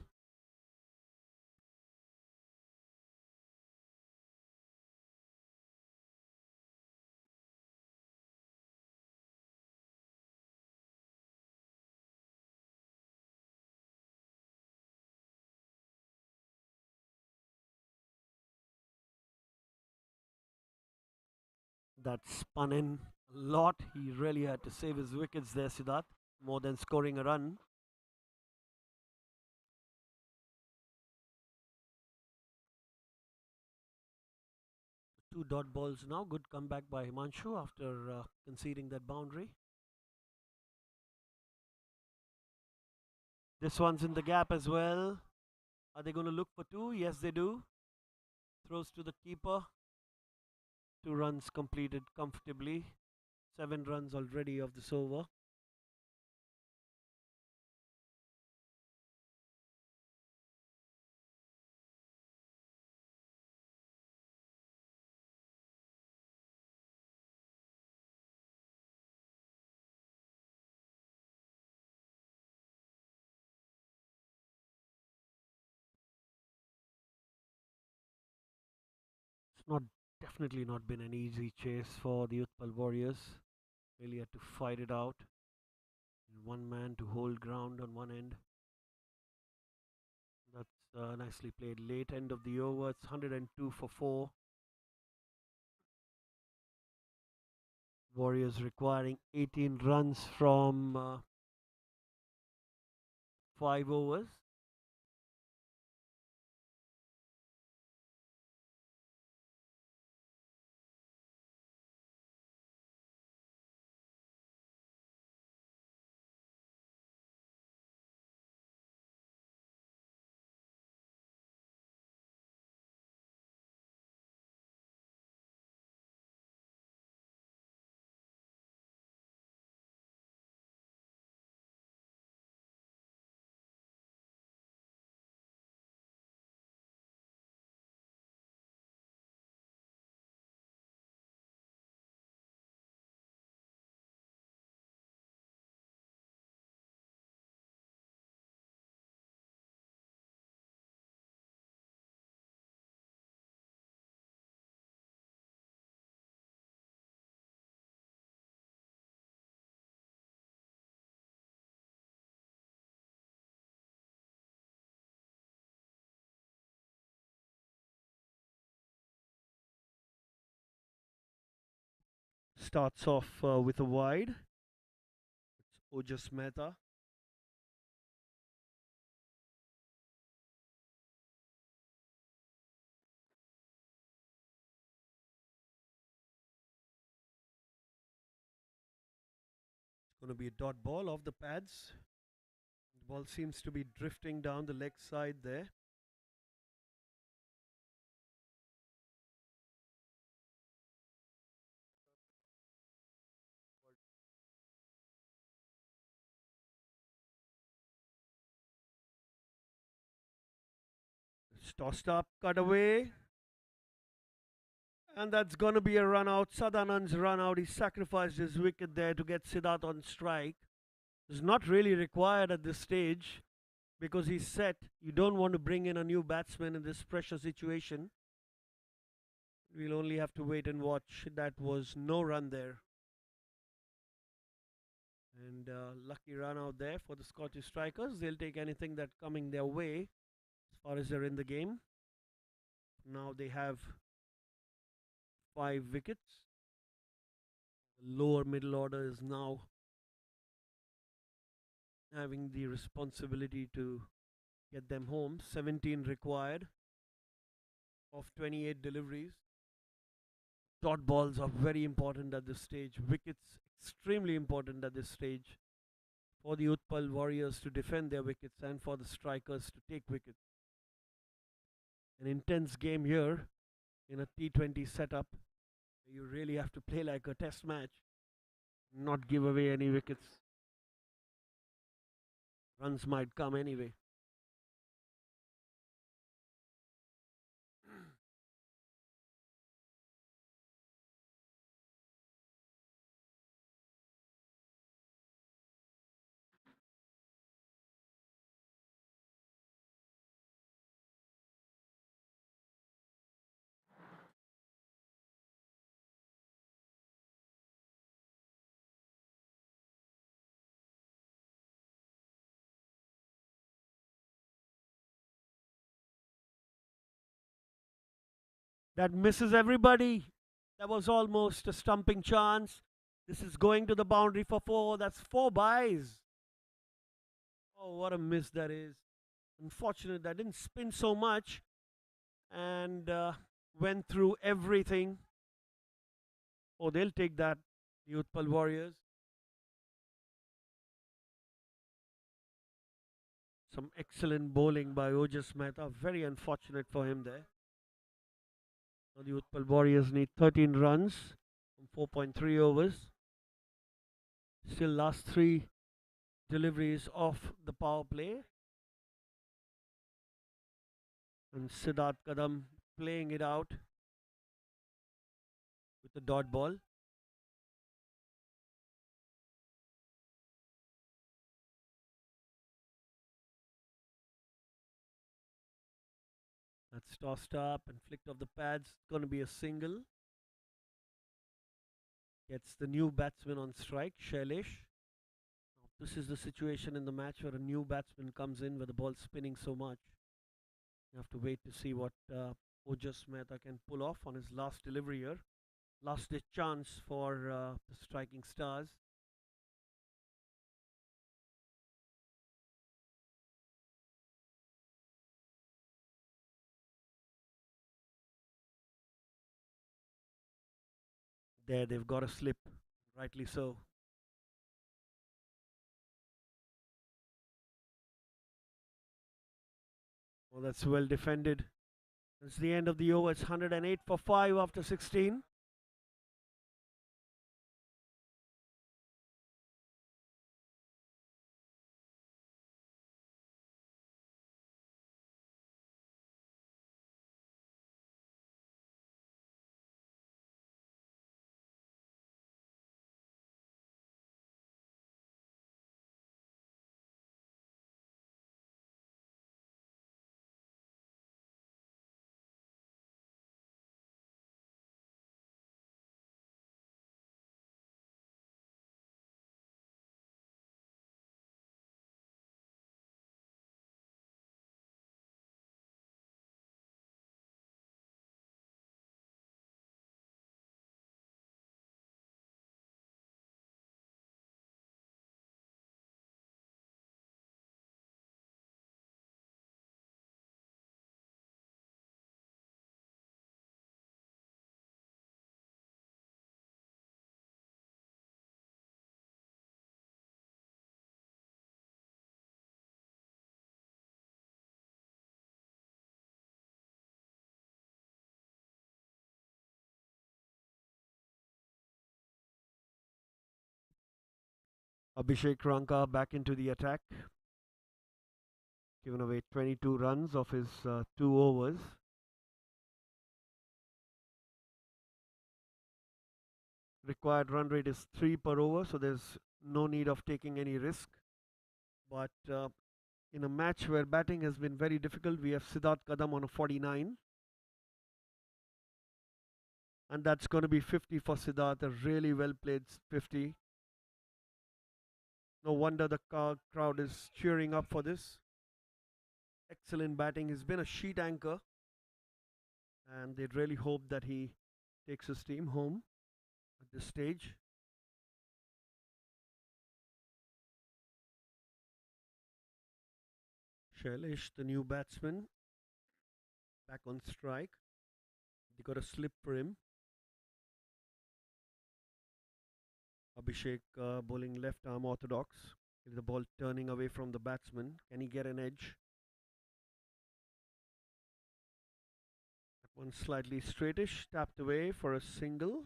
That spun in a lot. He really had to save his wickets there, Siddharth, more than scoring a run. Two dot balls now. Good comeback by Himanshu after conceding that boundary. This one's in the gap as well. Are they going to look for two? Yes, they do. Throws to the keeper. 2 runs completed comfortably. 7 runs already of this over. It's not definitely not been an easy chase for the Utpal Warriors. Really had to fight it out. And one man to hold ground on one end. That's nicely played. Late end of the over. It's 102 for 4. Warriors requiring 18 runs from 5 overs. Starts off with a wide. It's Ojas Mehta. It's going to be a dot ball off the pads. The ball seems to be drifting down the leg side there. It's tossed up, cut away. And that's going to be a run out. Sadanand's run out. He sacrificed his wicket there to get Siddharth on strike. It's not really required at this stage because he's set. You don't want to bring in a new batsman in this pressure situation. We'll only have to wait and watch. That was no run there. And lucky run out there for the Scottish strikers. They'll take anything that's coming their way as far as they're in the game. Now they have 5 wickets. The lower middle order is now having the responsibility to get them home. 17 required of 28 deliveries. Dot balls are very important at this stage. Wickets extremely important at this stage for the Utpal Warriors to defend their wickets and for the strikers to take wickets. An intense game here in a T20 setup. You really have to play like a test match, not give away any wickets. Runs might come anyway. That misses everybody. That was almost a stumping chance. This is going to the boundary for 4. That's 4 byes. Oh, what a miss that is. Unfortunate that didn't spin so much and went through everything. Oh, they'll take that, the Utpal Warriors. Some excellent bowling by Ojas Mehta. Very unfortunate for him there. Now the Utpal Warriors need 13 runs from 4.3 overs. Still last 3 deliveries off the power play. And Siddharth Kadam playing it out with the dot ball. That's tossed up and flicked off the pads. Going to be a single. Gets the new batsman on strike, Shailesh. This is the situation in the match where a new batsman comes in where the ball's spinning so much. You have to wait to see what Ojas Mehta can pull off on his last delivery here. Last ditch chance for the striking stars. There, they've got a slip. Rightly so. Well, that's well defended. It's the end of the over. It's 108 for 5 after 16. Abhishek Ranka back into the attack. Given away 22 runs of his 2 overs. Required run rate is 3 per over, so there's no need of taking any risk. But in a match where batting has been very difficult, we have Siddharth Kadam on a 49. And that's going to be 50 for Siddharth, a really well played 50. No wonder the crowd is cheering up for this. Excellent batting. He's been a sheet anchor. And they'd really hope that he takes his team home at this stage. Shailesh, the new batsman, back on strike. They got a slip for him. Abhishek bowling left arm orthodox. The ball turning away from the batsman. Can he get an edge? That one slightly straightish, tapped away for a single.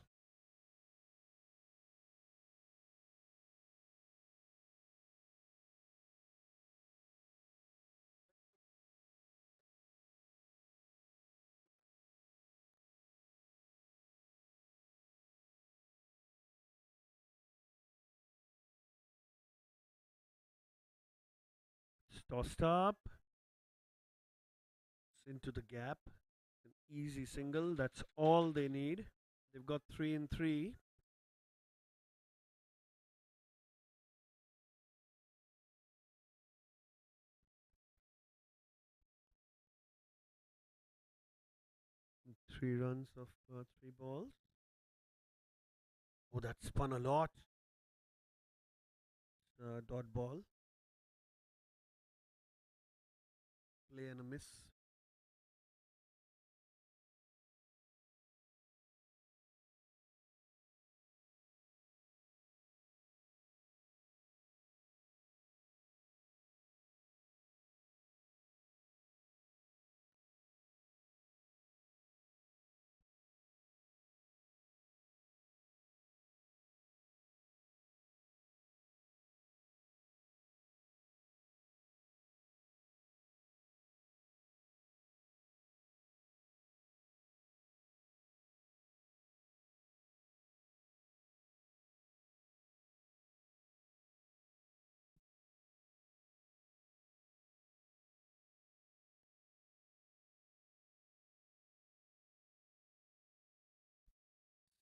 It's tossed up. It's into the gap. An easy single. That's all they need. They've got 3 in 3. And 3 runs of 3 balls. Oh, that spun a lot. Dot ball. Play and a miss.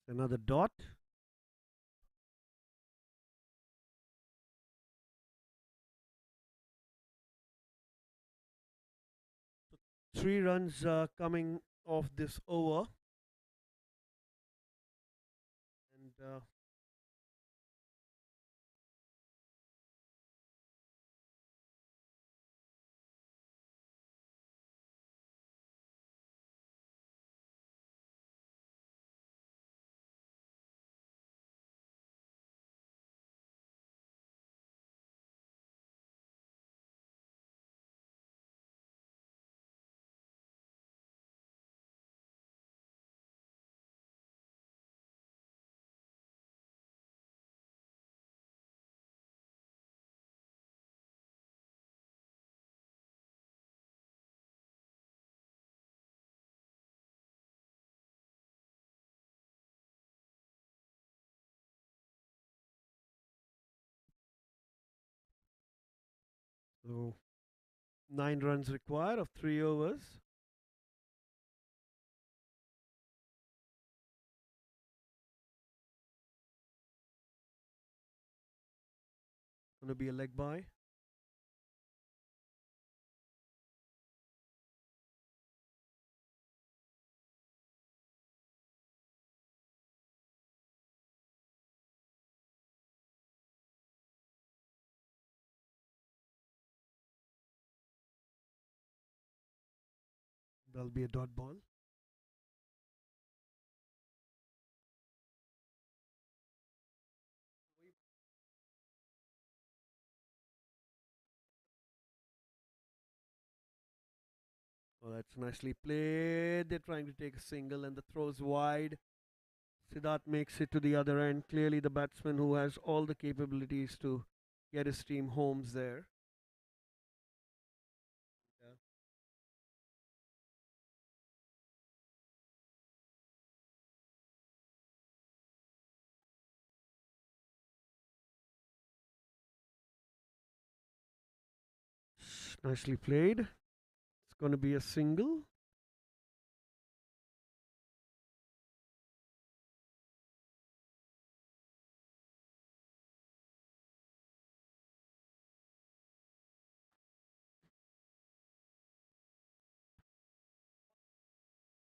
Another dot. Three runs coming off this over. And so 9 runs required of 3 overs. Going to be a leg by. That'll be a dot ball. Oh, that's nicely played. They're trying to take a single and the throw's wide. Siddharth makes it to the other end. Clearly the batsman who has all the capabilities to get his team homes there. Yeah. Nicely played. It's going to be a single.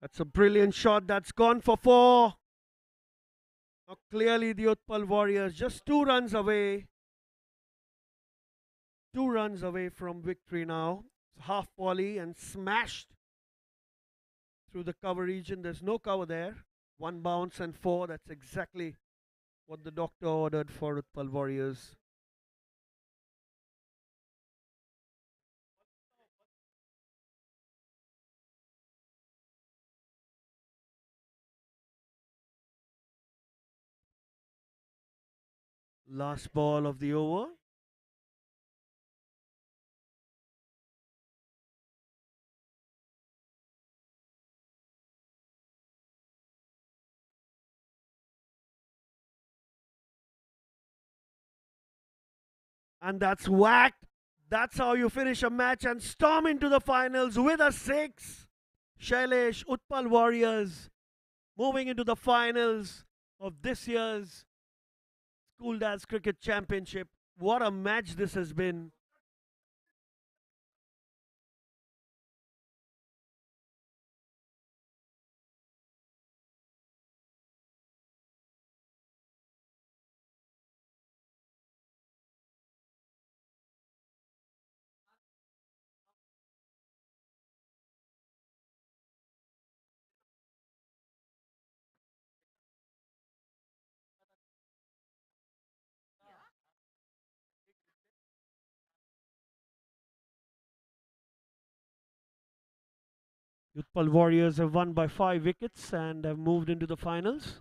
That's a brilliant shot. That's gone for 4. Now clearly the Utpal Warriors just 2 runs away. 2 runs away from victory now. Half volley and smashed through the cover region. There's no cover there. 1 bounce and 4. That's exactly what the doctor ordered for Utpal Warriors. Last ball of the over. And that's whacked. That's how you finish a match and storm into the finals with a 6. Shailesh, Utpal Warriors moving into the finals of this year's School Dads Cricket Championship. What a match this has been. Utpal Warriors have won by 5 wickets and have moved into the finals.